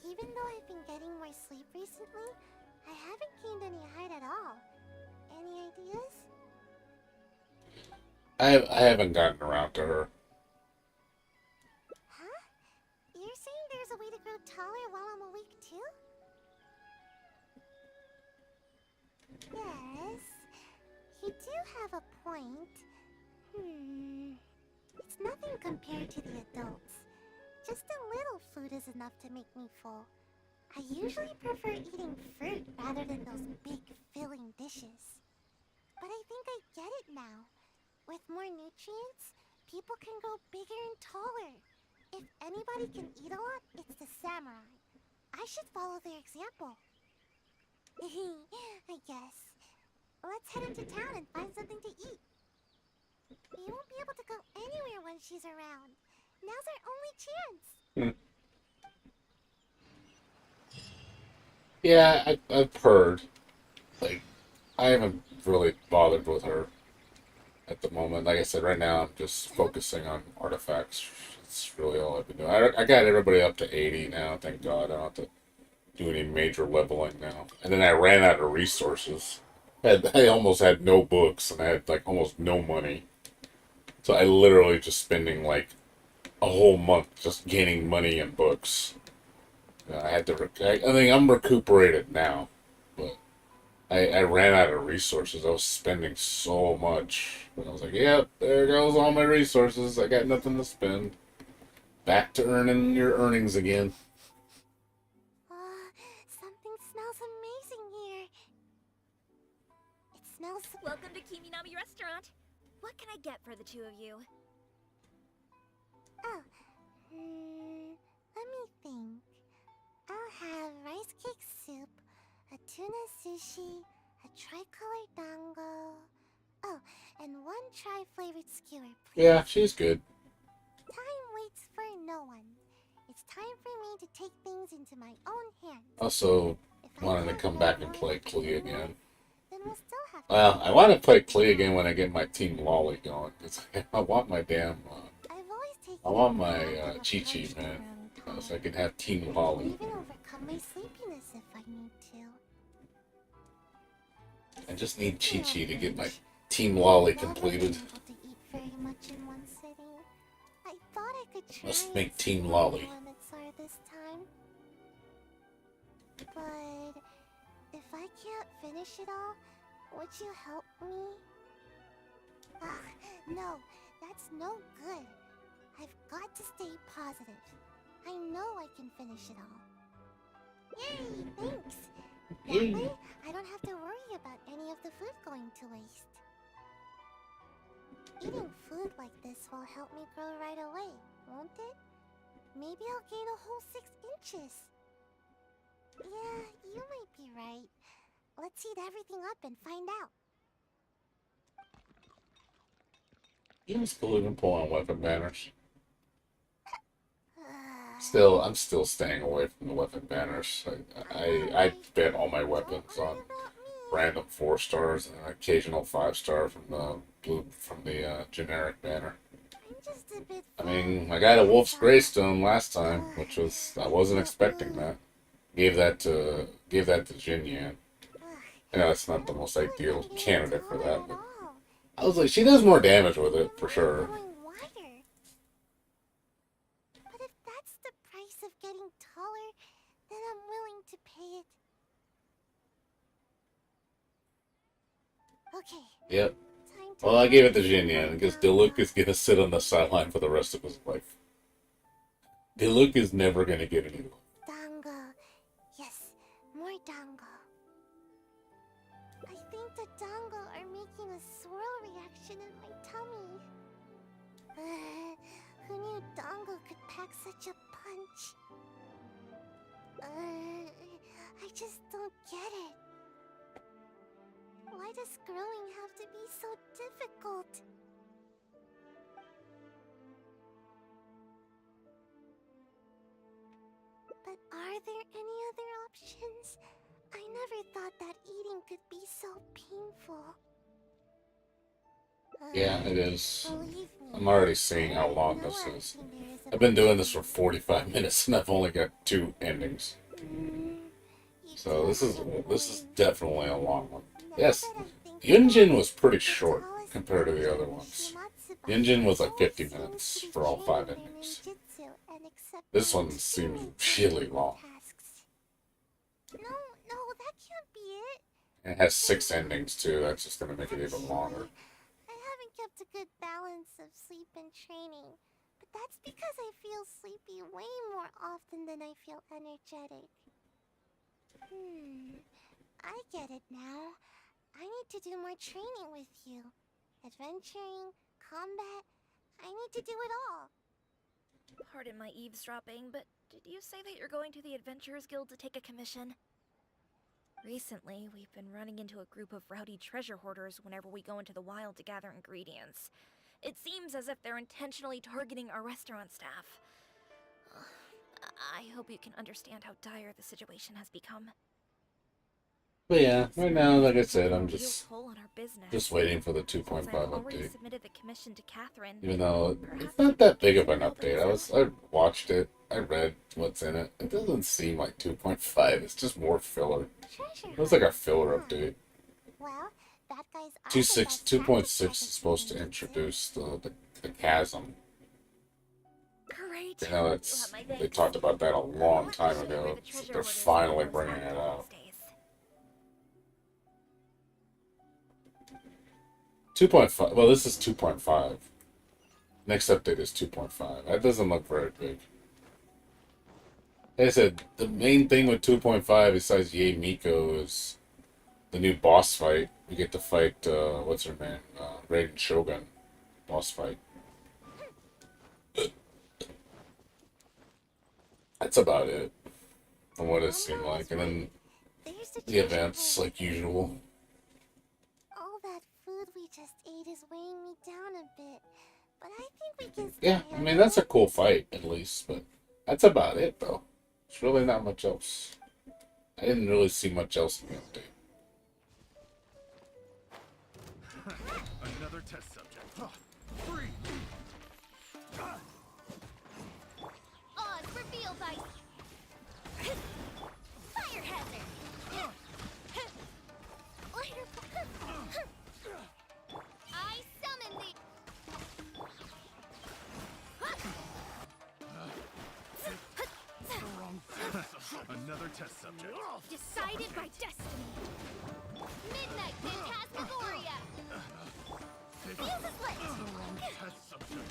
Even though I've been getting more sleep recently, I haven't gained any height at all. Any ideas? I haven't gotten around to her. Huh? You're saying there's a way to grow taller while I'm awake too? Yes. You do have a point. It's nothing compared to the adults. Just a little food is enough to make me full. I usually prefer eating fruit rather than those big filling dishes. But I think I get it now. With more nutrients, people can grow bigger and taller. If anybody can eat a lot, it's the samurai. I should follow their example. I guess. Let's head into town and find something to eat. We won't be able to go anywhere when she's around. Now's our only chance. Yeah, I've heard. Like, I haven't really bothered with her at the moment. Like I said, right now I'm just focusing on artifacts. That's really all I've been doing. I got everybody up to 80 now, thank God. I don't have to do any major leveling now. And then I ran out of resources. I almost had no books, and I had like almost no money. So I literally just spending like a whole month just gaining money and books. I had to. I think I'm recuperated now, but I ran out of resources. I was spending so much. And I was like, yep, there goes all my resources. I got nothing to spend. Back to earning your earnings again. Something smells amazing here. It smells. Welcome to Kiminami Restaurant. What can I get for the two of you? Oh, let me think. I'll have rice cake soup, a tuna sushi, a tricolor dango. Oh, and one tri-flavored skewer, please. Yeah, she's good. Time waits for no one. It's time for me to take things into my own hands. Also, wanted to come back and play Klee again. Then we'll still have to. Well, I want to play Klee again when I get my Team Lolly going. Cause I want my damn. I want my Chi-Chi, man. So I can have Team Lolly. Even overcome my sleepiness if I need to. I just need Chi-Chi to get my Team Lolly completed. To eat very much in one sitting. I thought I could try. Let's make Team Lolly. Limits are this time. But if I can't finish it all, would you help me? No, that's no good. I've got to stay positive. I know I can finish it all. Yay, thanks. That way, I don't have to worry about any of the food going to waste. Eating food like this will help me grow right away, won't it? Maybe I'll gain a whole 6 inches. Yeah, you might be right. Let's heat everything up and find out. You still even pull on weapon banners. I'm still staying away from the weapon banners. I bet all my weapons on random 4 stars and an occasional 5 star from the generic banner. I mean, I got a Wolf's Greystone last time, which was I wasn't expecting that. Gave that to Jin Yan. I know it's not the most ideal candidate for that, but I was like, she does more damage with it for sure. But if that's the price of getting taller, then I'm willing to pay it. Okay. Yep. Well, I gave it to Jin Yan because Diluc is gonna sit on the sideline for the rest of his life. Diluc is never gonna get any. Dango. Yes, more dango. I think the dango are making a swirl reaction in my tummy. Who knew dango could pack such a punch? I just don't get it. Why does growing have to be so difficult? But are there any other options? I never thought that eating could be so painful. Yeah, it is. I'm already seeing how long this is. I've been doing this for 45 minutes and I've only got 2 endings. So this is definitely a long one. Yes, Yunjin was pretty short compared to the other ones. Yunjin was like 50 minutes for all 5 endings. This one seems really long. No, that can't be it. It has 6 endings too, that's just gonna make it even longer. I haven't kept a good balance of sleep and training, but that's because I feel sleepy way more often than I feel energetic. I get it now. I need to do more training with you. Adventuring, combat, I need to do it all. Pardon my eavesdropping, but did you say that you're going to the Adventurers Guild to take a commission? Recently, we've been running into a group of rowdy treasure hoarders whenever we go into the wild to gather ingredients. It seems as if they're intentionally targeting our restaurant staff. I hope you can understand how dire the situation has become. But yeah, right now, like I said, I'm just waiting for the 2.5 update. Even though it's not that big of an update. I watched it, I read what's in it. It doesn't seem like 2.5. It's just more filler. It looks like a filler update. 2.6 is supposed to introduce the chasm. You know, they talked about that a long time ago. So they're finally bringing it out. 2.5. Well, this is 2.5. Next update is 2.5. That doesn't look very big. Like I said, the main thing with 2.5, besides Yay Miko, is the new boss fight. We get to fight, what's her name? Raiden Shogun. Boss fight. That's about it, from what it seemed like. And then the events, like usual. All that food we just ate is weighing me down a bit, but I think we can Yeah, I mean, that's a cool fight, at least, but that's about it, though. It's really not much else. I didn't really see much else in the update. Another test subject. Free! Oz, reveal thy fire hazard. Lighter. I summon the. Another test subject. Decided by destiny. Midnight Phantasmagoria. Fuse is lit. The wrong test subject.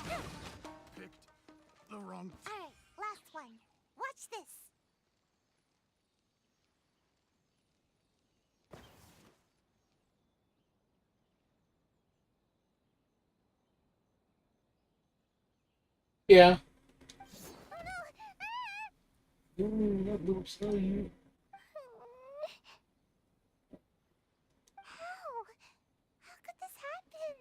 Picked the wrong. Alright, last one. Watch this. Yeah. That looks like you. How? How could this happen?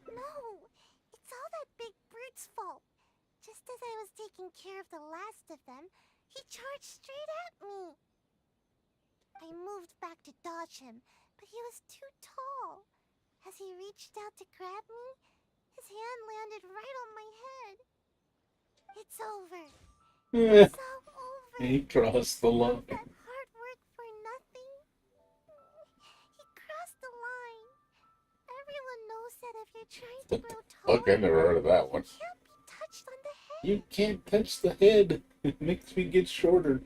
No, it's all that big brute's fault. Just as I was taking care of the last of them, he charged straight at me. I moved back to dodge him, but he was too tall. As he reached out to grab me, his hand landed right on my head. It's over. It's all over. He crossed the line. That hard work for nothing. He crossed the line. Everyone knows that if you're trying to grow taller, Fuck, I never heard of that one. you can't be touched on the head. You can't touch the head. It makes me get shorter.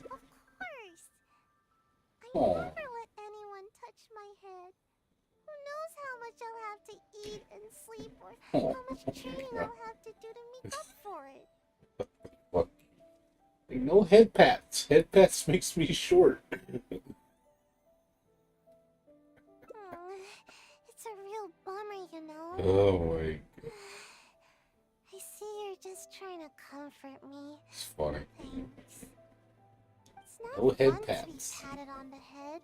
Of course. I Aw. never let anyone touch my head. Who knows how much I'll have to eat and sleep, or how much training I'll have to do to make up for it. Fuck. No head pats. Head pats makes me short. It's a real bummer, you know. Oh my god. I see you're just trying to comfort me. It's funny. Thanks. It's not No head fun to pats. be patted on the head.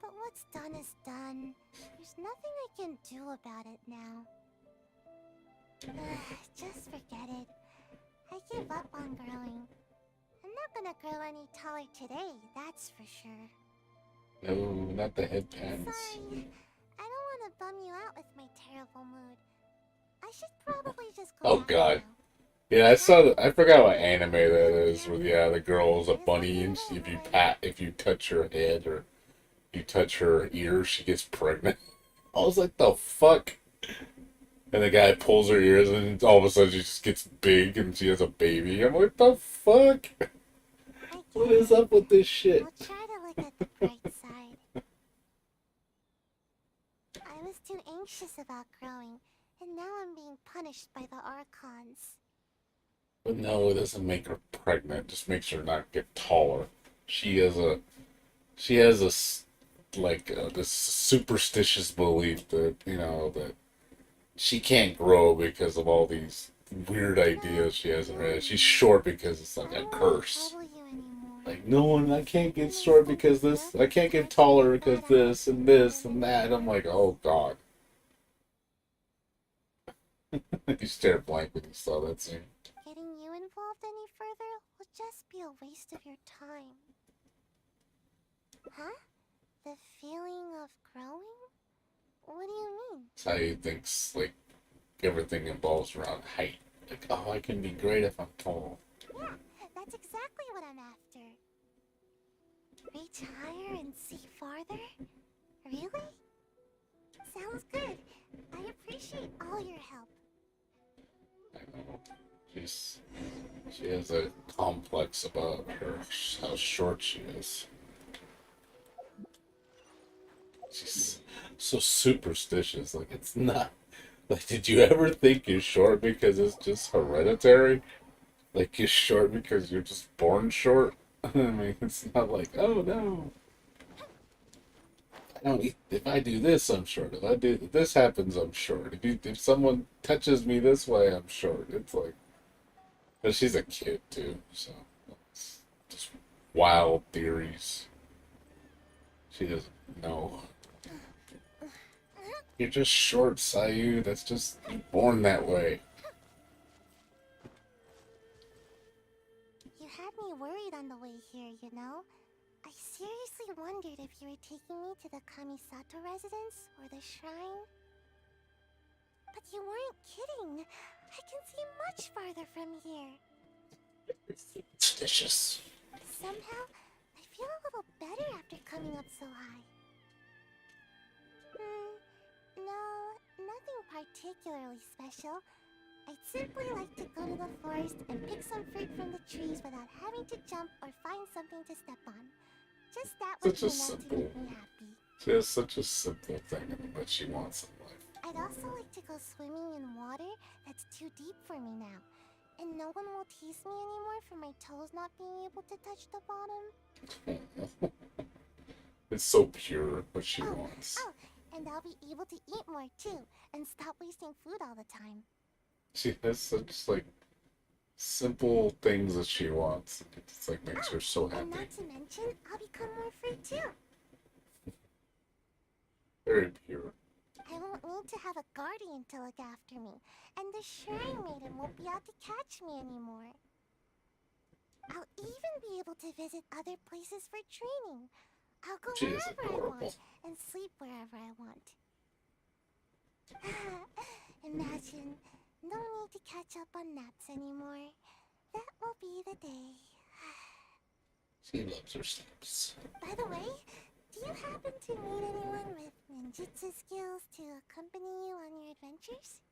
But what's done is done. There's nothing I can do about it now. Just forget it. I give up on growing. I'm not gonna grow any taller today, that's for sure. No, not the head pats. Sorry. I don't want to bum you out with my terrible mood. I should probably just go Oh back god. now. Yeah, I saw. I forgot what anime that is. Where the girl's a bunny, and if you touch her head or you touch her ear, she gets pregnant. I was like, the fuck. And the guy pulls her ears, and all of a sudden she just gets big, and she has a baby. I'm like, the fuck. What is up with this shit? I'll try to look at the bright side. I was too anxious about growing, and now I'm being punished by the Archons. But no, it doesn't make her pregnant. It just makes her not get taller. She has this superstitious belief that, that she can't grow because of all these weird ideas she has in her head. She's short because it's like a curse. Like, no, I can't get short because this, I can't get taller because this and this and that. I'm like, oh god. You stared blank when you saw that scene. Getting you involved any further will just be a waste of your time. Huh? The feeling of growing? What do you mean? It's how you think, like, everything involves around height. Like, oh, I can be great if I'm tall. Yeah, that's exactly what I'm after. Reach higher and see farther? Really? Sounds good. I appreciate all your help. I know. She has a complex about how short she is. She's so superstitious. Like, it's not. Like, did you ever think you're short because it's just hereditary? Like, you're short because you're just born short? I mean, it's not like, oh no. I don't eat, if I do this, I'm short. If this happens, I'm short. If someone touches me this way, I'm short. It's like, but she's a kid too, so it's just wild theories. She doesn't know. You're just short, Sayu. That's just you're born that way. You had me worried on the way here, you know? I seriously wondered if you were taking me to the Kamisato residence or the shrine. But you weren't kidding. I can see much farther from here. Suspicious. Somehow, I feel a little better after coming up so high. No, nothing particularly special. I'd simply like to go to the forest and pick some fruit from the trees without having to jump or find something to step on. Just that would be enough to make me happy. She has such a simple thing in what she wants in life. I'd also like to go swimming in water that's too deep for me now. And no one will tease me anymore for my toes not being able to touch the bottom. It's so pure what she wants. Oh, and I'll be able to eat more too, and stop wasting food all the time. She has such like simple things that she wants. It's like makes her so happy. And not to mention, I'll become more free too. Very pure. I won't need to have a guardian to look after me, and the shrine maiden won't be out to catch me anymore. I'll even be able to visit other places for training. I'll go wherever I want and sleep wherever I want. Imagine, no need to catch up on naps anymore. That will be the day. She loves her sleeps. By the way, do you happen to meet anyone with ninjutsu skills to accompany you on your adventures?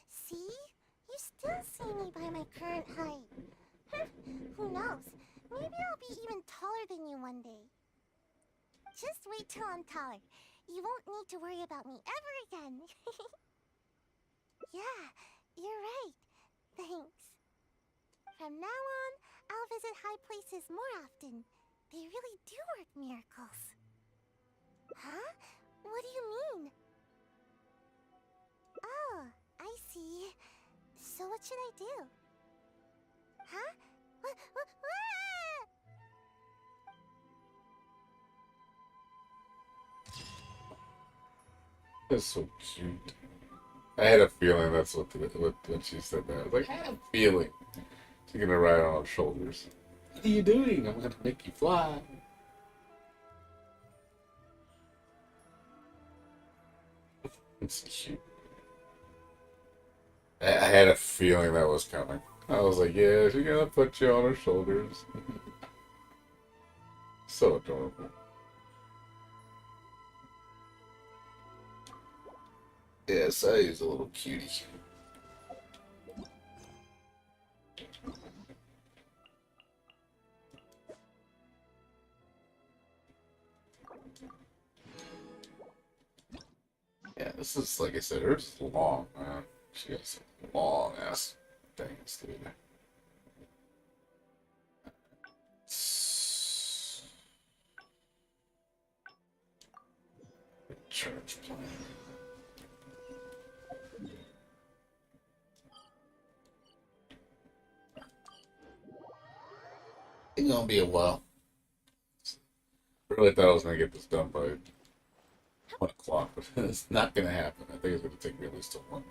See? You still see me by my current height. Who knows? Maybe I'll be even taller than you one day. Just wait till I'm taller. You won't need to worry about me ever again. Yeah, you're right. Thanks. From now on, I'll visit high places more often. They really do work miracles. Huh? What do you mean? Oh, I see. So what should I do? Huh? What? That's so cute. I had a feeling that's what when she said that. I was like, I had a feeling. She's gonna ride on her shoulders. What are you doing? I'm gonna make you fly. It's cute. I had a feeling that was coming. I was like, yeah, she's gonna put you on her shoulders. So adorable. Yes, I use a little cutie. Yeah, this is, like I said, hers is long, man. She has long ass things, dude. Church plan. It's gonna be a while. I really thought I was gonna get this done by 1 o'clock, but it's not gonna happen. I think it's gonna take me at least till 1:30.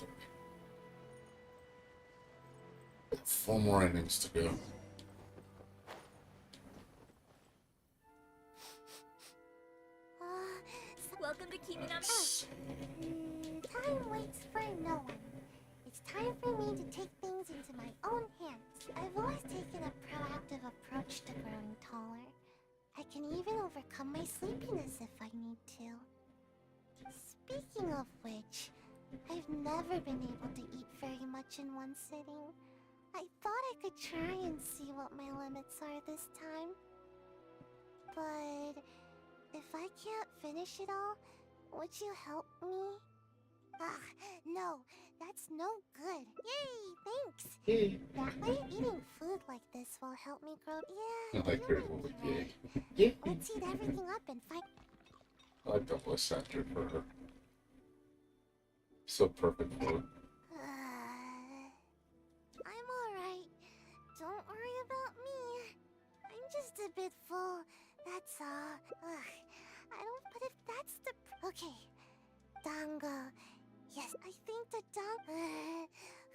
4 more innings to go. Welcome to keeping up. Time waits for no one. It's time for me to take things into my own hands. I've always taken a proactive approach to growing taller. I can even overcome my sleepiness if I need to. Speaking of which, I've never been able to eat very much in one sitting. I thought I could try and see what my limits are this time. But if I can't finish it all, would you help me? Ah, no, that's no good. Yay, thanks. Yay. That way, eating food like this will help me grow. Yeah, I like you her might little be yay. right. Yay. Let's eat everything up and fight. I like the voice actor for her. So perfect for her. I'm alright. Don't worry about me. I'm just a bit full, that's all. Ugh, I don't, but if that's the... Okay. Dango. Yes, I think the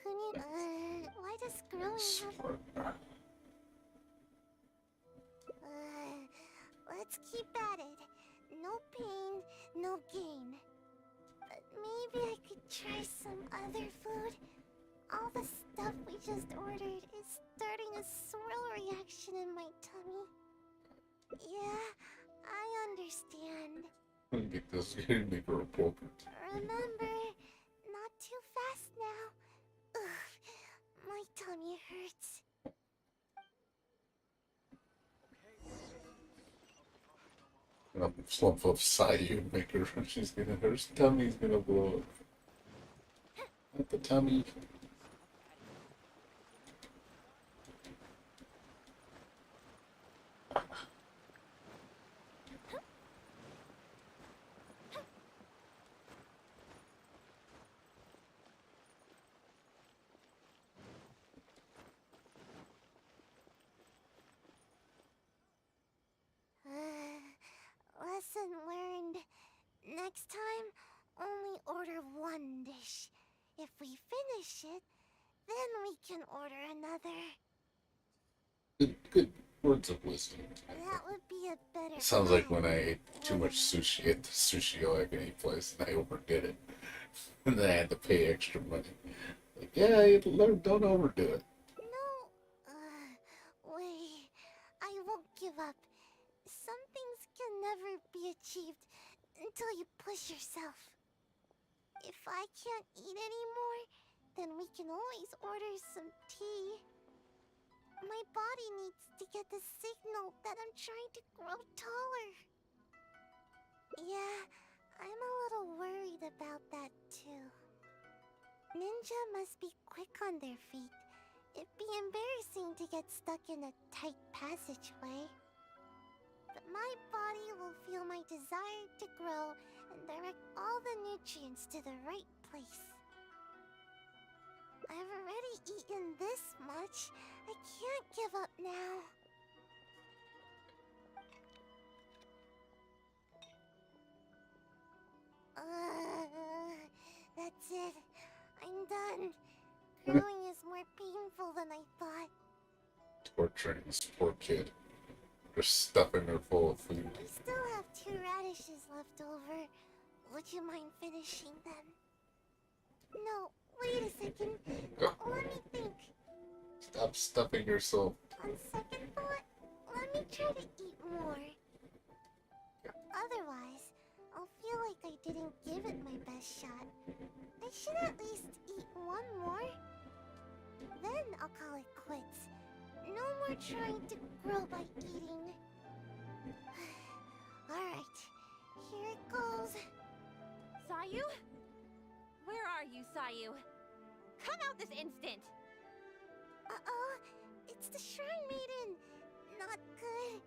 who need... why does growing have... let's keep at it. No pain, no gain. But maybe I could try some other food. All the stuff we just ordered is starting a swirl reaction in my tummy. Yeah, I understand. Get this game, make her a poker. Remember, not too fast now. Ugh, my tummy hurts. A slump of Sayu, make her, her tummy's gonna blow up. Not the tummy. Lesson learned. Next time, only order one dish. If we finish it, then we can order another. Good words of wisdom. That would be a better Sounds like plan. when I ate too much sushi at the sushi all I can eat place and I overdid it. And then I had to pay extra money. Like, yeah, you learn, don't overdo it. No, wait. I won't give up. Some things can never be achieved until you push yourself. If I can't eat anymore, then we can always order some tea. My body needs to get the signal that I'm trying to grow taller. Yeah, I'm a little worried about that too. Ninja must be quick on their feet. It'd be embarrassing to get stuck in a tight passageway. But my body will feel my desire to grow and direct all the nutrients to the right place. I've already eaten this much. I can't give up now. That's it. I'm done. Growing is more painful than I thought. Torturing this poor kid. Just stuffing her full of food. We still have 2 radishes left over. Would you mind finishing them? No, wait a second. Let me think. Stop stuffing yourself. On second thought, let me try to eat more. Otherwise, I'll feel like I didn't give it my best shot. I should at least eat one more. Then I'll call it quits. No more trying to grow by eating. Alright, here it goes. Sayu? Where are you, Sayu? Come out this instant! Uh-oh, it's the Shrine Maiden. Not good.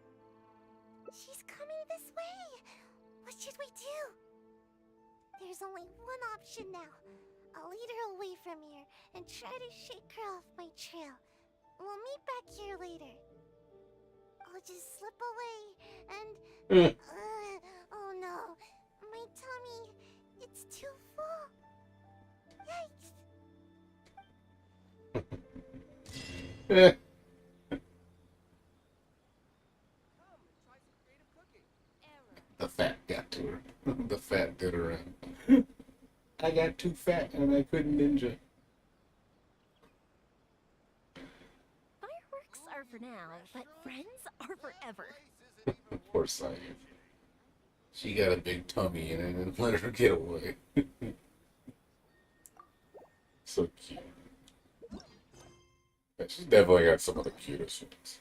She's coming this way. What should we do? There's only one option now. I'll lead her away from here and try to shake her off my trail. We'll meet back here later. I'll just slip away and... oh no. My tummy, it's too full. Yikes. The fat got to her. The fat did her in. I got too fat and I couldn't ninja. Fireworks are for now, but friends are forever. Poor Sayu. She got a big tummy in it and let her get away. So cute. Yeah, she's definitely got some of the cutest ones.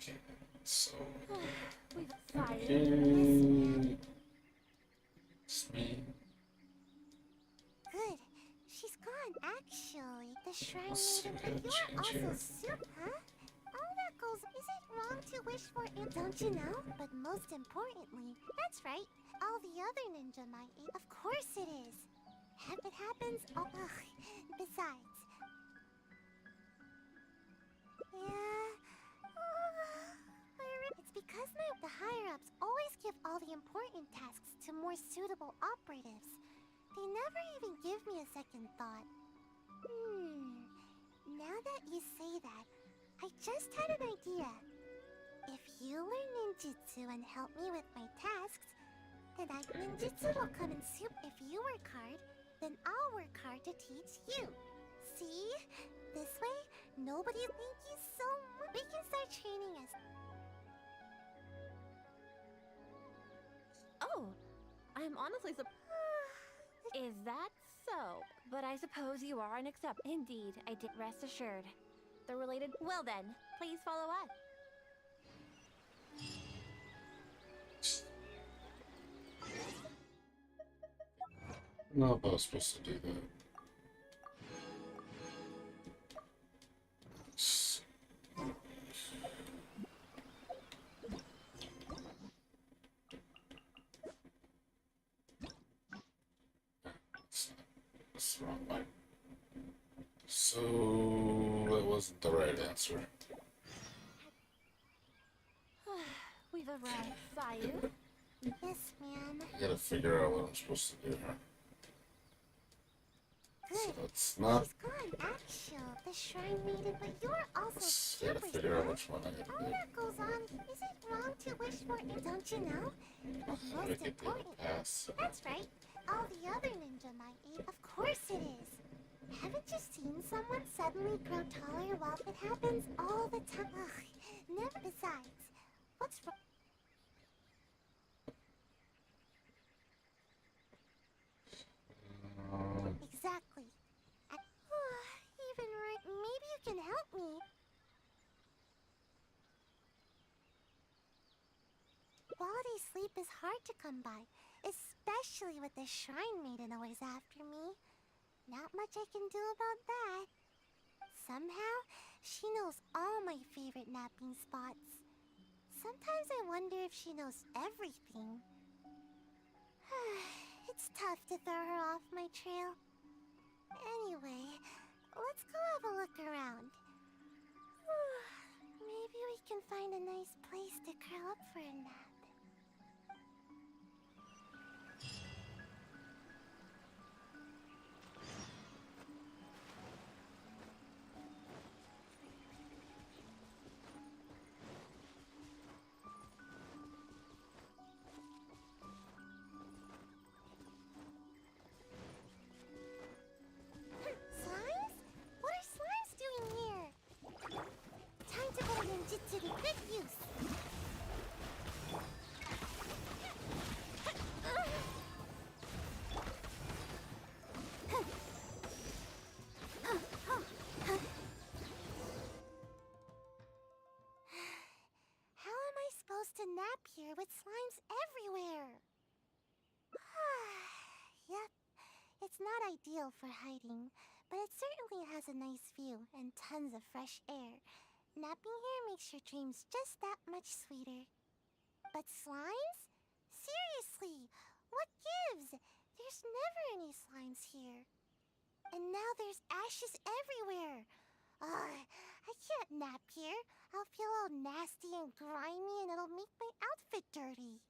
Okay, so. We've fired. Okay. It's me. Good. She's gone, actually. The shrine Let's see maiden, what but change you're also here. soup, huh? All that goes. Is it wrong to wish for it? Don't you know? But most importantly, that's right. All the other ninja might eat. Of course it is. It happens. Oh, ugh. Besides. Yeah. It's because the higher-ups always give all the important tasks to more suitable operatives. They never even give me a second thought. Now that you say that, I just had an idea. If you learn ninjutsu and help me with my tasks, then ninjutsu will come in soup. If you work hard, then I'll work hard to teach you. See? This way, nobody. Thank you so much. We can start training as. Oh, I'm honestly Is that so? But I suppose you are an accept. Indeed, I did. Rest assured. The related. Well then, please follow us. No, I was supposed to do that. That's the wrong way. So that wasn't the right answer. We've arrived. Sayu? Yes, ma'am. I gotta figure out what I'm supposed to do here. Good. So it's not. She's gone, actual. The shrine maiden, but you're also Gotta super figure out smart. which one I gotta All do. that goes on. Is it wrong to wish for it? Don't you know? But I most get the important. pass. That's right. All the other ninja might eat. Of course it is. Haven't you seen someone suddenly grow taller while it happens all the time? Ugh, never. Besides, what's wrong? Exactly. Even right. Maybe you can help me. Quality sleep is hard to come by, especially with the shrine maiden always after me. Not much I can do about that. Somehow, she knows all my favorite napping spots. Sometimes I wonder if she knows everything. It's tough to throw her off my trail. Anyway, let's go have a look around. Maybe we can find a nice place to curl up for a nap. Slimes? What are slimes doing here? Time to put ninjutsu to good use. How am I supposed to nap here with slimes everywhere? Yep, it's not ideal for hiding, but it certainly has a nice view and tons of fresh air. Napping here makes your dreams just that much sweeter. But slimes? Seriously, what gives? There's never any slimes here. And now there's ashes everywhere. I can't nap here. I'll feel all nasty and grimy and it'll make my outfit dirty.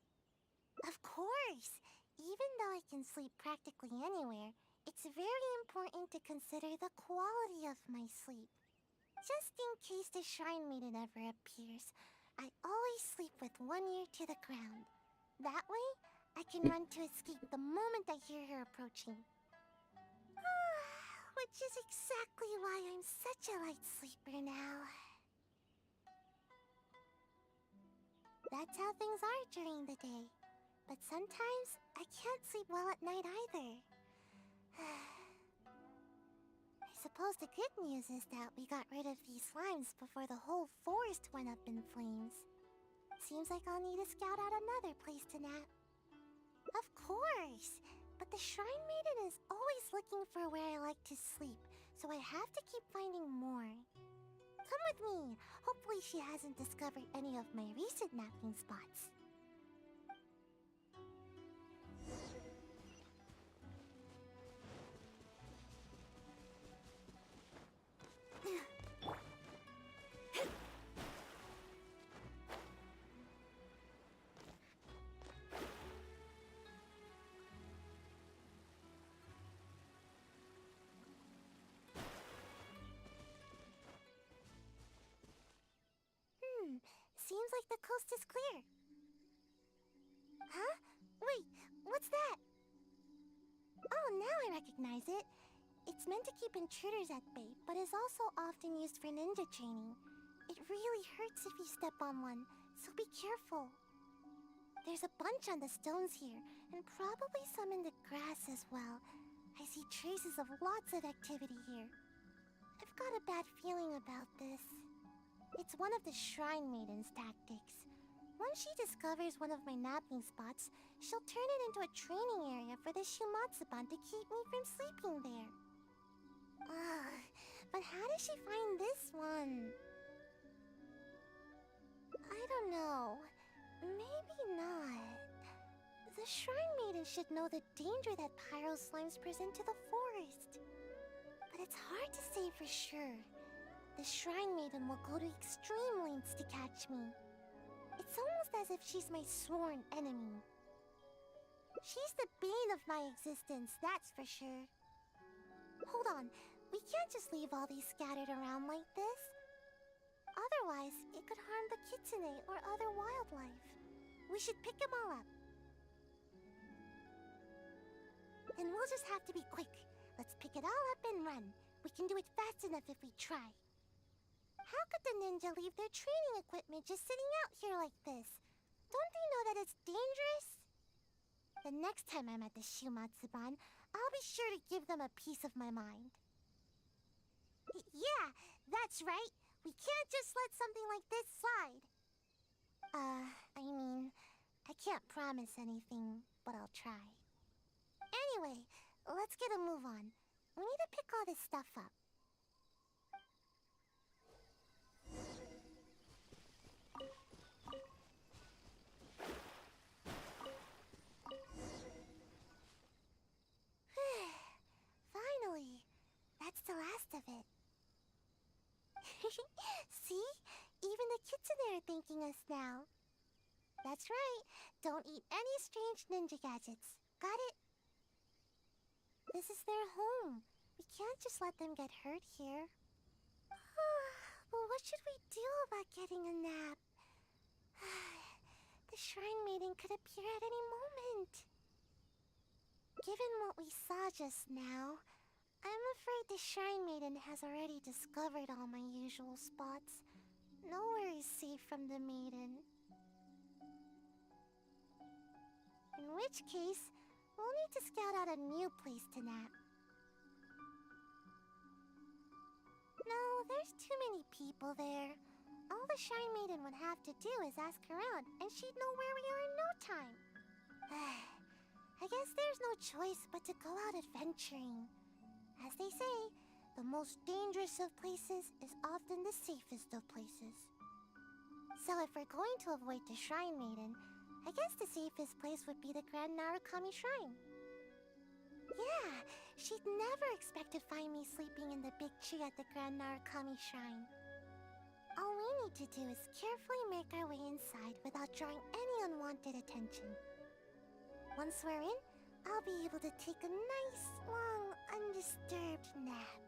Of course, even though I can sleep practically anywhere, it's very important to consider the quality of my sleep. Just in case the shrine maiden ever appears, I always sleep with one ear to the ground. That way, I can run to escape the moment I hear her approaching. Which is exactly why I'm such a light sleeper now. That's how things are during the day. But sometimes, I can't sleep well at night either. I suppose the good news is that we got rid of these slimes before the whole forest went up in flames. Seems like I'll need to scout out another place to nap. Of course! But the Shrine Maiden is always looking for where I like to sleep, so I have to keep finding more. Come with me! Hopefully she hasn't discovered any of my recent napping spots. Seems like the coast is clear. Huh? Wait, what's that? Oh, now I recognize it. It's meant to keep intruders at bay, but is also often used for ninja training. It really hurts if you step on one, so be careful. There's a bunch on the stones here, and probably some in the grass as well. I see traces of lots of activity here. I've got a bad feeling about this. It's one of the Shrine Maiden's tactics. Once she discovers one of my napping spots, she'll turn it into a training area for the Shumatsuban to keep me from sleeping there. Ugh, but how does she find this one? I don't know. Maybe not. The Shrine Maiden should know the danger that pyro slimes present to the forest. But it's hard to say for sure. The Shrine Maiden will go to extreme lengths to catch me. It's almost as if she's my sworn enemy. She's the bane of my existence, that's for sure. Hold on, we can't just leave all these scattered around like this. Otherwise, it could harm the kitsune or other wildlife. We should pick them all up. Then we'll just have to be quick. Let's pick it all up and run. We can do it fast enough if we try. How could the ninja leave their training equipment just sitting out here like this? Don't they know that it's dangerous? The next time I'm at the Shumatsuban, I'll be sure to give them a piece of my mind. Yeah, that's right. We can't just let something like this slide. I can't promise anything, but I'll try. Anyway, let's get a move on. We need to pick all this stuff up. Finally! That's the last of it. See? Even the kitsune are thanking us now. That's right. Don't eat any strange ninja gadgets. Got it? This is their home. We can't just let them get hurt here. Well, what should we do about getting a nap? The Shrine Maiden could appear at any moment. Given what we saw just now, I'm afraid the Shrine Maiden has already discovered all my usual spots. Nowhere is safe from the maiden. In which case, we'll need to scout out a new place to nap. No, there's too many people there. All the Shrine Maiden would have to do is ask around, and she'd know where we are in no time. I guess there's no choice but to go out adventuring. As they say, the most dangerous of places is often the safest of places. So if we're going to avoid the Shrine Maiden, I guess the safest place would be the Grand Narukami Shrine. Yeah, she'd never expect to find me sleeping in the big tree at the Grand Narukami Shrine. All we need to do is carefully make our way inside without drawing any unwanted attention. Once we're in, I'll be able to take a nice, long, undisturbed nap.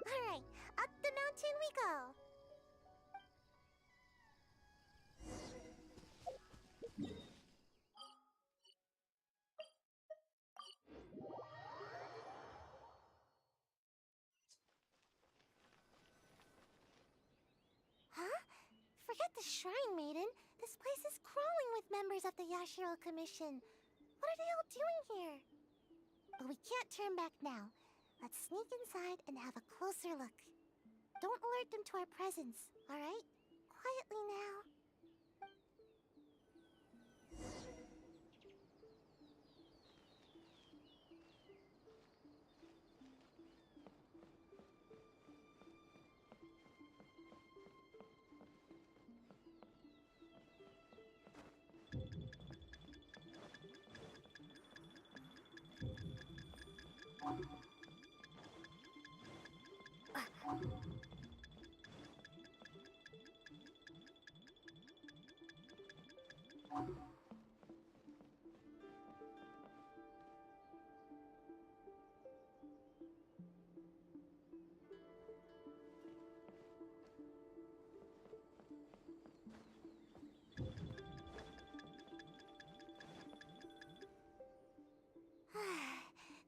Alright, up the mountain we go! Huh? Forget the Shrine Maiden. This place is crawling with members of the Yashiro Commission. What are they all doing here? But we can't turn back now. Let's sneak inside and have a closer look. Don't alert them to our presence, alright? Quietly now.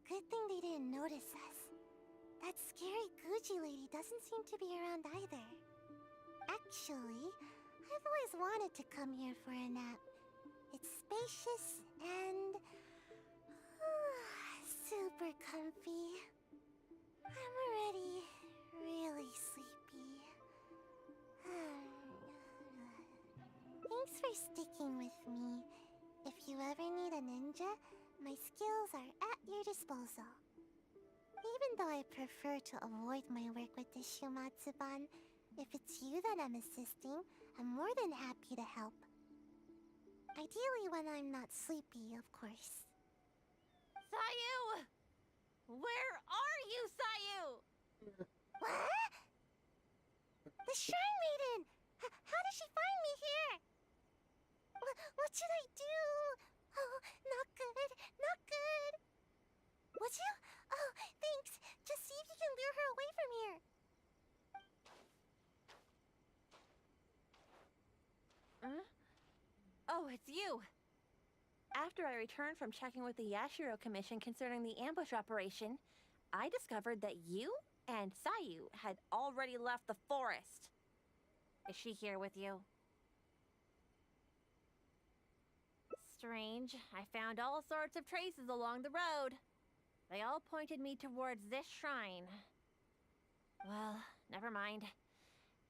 Good thing they didn't notice us. That scary Gucci lady doesn't seem to be around either. Actually, I've always wanted to come here for a nap. It's spacious and super comfy. I'm already really sleepy. Thanks for sticking with me. If you ever need a ninja, my skills are at your disposal. Even though I prefer to avoid my work with the Shumatsuban, if it's you that I'm assisting, I'm more than happy to help. Ideally when I'm not sleepy, of course. Sayu! Where are you, Sayu? What? The Shrine Maiden! How did she find me here? What should I do? Oh, not good, not good. Would you? Oh, thanks. Just see if you can lure her away from here. Oh, it's you! After I returned from checking with the Yashiro Commission concerning the ambush operation, I discovered that you and Sayu had already left the forest. Is she here with you? Strange. I found all sorts of traces along the road. They all pointed me towards this shrine. Well, never mind.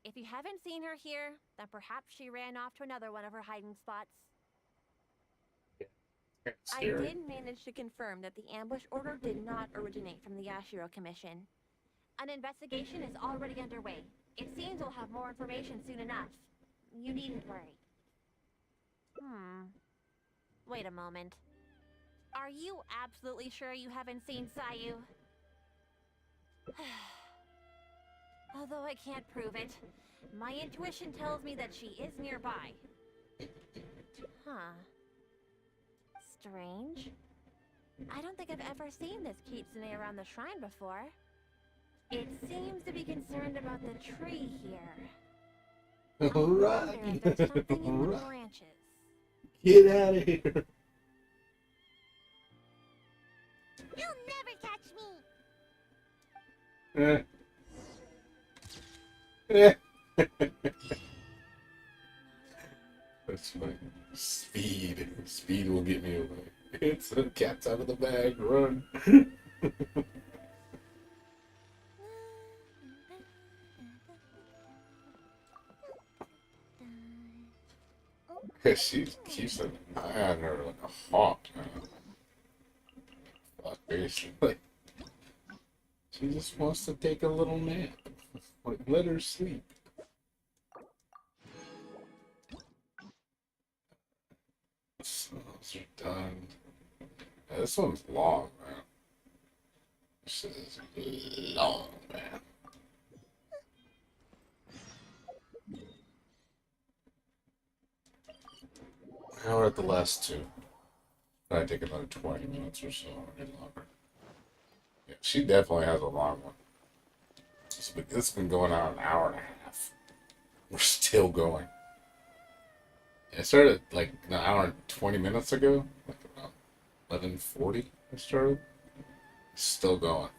If you haven't seen her here, then perhaps she ran off to another one of her hiding spots. I did manage to confirm that the ambush order did not originate from the Yashiro Commission. An investigation is already underway. It seems we'll have more information soon enough. You needn't worry. Wait a moment. Are you absolutely sure you haven't seen Sayu? Although I can't prove it, my intuition tells me that she is nearby. Huh. Strange. I don't think I've ever seen this kitsune around the shrine before. It seems to be concerned about the tree here. Alright. I wonder if there's something in the branches. Get out of here. You'll never catch me! That's funny. Speed. Speed will get me away. It's a cat's out of the bag. Run. She keeps an eye on her like a hawk, man. Fuck, basically. She just wants to take a little nap. Like, let her sleep. Those are done. Yeah, this one's long, man. This is long, man. Now we're at the last two. Probably take another 20 minutes or so, or maybe longer. Yeah, she definitely has a long one. It's been going on an hour and a half. We're still going. It started like an hour and 20 minutes ago. Like about 11:40 I started. It's still going.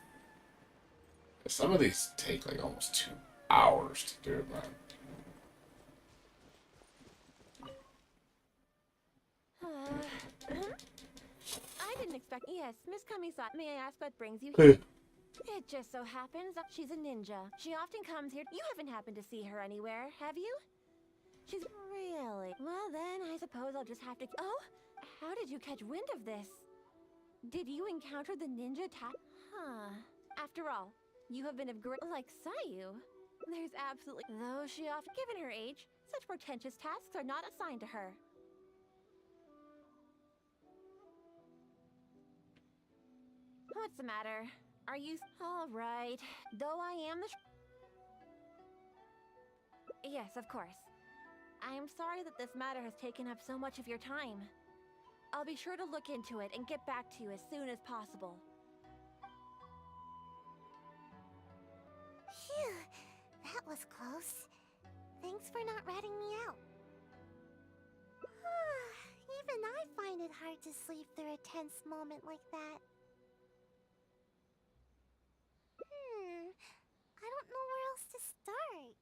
Some of these take like almost 2 hours to do, man. I didn't expect. Yes, Miss Kamisaki, may I ask what brings you here? It just so happens that she's a ninja. She often comes here. You haven't happened to see her anywhere, have you? She's really... Well then, I suppose I'll just have to... Oh? How did you catch wind of this? Did you encounter the ninja Huh. After all, you have been of great... Like Sayu. There's absolutely... Though she often... Given her age, such portentous tasks are not assigned to her. What's the matter? Are you... All right. Though I am the... Yes, of course. I am sorry that this matter has taken up so much of your time. I'll be sure to look into it and get back to you as soon as possible. Phew, that was close. Thanks for not ratting me out. Even I find it hard to sleep through a tense moment like that. I don't know where else to start.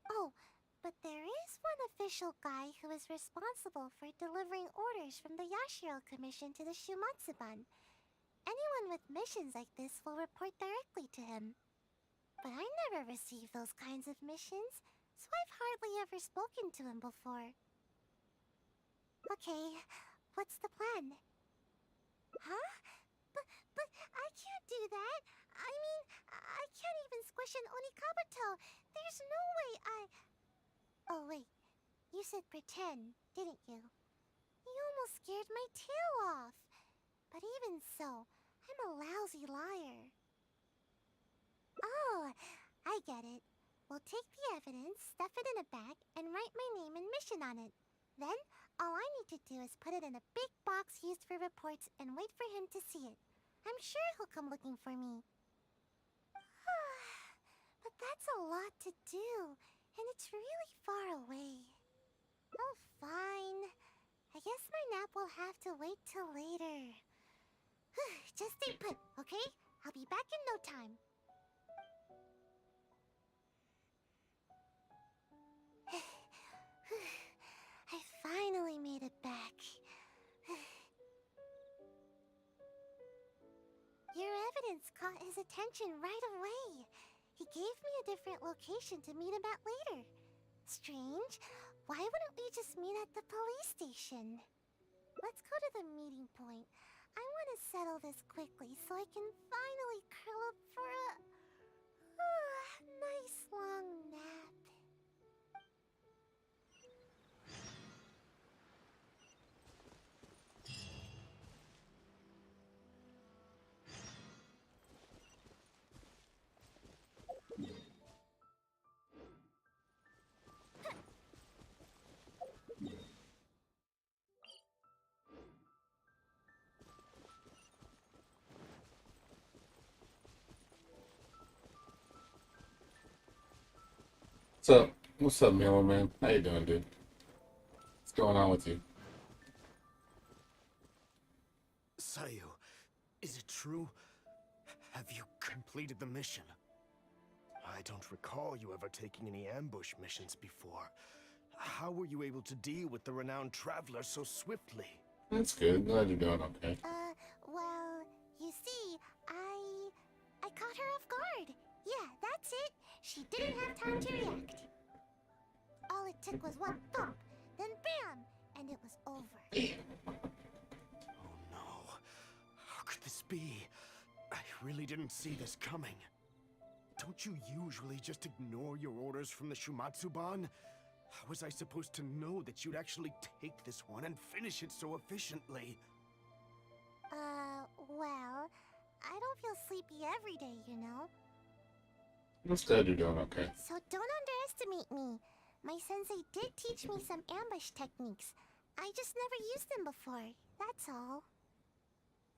Oh, but there is one official guy who is responsible for delivering orders from the Yashiro Commission to the Shumatsuban. Anyone with missions like this will report directly to him. But I never received those kinds of missions, so I've hardly ever spoken to him before. Okay, what's the plan? Huh? But I can't do that. I mean, I can't even squish an Onikabuto. There's no way I... Oh, wait. You said pretend, didn't you? You almost scared my tail off. But even so, I'm a lousy liar. Oh, I get it. We'll take the evidence, stuff it in a bag, and write my name and mission on it. Then, all I need to do is put it in a big box used for reports and wait for him to see it. I'm sure he'll come looking for me. But that's a lot to do, and it's really far away. Oh, fine. I guess my nap will have to wait till later. Just stay put, okay? I'll be back in no time. I finally made it back. Your evidence caught his attention right away. He gave me a different location to meet him at later. Strange. Why wouldn't we just meet at the police station? Let's go to the meeting point. I want to settle this quickly so I can finally curl up for a nice long nap. What's up? What's up, Milo man? How you doing, dude? What's going on with you? Sayu, is it true? Have you completed the mission? I don't recall you ever taking any ambush missions before. How were you able to deal with the renowned traveler so swiftly? That's good. Glad you're doing okay. Well, you see, I caught her off guard. Yeah, that's it. She didn't have time to react. All it took was one thump, then bam, and it was over. Oh no. How could this be? I really didn't see this coming. Don't you usually just ignore your orders from the Shumatsuban? How was I supposed to know that you'd actually take this one and finish it so efficiently? Well, I don't feel sleepy every day, you know? I'm glad you're doing okay. So don't underestimate me. My sensei did teach me some ambush techniques. I just never used them before, that's all.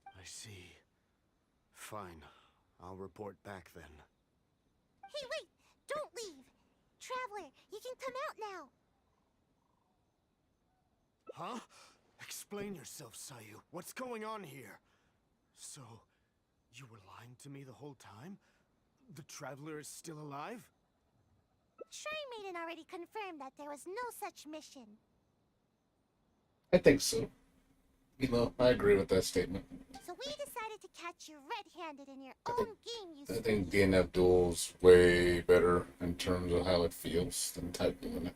I see. Fine. I'll report back then. Hey, wait! Don't leave! Traveler, you can come out now! Huh? Explain yourself, Sayu. What's going on here? So, you were lying to me the whole time? The traveler is still alive? Shrine Maiden already confirmed that there was no such mission. I think so. You know, I agree with that statement. So we decided to catch you red-handed in your own game, you I think stupid. DNF Duel's way better in terms of how it feels than Type Limit,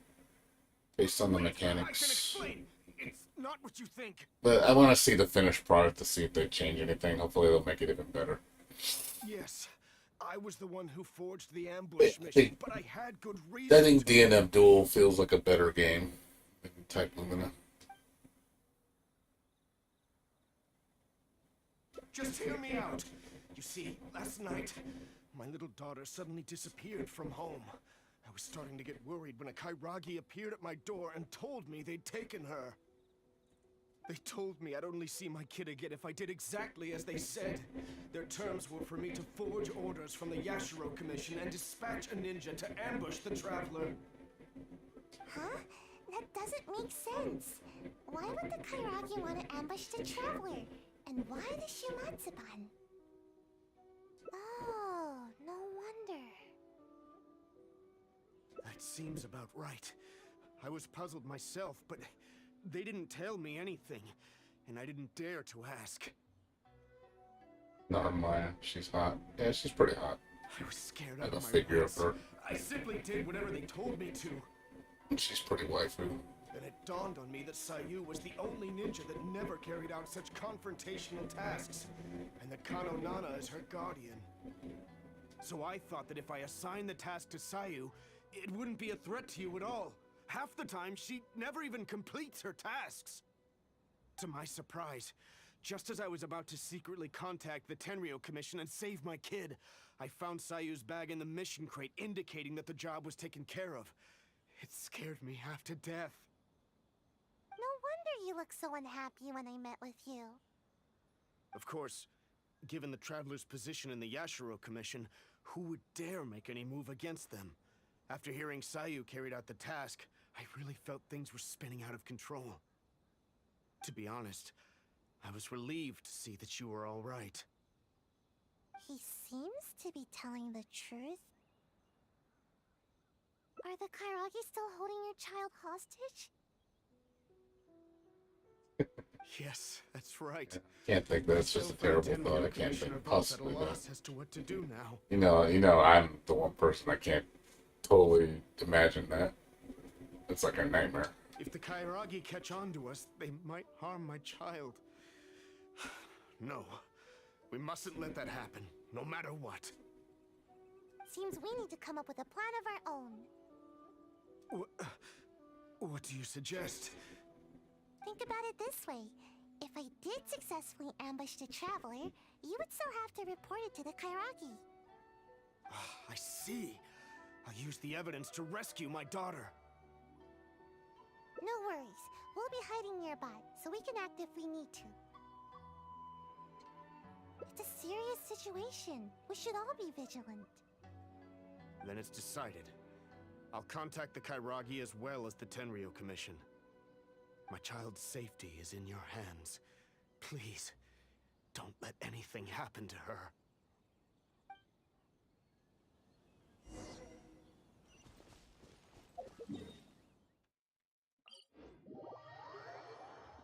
based on the I can mechanics. explain. It's not what you think. But I want to see the finished product to see if they change anything. Hopefully, they'll make it even better. Yes, I was the one who forged the ambush I mission, think- but I had good reason. I think DNF Duel feels like a better game than Type Lumina. Just hear me out. You see, last night, my little daughter suddenly disappeared from home. I was starting to get worried when a Kairagi appeared at my door and told me they'd taken her. They told me I'd only see my kid again if I did exactly as they said. Their terms were for me to forge orders from the Yashiro Commission and dispatch a ninja to ambush the traveler. Huh? That doesn't make sense. Why would the Kairagi want to ambush the traveler? And why the Shumatsuban? Oh, no wonder. That seems about right. I was puzzled myself, but they didn't tell me anything, and I didn't dare to ask. Not Maya. She's hot. Yeah, she's pretty hot. I was scared Like out a of my figure wits. of her. I simply did whatever they told me to. She's pretty waifu. Then it dawned on me that Sayu was the only ninja that never carried out such confrontational tasks, and that Kano Nana is her guardian. So I thought that if I assigned the task to Sayu, it wouldn't be a threat to you at all. Half the time, she never even completes her tasks. To my surprise, just as I was about to secretly contact the Tenryo Commission and save my kid, I found Sayu's bag in the mission crate indicating that the job was taken care of. It scared me half to death. No wonder you looked so unhappy when I met with you. Of course, given the Traveler's position in the Yashiro Commission, who would dare make any move against them? After hearing Sayu carried out the task, I really felt things were spinning out of control. To be honest, I was relieved to see that you were all right. He seems to be telling the truth. Are the Kairagi still holding your child hostage? Yes, that's right. Can't think that's just a terrible Myself and the thought. I Tenryo can't Commissioner think both at a possibly that. loss as to what to do now. You know, I'm the one person I can't totally imagine that. It's like a nightmare. If the Kairagi catch on to us, they might harm my child. No, we mustn't let that happen, no matter what. Seems we need to come up with a plan of our own. What do you suggest? Think about it this way. If I did successfully ambush the Traveler, you would still have to report it to the Kairagi. I see. I'll use the evidence to rescue my daughter. No worries. We'll be hiding nearby, so we can act if we need to. It's a serious situation. We should all be vigilant. Then it's decided. I'll contact the Kairagi as well as the Tenryo Commission. My child's safety is in your hands. Please, don't let anything happen to her.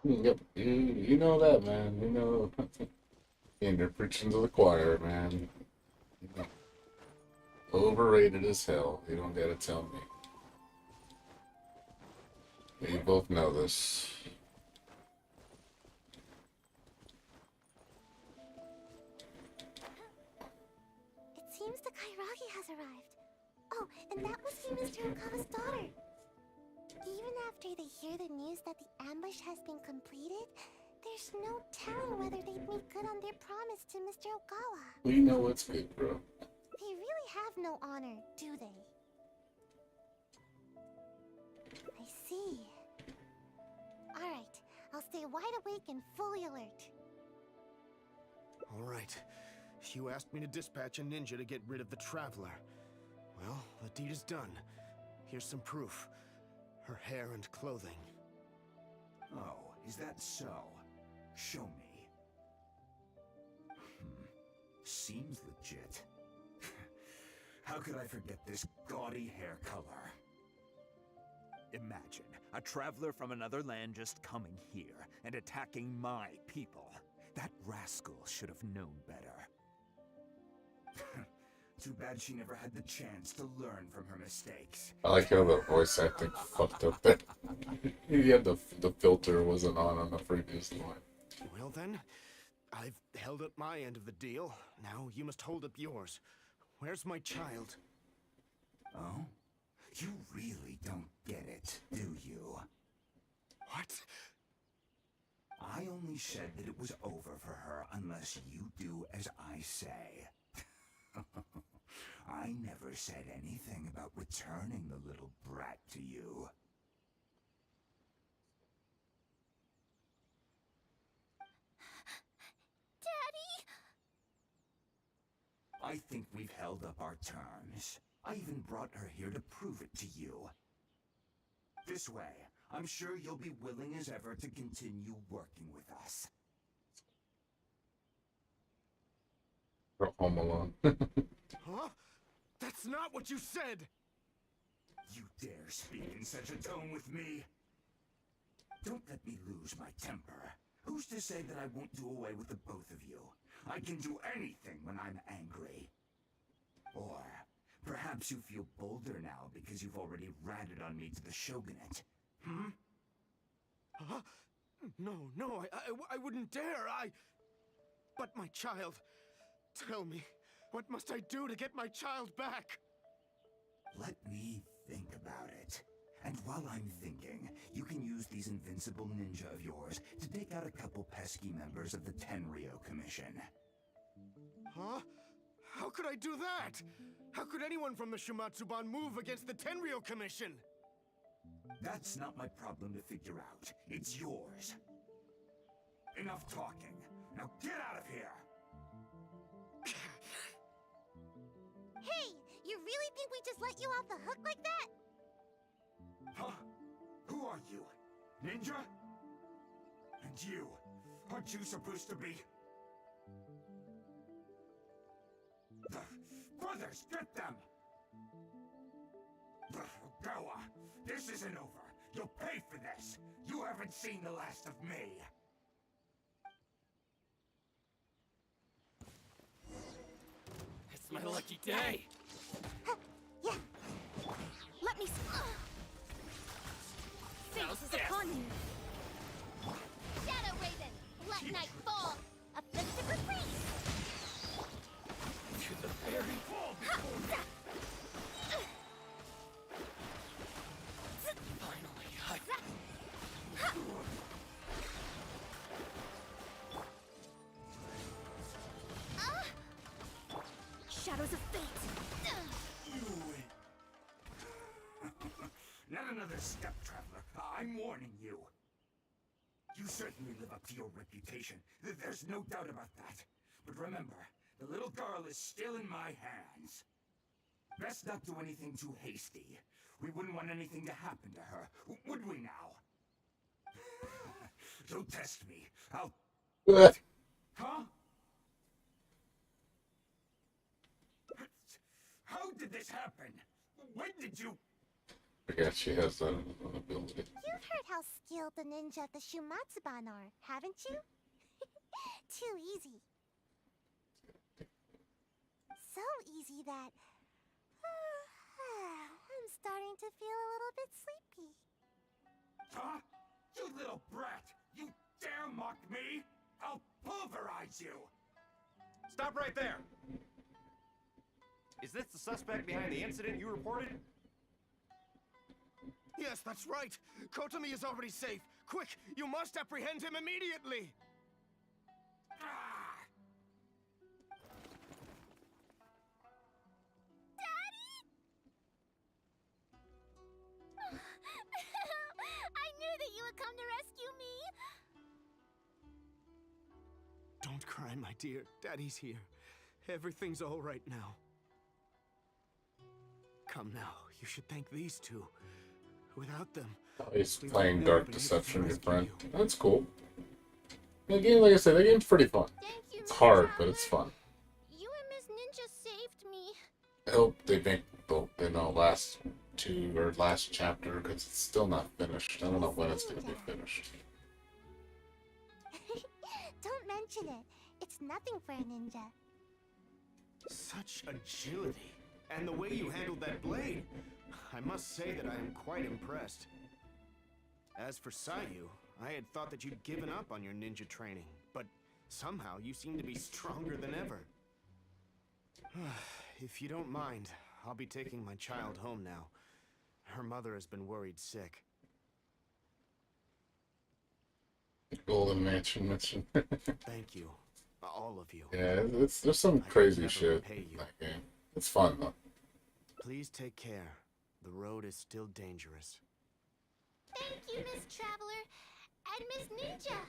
Yep, you know that, man. You know, and you're preaching to the choir, man. You know, overrated as hell. You don't gotta tell me. You both know this. It seems the Kairagi has arrived. Oh, and that must be Mr. Okawa's daughter. Even after they hear the news that the ambush has been completed, there's no telling whether they'd make good on their promise to Mr. Okawa. We know what's good, bro. They really have no honor, do they? I see. Alright, I'll stay wide awake and fully alert. All right. You asked me to dispatch a ninja to get rid of the Traveler. Well, the deed is done. Here's some proof. Her hair and clothing. Oh, is that so? Show me. Seems legit. How could I forget this gaudy hair color? Imagine a traveler from another land just coming here and attacking my people. That rascal should have known better. Too bad she never had the chance to learn from her mistakes. I like how the voice acting fucked up there. Yeah, the filter wasn't on the previous line. Well then, I've held up my end of the deal. Now you must hold up yours. Where's my child? Oh? You really don't get it, do you? What? I only said that it was over for her unless you do as I say. I never said anything about returning the little brat to you. Daddy! I think we've held up our terms. I even brought her here to prove it to you. This way, I'm sure you'll be willing as ever to continue working with us. We're Home Alone. Huh? That's not what you said! You dare speak in such a tone with me? Don't let me lose my temper. Who's to say that I won't do away with the both of you? I can do anything when I'm angry. Or perhaps you feel bolder now because you've already ratted on me to the shogunate. Hmm? Huh? No, I wouldn't dare, But my child... Tell me, what must I do to get my child back? Let me think about it. And while I'm thinking, you can use these invincible ninja of yours to take out a couple pesky members of the Tenryou Commission. Huh? How could I do that? How could anyone from the Shumatsuban move against the Tenryou Commission? That's not my problem to figure out. It's yours. Enough talking. Now get out of here! Hey! You really think we just let you off the hook like that? Huh? Who are you? Ninja? And you? Aren't you supposed to be... The brothers, get them! Gawa, this isn't over. You'll pay for this. You haven't seen the last of me. It's my lucky day. Yeah. Let me Fate is upon you. Shadow Raven, let night fall. Afflictive retreat. To the very fall. Finally, Shadows of fate. Not another step, traveler. I'm warning you. You certainly live up to your reputation. There's no doubt about that. But remember, the little girl is still in my hands. Best not do anything too hasty. We wouldn't want anything to happen to her, would we now? Don't test me. I'll... Huh? How did this happen? When did you... I guess she has that ability. You've heard how skilled the ninja of the Shumatsuban are, haven't you? Too easy. So easy that... I'm starting to feel a little bit sleepy. Huh? You little brat! You dare mock me? I'll pulverize you! Stop right there! Is this the suspect behind the incident you reported? Yes, that's right. Kotomi is already safe. Quick, you must apprehend him immediately. I knew that you would come to rescue me! Don't cry, my dear. Daddy's here. Everything's all right now. Come now, you should thank these two. Without them... Oh, he's playing Dark Deception, your friend. That's cool. The game, like I said, the game's pretty fun. It's hard, but it's fun. You and Miss Ninja saved me. I hope they make the last 2 or last chapter because it's still not finished. I don't know when it's going to be finished. Don't mention it. It's nothing for a ninja. Such agility. And the way you handled that blade. I must say that I am quite impressed. As for Sayu, I had thought that you'd given up on your ninja training, but somehow you seem to be stronger than ever. If you don't mind, I'll be taking my child home now. Her mother has been worried sick. Golden Mansion mission. Thank you. All of you. Yeah, there's some crazy shit in that game. It's fun though. Please take care. The road is still dangerous. Thank you, Miss Traveler and Miss Ninja.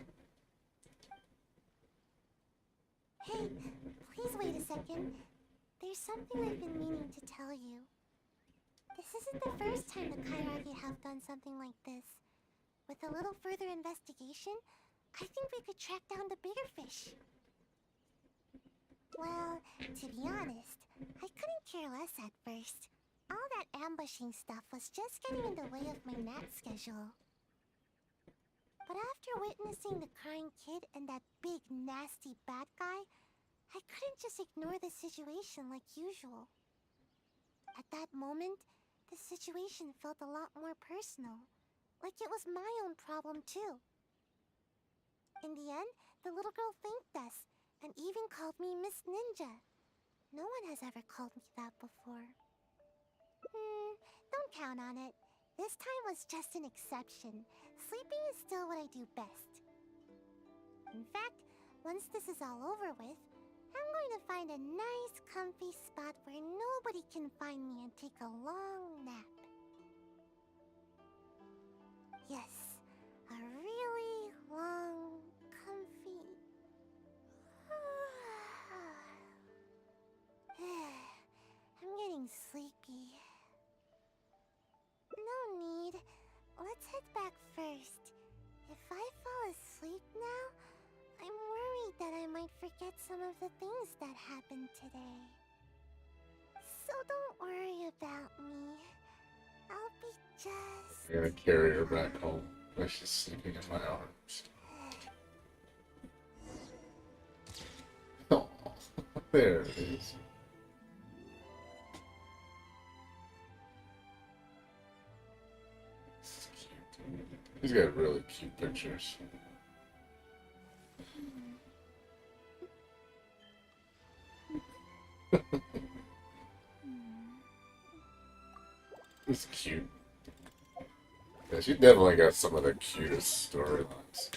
Hey, please wait a second. There's something I've been meaning to tell you. This isn't the first time the Kairagi have done something like this. With a little further investigation, I think we could track down the bigger fish. Well, to be honest, I couldn't care less at first. All that ambushing stuff was just getting in the way of my nat schedule. But after witnessing the crying kid and that big, nasty bad guy, I couldn't just ignore the situation like usual. At that moment, the situation felt a lot more personal, like it was my own problem too. In the end, the little girl thanked us, and even called me Miss Ninja. No one has ever called me that before. Don't count on it. This time was just an exception. Sleeping is still what I do best. In fact, once this is all over with, I'm going to find a nice, comfy spot where nobody can find me and take a long nap. Yes, a really long, comfy... I'm getting sleepy. No need. Let's head back first. If I fall asleep now, I'm worried that I might forget some of the things that happened today. So don't worry about me. I'll be just... I'm gonna carry her back home while she's sleeping in my arms. Oh, there it is. He's got really cute pictures. It's cute. Yeah, she definitely got some of the cutest storylines.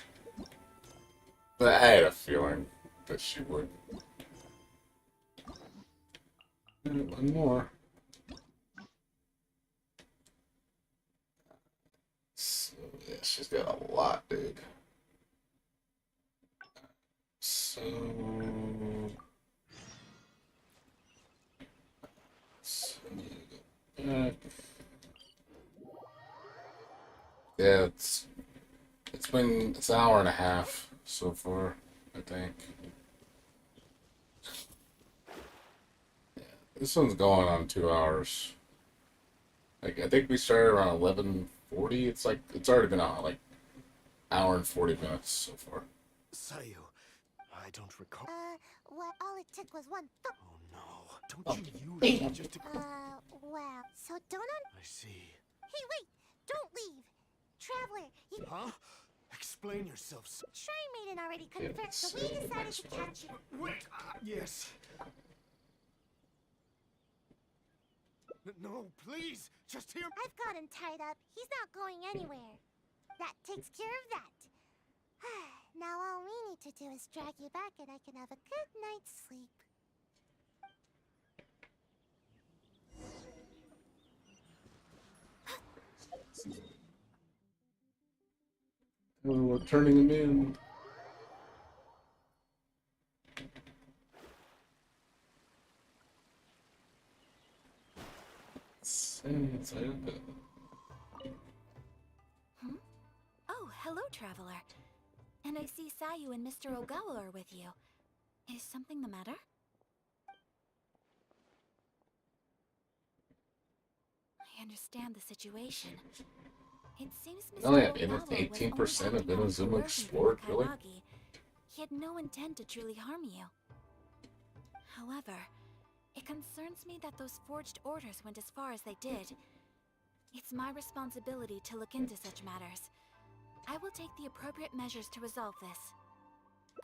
But I had a feeling that she would. One more. So, yeah, she's got a lot, dude. So... back. Yeah, it's an hour and a half so far, I think. Yeah, this one's going on 2 hours. Like, I think we started around 11:40. It's already been on like hour and 40 minutes so far. Sayu, I don't recall. What? All it took was one thump. Oh no, don't you usually just... Well, so don't I see. Hey, wait! Don't leave! Traveler, you... Huh? Explain yourself. Shrine Maiden already confirmed, so we decided to catch you. Wait! Yes. No, please! Just hear... I've got him tied up. He's not going anywhere. That takes care of that. Now all we need to do is drag you back and I can have a good night's sleep. Oh, we're turning him in. Oh, hello, Traveler. And I see Sayu and Mr. Ogawa are with you. Is something the matter? I understand the situation. It seems They only Mr. have Okawa was 18% only of acting out Inazuma coercion from explored, really? Kairagi. He had no intent to truly harm you. However, it concerns me that those forged orders went as far as they did. It's my responsibility to look into such matters. I will take the appropriate measures to resolve this.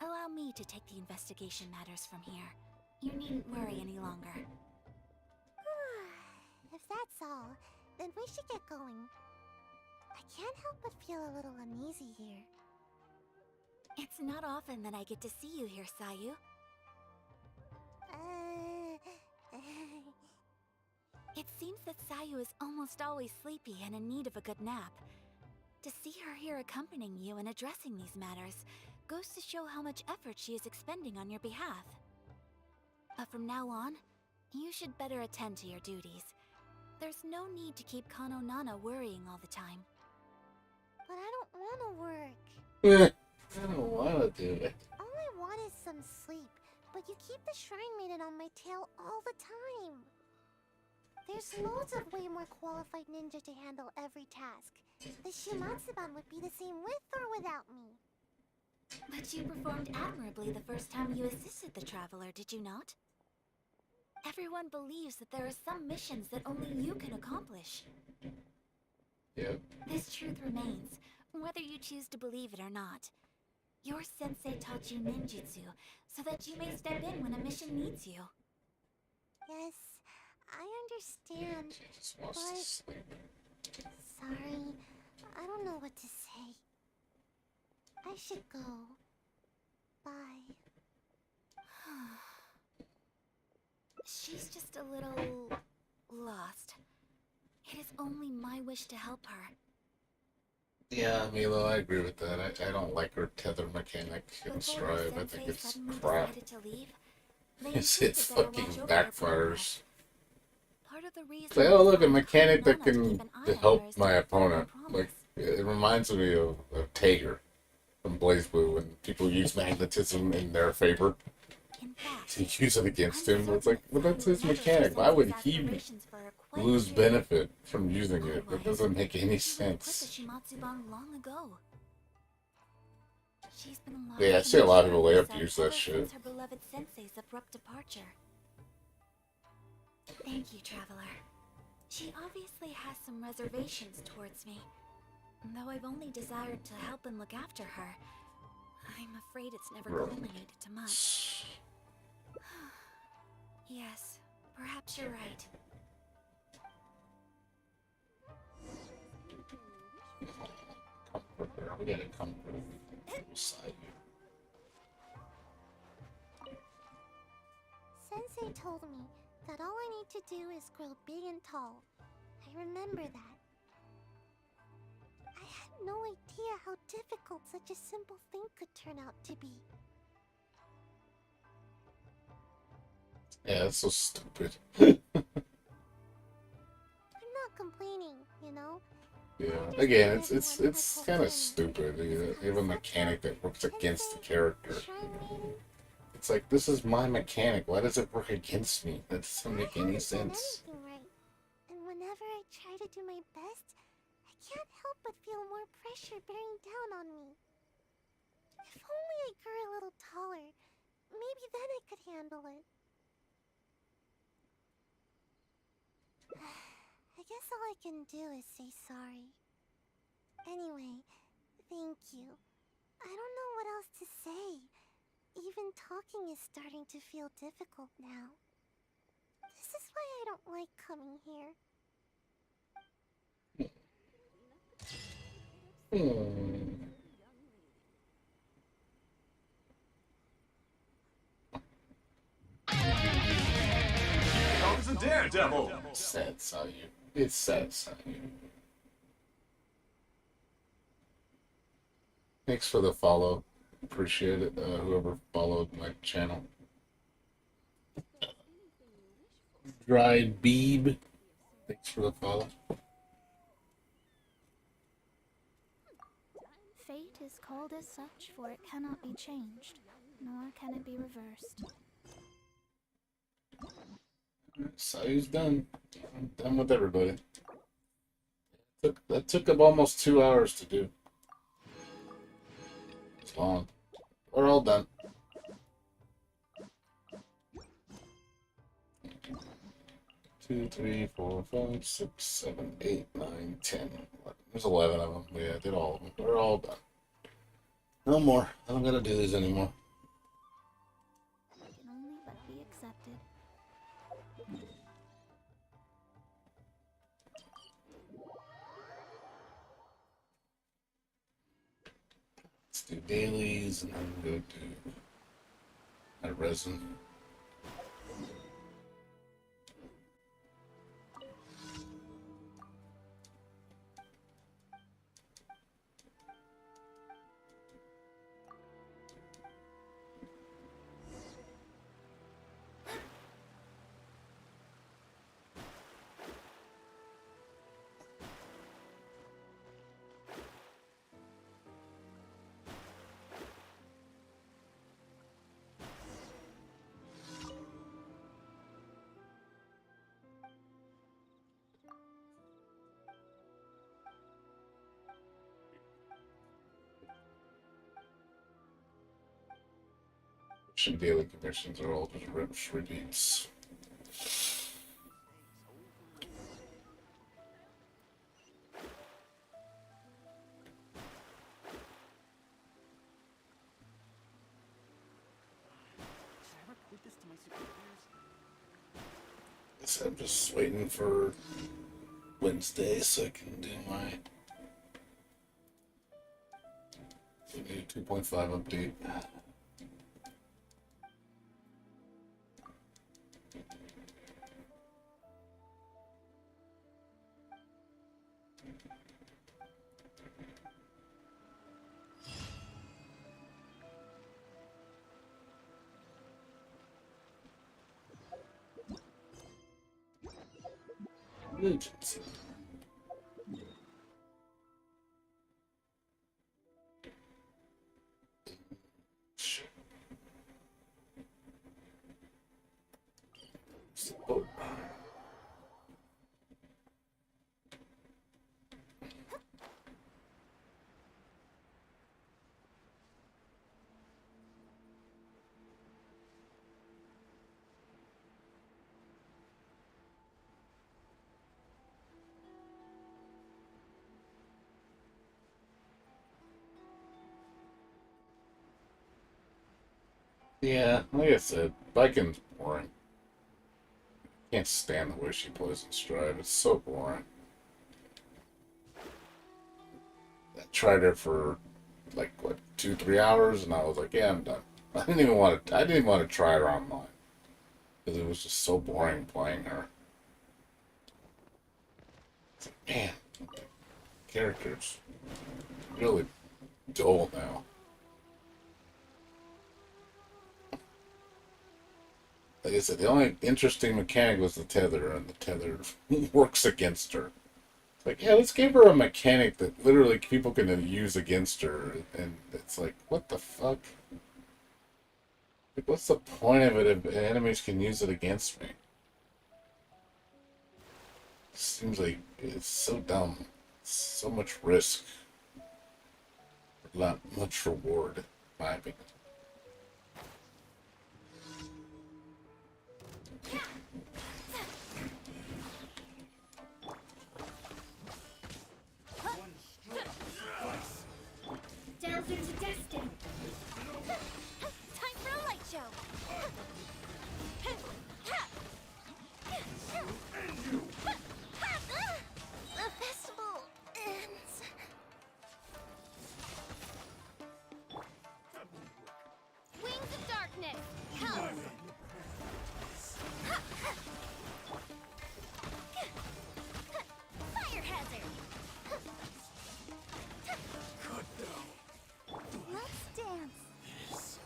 Allow me to take the investigation matters from here. You needn't worry any longer. If that's all, then we should get going. I can't help but feel a little uneasy here. It's not often that I get to see you here, Sayu. It seems that Sayu is almost always sleepy and in need of a good nap. To see her here accompanying you and addressing these matters goes to show how much effort she is expending on your behalf. But from now on, you should better attend to your duties. There's no need to keep Kano Nana worrying all the time. But I don't want to work. I don't want to do it. All I want is some sleep, but you keep the Shrine Maiden on my tail all the time. There's loads of way more qualified ninja to handle every task. The Shimatsuban would be the same with or without me. But you performed admirably the first time you assisted the traveler, did you not? Everyone believes that there are some missions that only you can accomplish. Yep. This truth remains, whether you choose to believe it or not. Your sensei taught you ninjutsu, so that you may step in when a mission needs you. Yes, I understand, but... Sorry, I don't know what to say. I should go. Bye. She's just a little... lost. It is only my wish to help her. Yeah, Milo, I agree with that. I don't like her tether mechanic in Strive. I think it's crap. It fucking backfires. It's like, oh look, a mechanic that can help my opponent. Like, it reminds me of Tager from Blaze Blue when people use magnetism in their favor. To use it against him. It's like, well, that's his mechanic. Why would he lose benefit from using it? That doesn't make any sense. Yeah, I see a lot of people lay up to use that shit. Her beloved sensei's abrupt departure. Thank you, Traveler. She obviously has some reservations towards me. Though I've only desired to help and look after her, I'm afraid it's never culminated to much. Yes, perhaps you're right. We gotta comfort side. Sensei told me that all I need to do is grow big and tall. I remember that. I had no idea how difficult such a simple thing could turn out to be. Yeah, that's so stupid. I'm not complaining, you know? Yeah, again, it's kind of stupid. You have a mechanic that works against the character. It's like, this is my mechanic. Why does it work against me? That doesn't make any sense. Right. And whenever I try to do my best, I can't help but feel more pressure bearing down on me. If only I grew a little taller, maybe then I could handle it. I guess all I can do is say sorry. Anyway, thank you. I don't know what else to say. Even talking is starting to feel difficult now. This is why I don't like coming here. Comes a daredevil! Sad Sayu. It's sad Sayu. Thanks for the follow. Appreciate it, whoever followed my channel. Dried Beeb. Thanks for the follow. Fate is called as such, for it cannot be changed, nor can it be reversed. Sayu's done. I'm done with everybody. That took up almost 2 hours to do. It's long. We're all done. 2, 3, 4, 5, 6, 7, 8, 9, 10. There's 11 of them. Yeah, I did all of them. We're all done. No more. I don't gotta do these anymore. Can only but be accepted. Let's do dailies and then go to my resin. Daily commissions are all just rips redeems. Guess I'm just waiting for Wednesday so I can do my new 2.5 update. Ninjutsu. Oh. Yeah, like I said, biking's boring. Can't stand the way she plays in Stride. It's so boring. I tried her for like what 2-3 hours, and I was like, yeah, I'm done. I didn't even want to. I didn't even want to try her online because it was just so boring playing her. It's like, man, characters really dull now. Like I said, the only interesting mechanic was the tether, and the tether works against her. It's like, yeah, let's give her a mechanic that literally people can use against her, and it's like, what the fuck? Like, what's the point of it if enemies can use it against me? Seems like it's so dumb. It's so much risk, not much reward, in my opinion. Delver to destiny. Time for a light show. The festival ends. Wings of darkness, come. Fire hazard. Let's dance.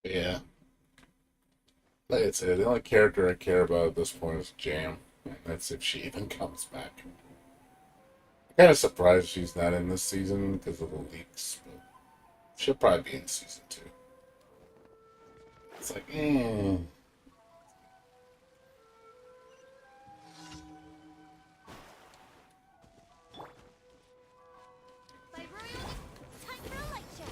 Yeah. Like I'd say the only character I care about at this point is Jam. And that's if she even comes back. Kind of surprised she's not in this season because of the leaks, but she'll probably be in season 2. It's like, Time for a light check.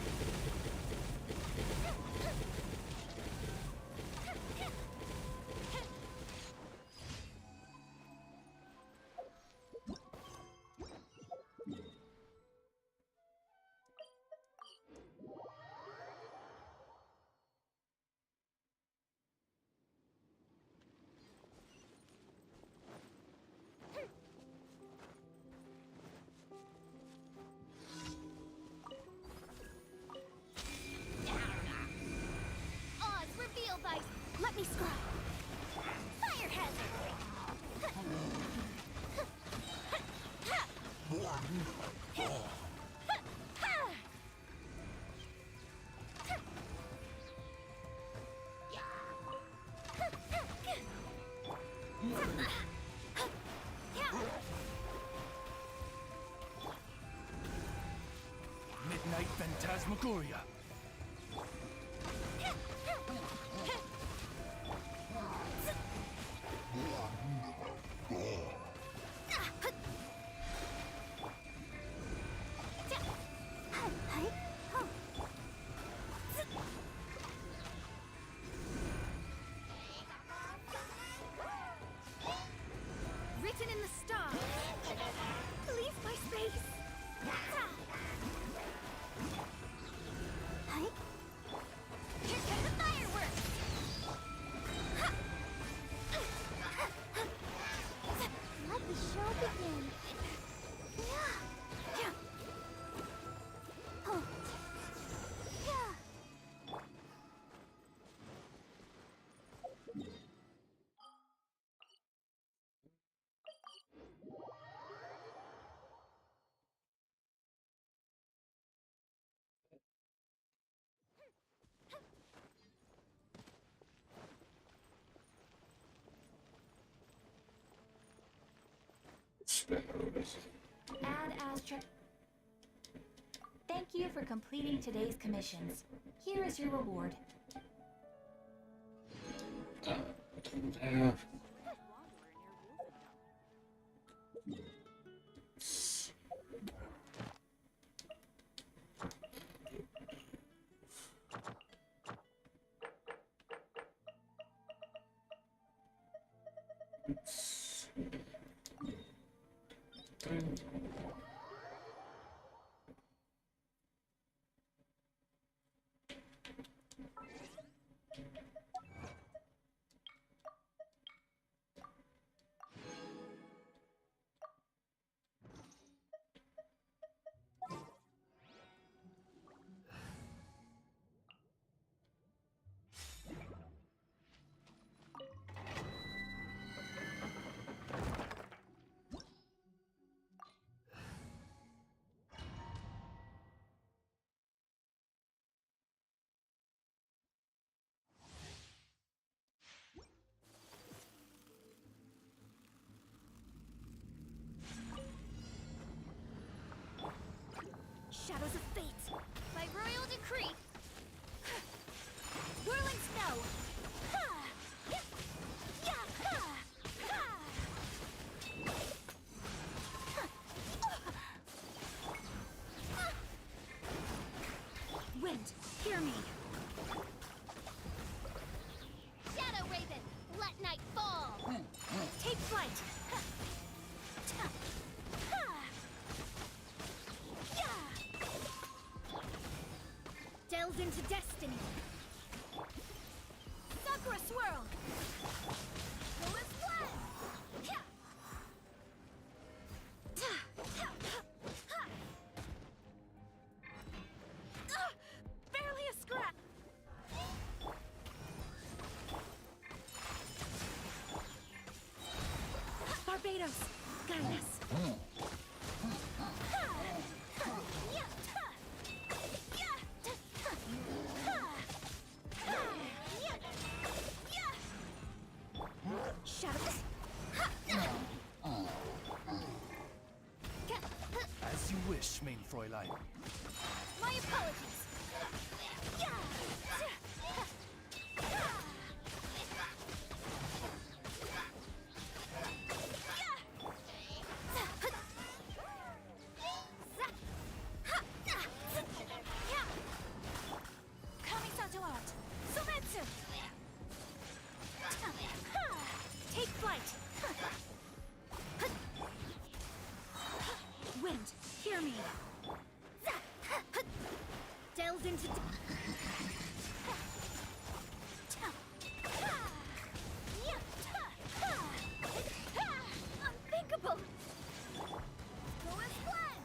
Oz, reveal thy... Let me scry. Fire Midnight Phantasmagoria. Written in the stars. Leave my space. Here come the fireworks. Let the show begin. Add as Thank you for completing today's commissions. Here is your reward. Shadows of fate. By royal decree. Whirling snow. Wind, hear me. Shadow Raven, let night fall. Take flight. Delve into destiny. Sakura swirl. Go as one. Barely a scratch. Barbados, guide us. mein Fräulein. My apologies. Kamisato art. Sometsu. Take flight. Wind, hear me. Delved into. Unthinkable. Go as planned.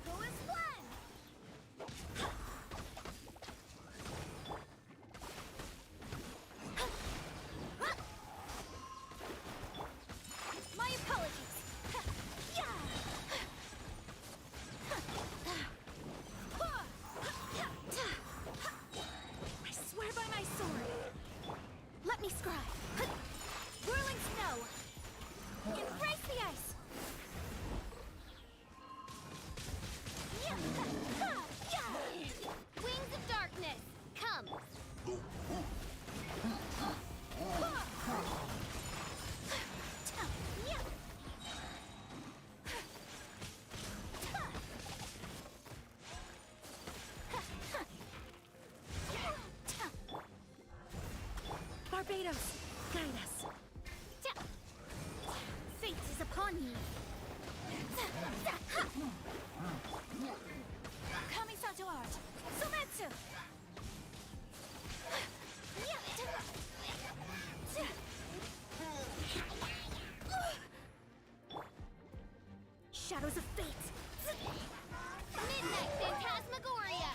Go as planned. My apologies. I swear by my sword. Let me scry. Whirling snow. Embrace the ice. Wings of darkness, come. Barbados, guide us. Fate is upon you. Kamisato art. Sometsu. Shadows of fate. Midnight Phantasmagoria.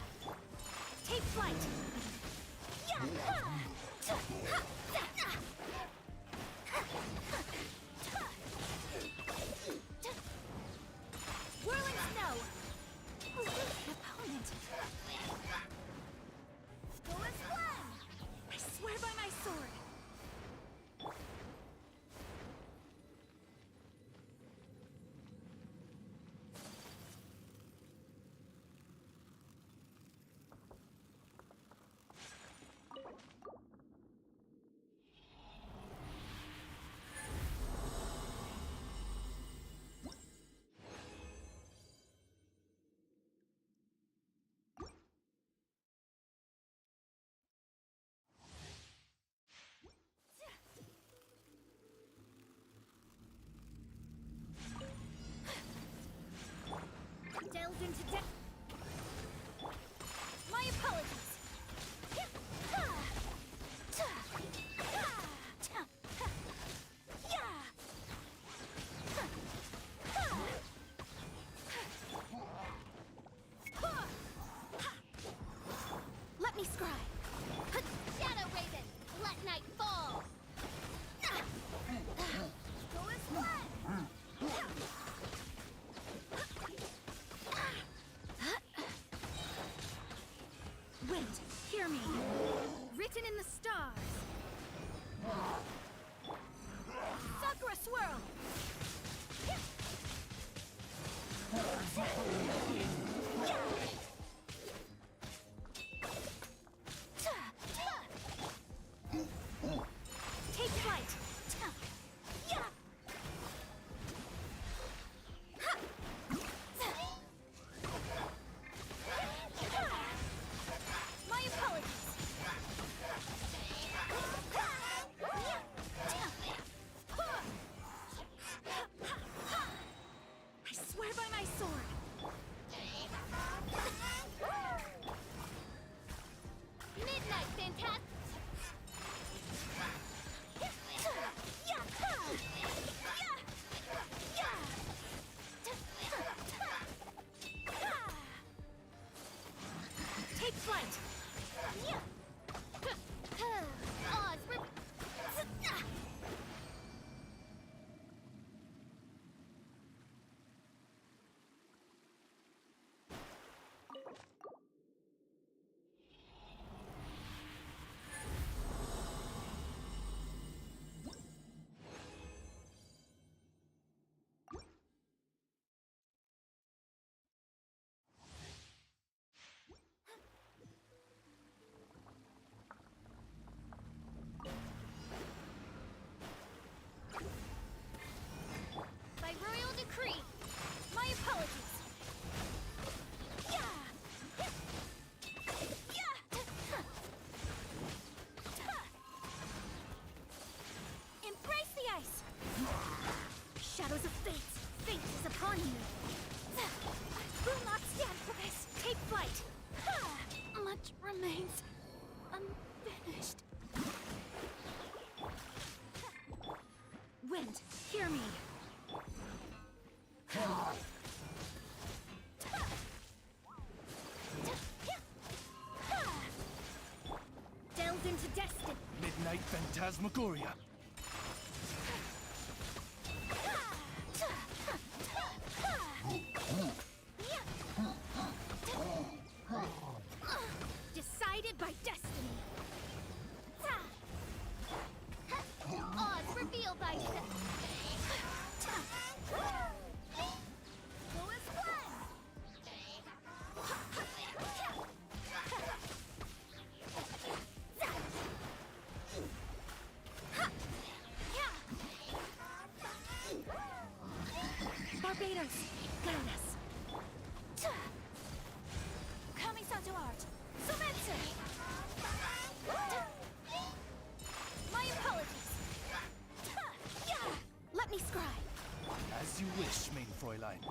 Take flight. Whirling snow. Opponent. Go as planned. I swear by my sword. Delved into death. My apologies. Let me scry. Shadow Raven, let night fall. Go as planned. Wind, hear me. Written in the stars. Sakura swirl. Take flight. My apologies. I swear by my sword. flight! Oz, we're... By royal decree, my apologies. Embrace the ice! Shadows of fate! Fate is upon you! I will not stand for this! Take flight! Much remains unfinished. Wind, hear me! Delve into destiny! Midnight Phantasmagoria. Decided by destiny! Oz, reveal thyself! Go as one! Barbados, guide us. Kami-santo art, Sumetsu! My apologies. Let me scribe. As you wish, main Fräulein.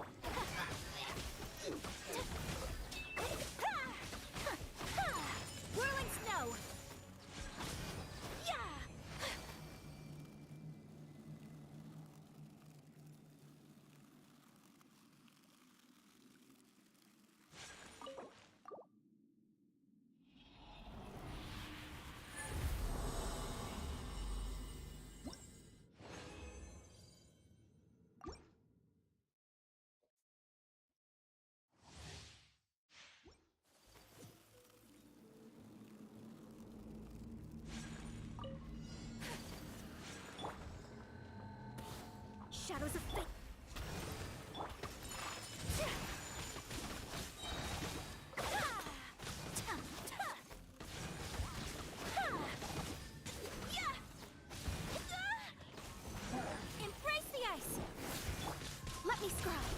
Whirling snow. Shadows of fate. Embrace the ice. Let me scribe.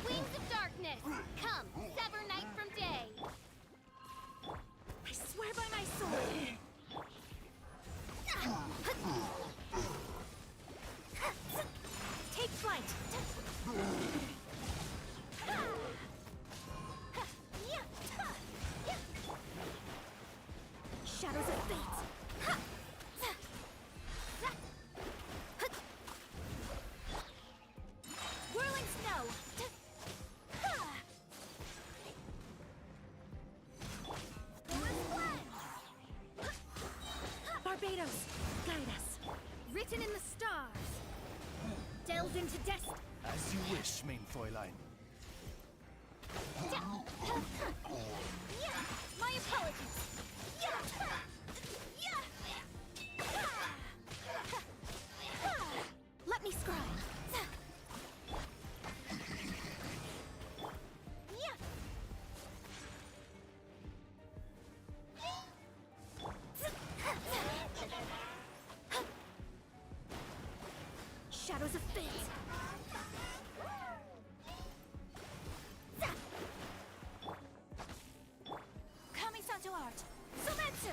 Wings of darkness! Come, sever night from day! I swear by my sword. Take flight. Shadows of fate. Whirling snow. Barbados, guide us. Written in the stars. Delve into destiny. As you wish, main Fräulein. My apologies. Let me scribe. Shadows of fate. Kami-santo art. Sumetsu.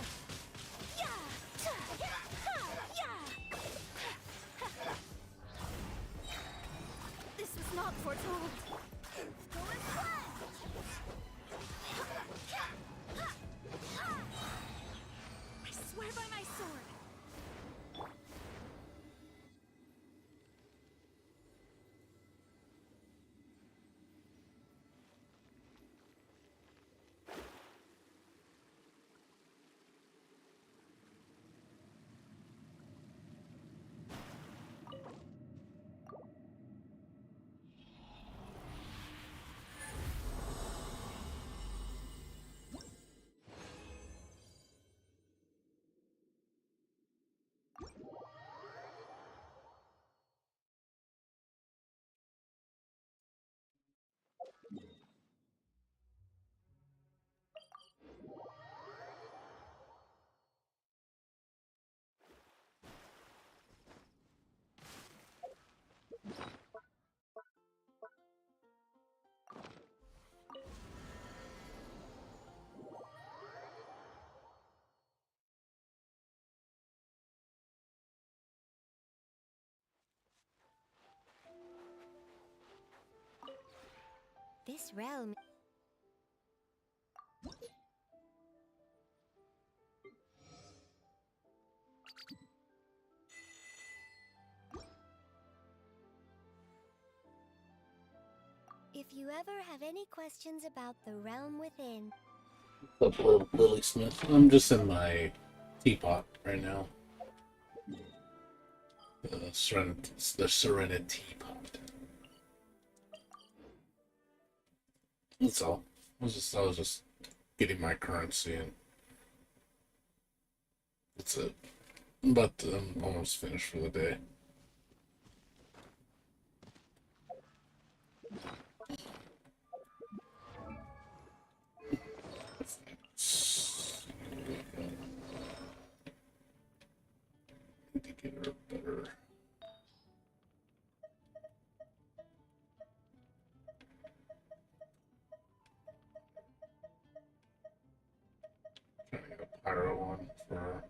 This was not foretold. Go as one. I swear by my sword. This realm. If you ever have any questions about the realm within, What's up, little Billy Smith? I'm just in my teapot right now. The Serenity Pot. That's all. I was just getting my currency and that's it. But I'm almost finished for the day. Need to get her better. Trying to get a pyro one for her.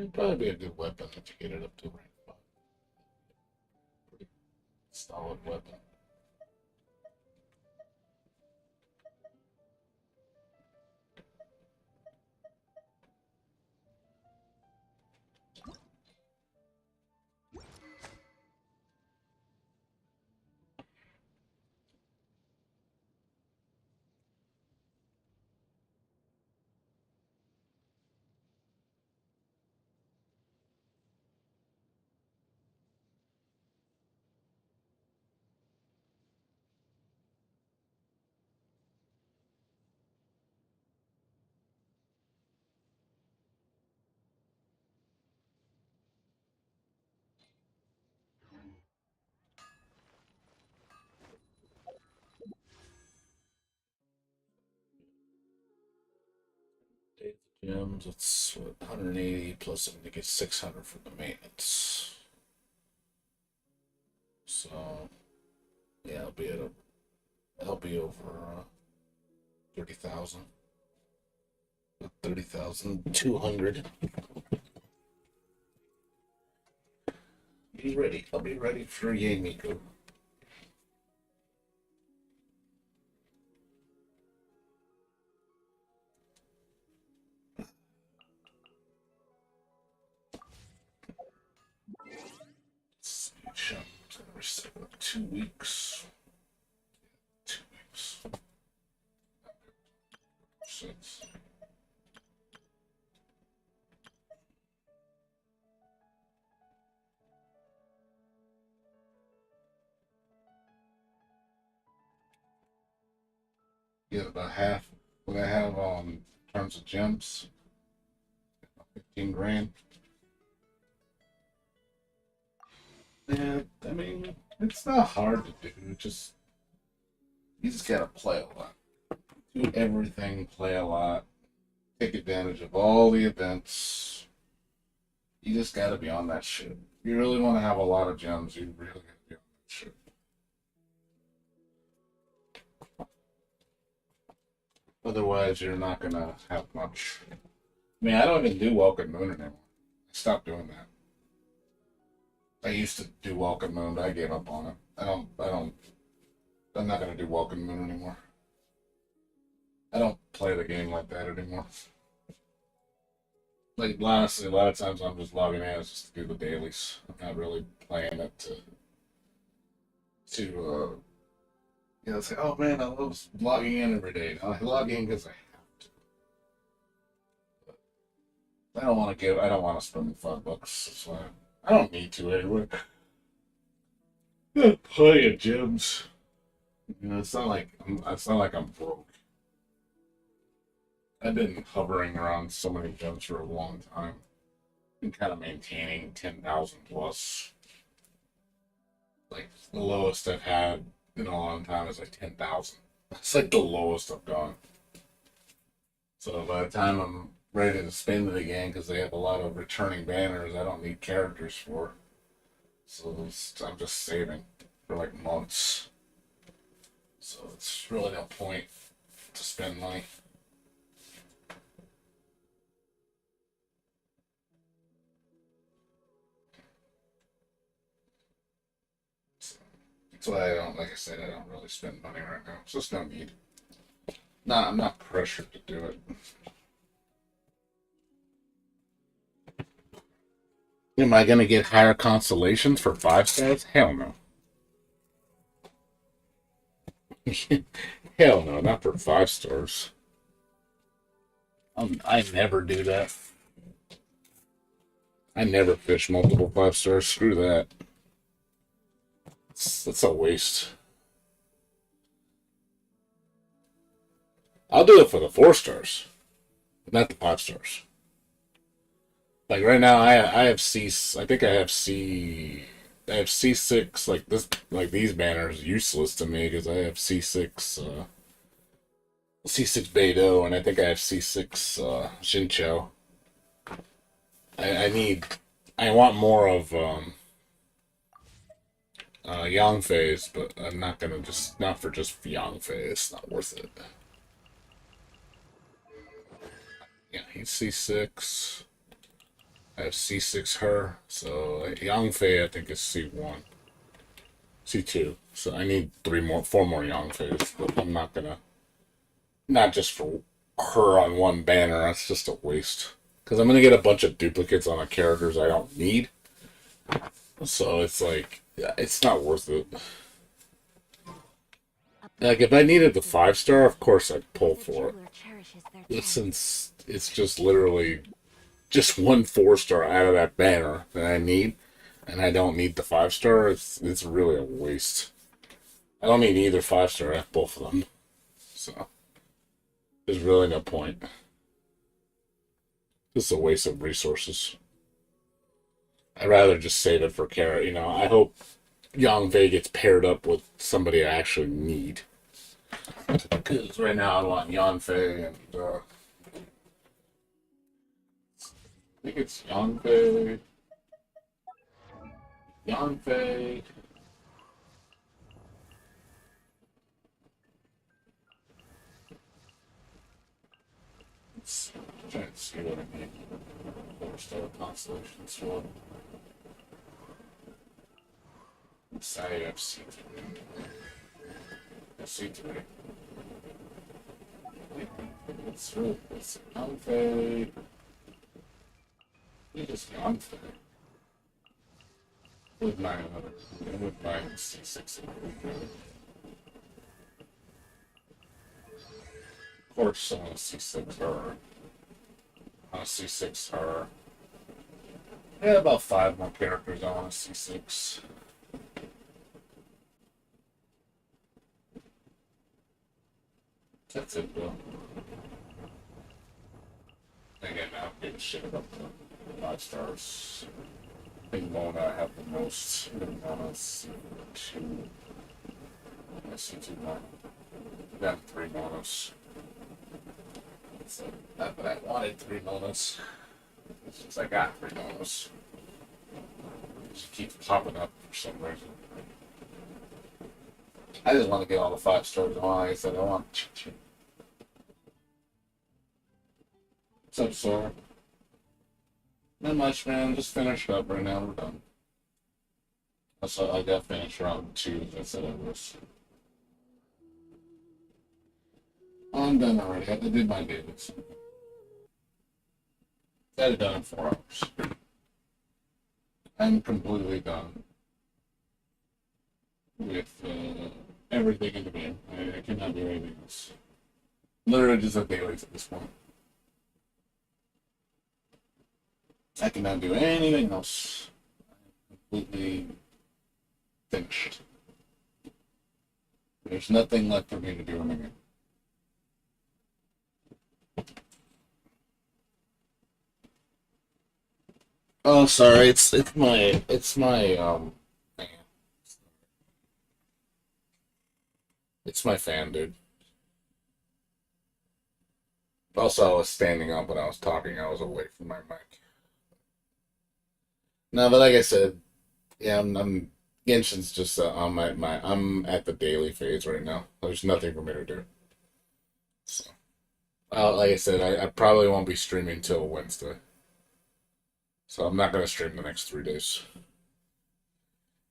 It'd probably be a good weapon if you get it up to rank 5. Pretty solid weapon. Gems, it's what, 180 plus I think it's 600 for the maintenance. So yeah, I'll be over 30,000. 30,200. Be ready. I'll be ready for Yamiko. Shop. It's gonna reset in 2 weeks. 2 weeks. 6. Get about half what I have in terms of gems. 15 grand. Yeah, I mean, it's not hard to do. You just gotta play a lot. Do everything, play a lot. Take advantage of all the events. You just gotta be on that shit. If you really want to have a lot of gems, you really gotta be on that shit. Otherwise, you're not gonna have much. I mean, I don't even do Welcome Moon anymore. I stopped doing that. I used to do Welcome Moon, but I gave up on it. I'm not gonna do Welcome Moon anymore. I don't play the game like that anymore. Like, honestly, a lot of times I'm just logging in just to do the dailies. I'm not really playing it to say, oh man, I love logging in every day. I log in because I have to. But I don't want to spend $5. That's why I don't need to anyway. Plenty of gems. It's not like I'm broke. I've been hovering around so many gems for a long time. Been kind of maintaining 10,000 plus. Like the lowest I've had in a long time is like 10,000. That's like the lowest I've gone. So by the time I'm ready to spend it again, because they have a lot of returning banners I don't need characters for. So I'm just saving for like months. So it's really no point to spend money. That's why like I said, I don't really spend money right now. It's just no need. Nah, I'm not pressured to do it. Am I gonna get higher constellations for 5 stars? Hell no. Hell no, not for 5 stars. I never do that. I never fish multiple 5 stars. Screw that. That's a waste. I'll do it for the 4 stars, not the 5 stars. Like right now, I have C. I think I have C. I have C6. Like this, like these banners useless to me because I have C6. C6 Beidou, and I think I have C6 Shincho. I want more of Yang Phase, but I'm not gonna not for just Yang Phase. It's not worth it. Yeah, he's C6. I have C6 her, so Yangfei I think is C1, C2. So I need 4 more Yangfeis, but I'm not gonna. Not just for her on one banner. That's just a waste. Because I'm gonna get a bunch of duplicates on the characters I don't need. So it's like, yeah, it's not worth it. Like, if I needed the 5-star, of course I'd pull for it. But since it's just literally just one 4-star out of that banner that I need, and I don't need the 5-star, it's really a waste. I don't need either 5-star, I have both of them. So, there's really no point. Just a waste of resources. I'd rather just save it for Kara. You know, I hope Yangfei gets paired up with somebody I actually need. Because right now I want Yangfei and I think it's Yangfei. Yangfei. I'm trying to see what I need. 4-star constellations for. I have C3. C3. It's Yangfei. It is Yangfei. With my C6. Of course, I want to C6 her. I want to C6 her. Yeah, about 5 more characters I want to C6. That's it, though. Again, now I'm getting shit up to 5 stars. I think Mona I have the most. Mona C2. I C2 Mona. I got 3 Monas. So, not that I wanted 3 Monas. Since I got 3 Monas. It just keeps popping up for some reason. I just want to get all the 5 stars on. Like I said, I want. What's up, sir? Not much, man. Just finished up right now. We're done. So I got finished round 2. As I said I was. I'm done already. I did my dailies. Got it done in 4 hours. I'm completely done with everything in the game. I cannot do anything else. Literally just a dailies at this point. I cannot do anything else. I'm completely finished. There's nothing left for me to do in the game. Oh, sorry. It's my it's my fan, dude. Also, I was standing up when I was talking. I was away from my mic. No, but like I said, yeah, I'm Genshin's just I'm at the daily phase right now. There's nothing for me to do. So, like I said, I probably won't be streaming till Wednesday. So I'm not gonna stream the next 3 days.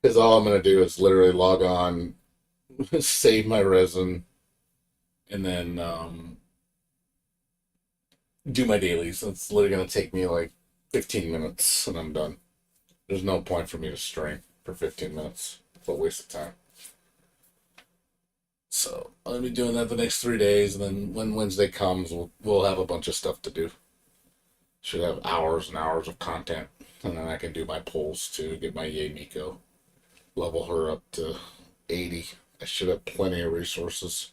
Because all I'm gonna do is literally log on, save my resin, and then do my dailies. It's literally gonna take me like 15 minutes and I'm done. There's no point for me to stream for 15 minutes. It's a waste of time. So I'm gonna be doing that the next 3 days, and then when Wednesday comes, we'll have a bunch of stuff to do. Should have hours and hours of content, and then I can do my polls to get my Yay Miko, level her up to 80. I should have plenty of resources.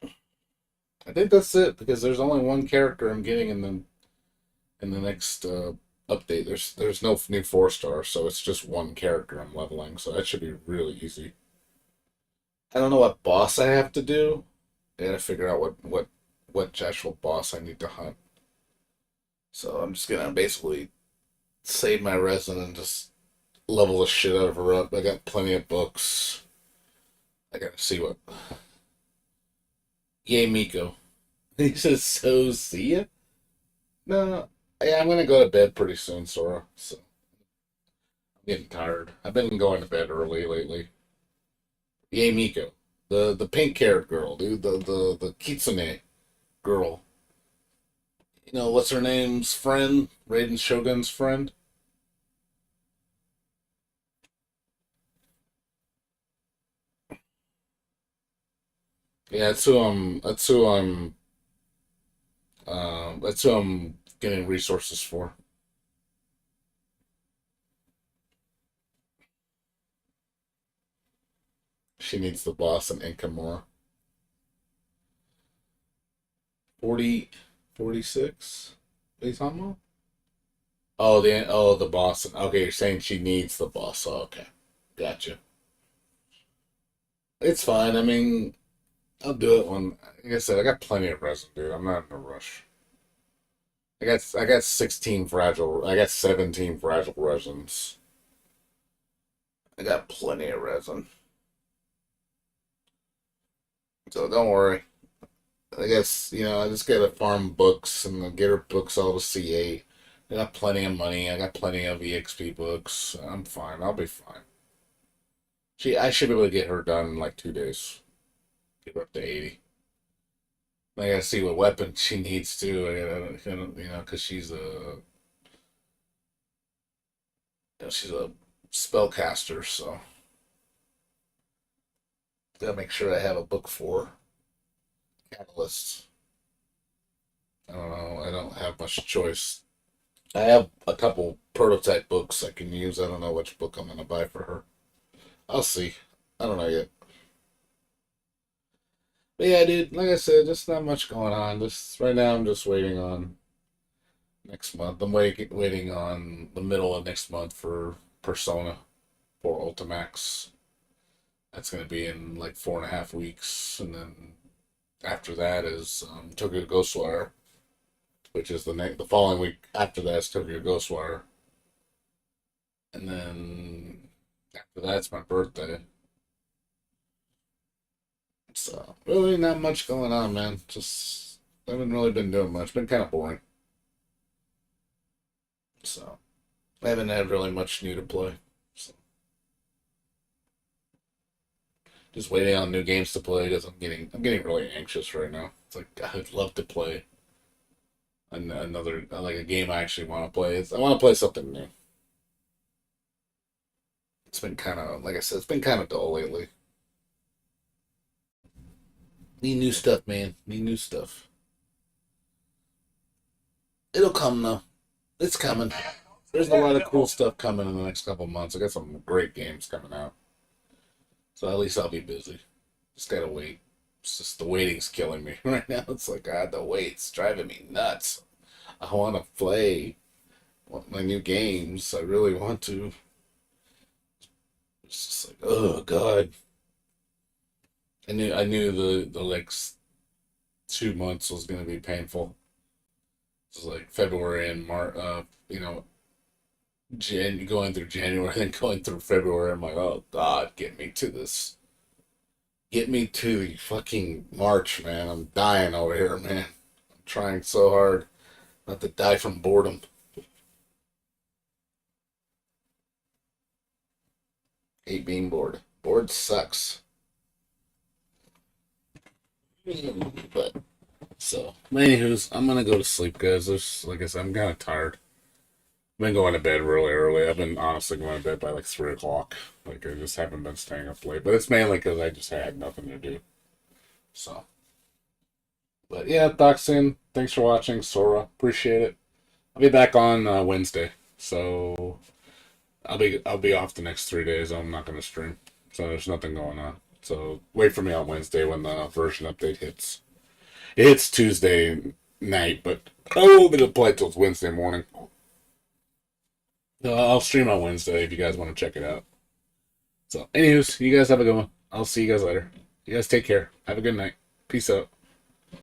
I think that's it, because there's only one character I'm getting in the next update. There's no new 4-star, so it's just one character I'm leveling, so that should be really easy. I don't know what boss I have to do. I gotta figure out what actual boss I need to hunt. So I'm just gonna basically save my resin and just level the shit out of her up. I got plenty of books. I gotta see what. Yay, Miko. He says, so see ya? No, yeah, I'm gonna go to bed pretty soon, Sora. So I'm getting tired. I've been going to bed early lately. Yay, Miko, the pink carrot girl, dude, the kitsune girl. You know what's her name's friend? Raiden Shogun's friend. Yeah, that's who I'm. That's who I'm. That's who I'm getting resources for. She needs the boss and income more. 40, 46. What are you talking about? Oh, the boss. Okay, you're saying she needs the boss. Oh, okay, gotcha. It's fine. I mean, I'll do it when. Like I said, I got plenty of resin, dude. I'm not in a rush. I got 16 fragile. I got 17 fragile resins. I got plenty of resin, so don't worry. I guess I just gotta farm books and get her books all to C8. I got plenty of money. I got plenty of EXP books. I'm fine. I'll be fine. I should be able to get her done in like 2 days. Get her up to 80. I gotta see what weapon she needs too. Because she's a spellcaster, so gotta make sure I have a book for her. Catalyst. I don't know. I don't have much choice. I have a couple prototype books I can use. I don't know which book I'm gonna buy for her. I'll see. I don't know yet. But yeah, dude, like I said, just not much going on. Just right now, I'm just waiting on next month. I'm waiting on the middle of next month for Persona for Ultimax. That's gonna be in like 4.5 weeks, and then after that is Tokyo Ghostwire, which is the following week after that is Tokyo Ghostwire, and then after that's my birthday. So really not much going on, man. Just haven't really been doing much. Been kind of boring. So I haven't had really much new to play. So just waiting on new games to play because I'm getting really anxious right now. It's like I'd love to play another like a game I actually want to play. I want to play something new. It's been kind of like I said, it's been kind of dull lately. Need new stuff, man. Need new stuff. It'll come though. It's coming. There's a lot of cool stuff coming in the next couple months. I got some great games coming out. So at least I'll be busy. Just gotta wait. It's just the waiting's killing me right now. It's like God, the wait's driving me nuts. I want to play my new games. I really want to. It's just like, oh God. I knew the like 2 months was gonna be painful. It was like February and March. Going through January, then going through February. I'm like, oh God, get me to this. Get me to the fucking March, man. I'm dying over here, man. I'm trying so hard not to die from boredom. Hate being bored. Bored sucks. But anywho's, I'm gonna go to sleep, guys. Like I said, I'm kind of tired. I've been going to bed really early. I've been honestly going to bed by like 3 o'clock. Like I just haven't been staying up late. But it's mainly because I just had nothing to do. So, but yeah, talk soon. Thanks for watching, Sora. Appreciate it. I'll be back on Wednesday. So I'll be off the next 3 days. I'm not gonna stream. So there's nothing going on. So wait for me on Wednesday when the version update hits. It hits Tuesday night, but I won't be able to play till Wednesday morning. I'll stream on Wednesday if you guys want to check it out. So, anyways, you guys have a good one. I'll see you guys later. You guys take care. Have a good night. Peace out.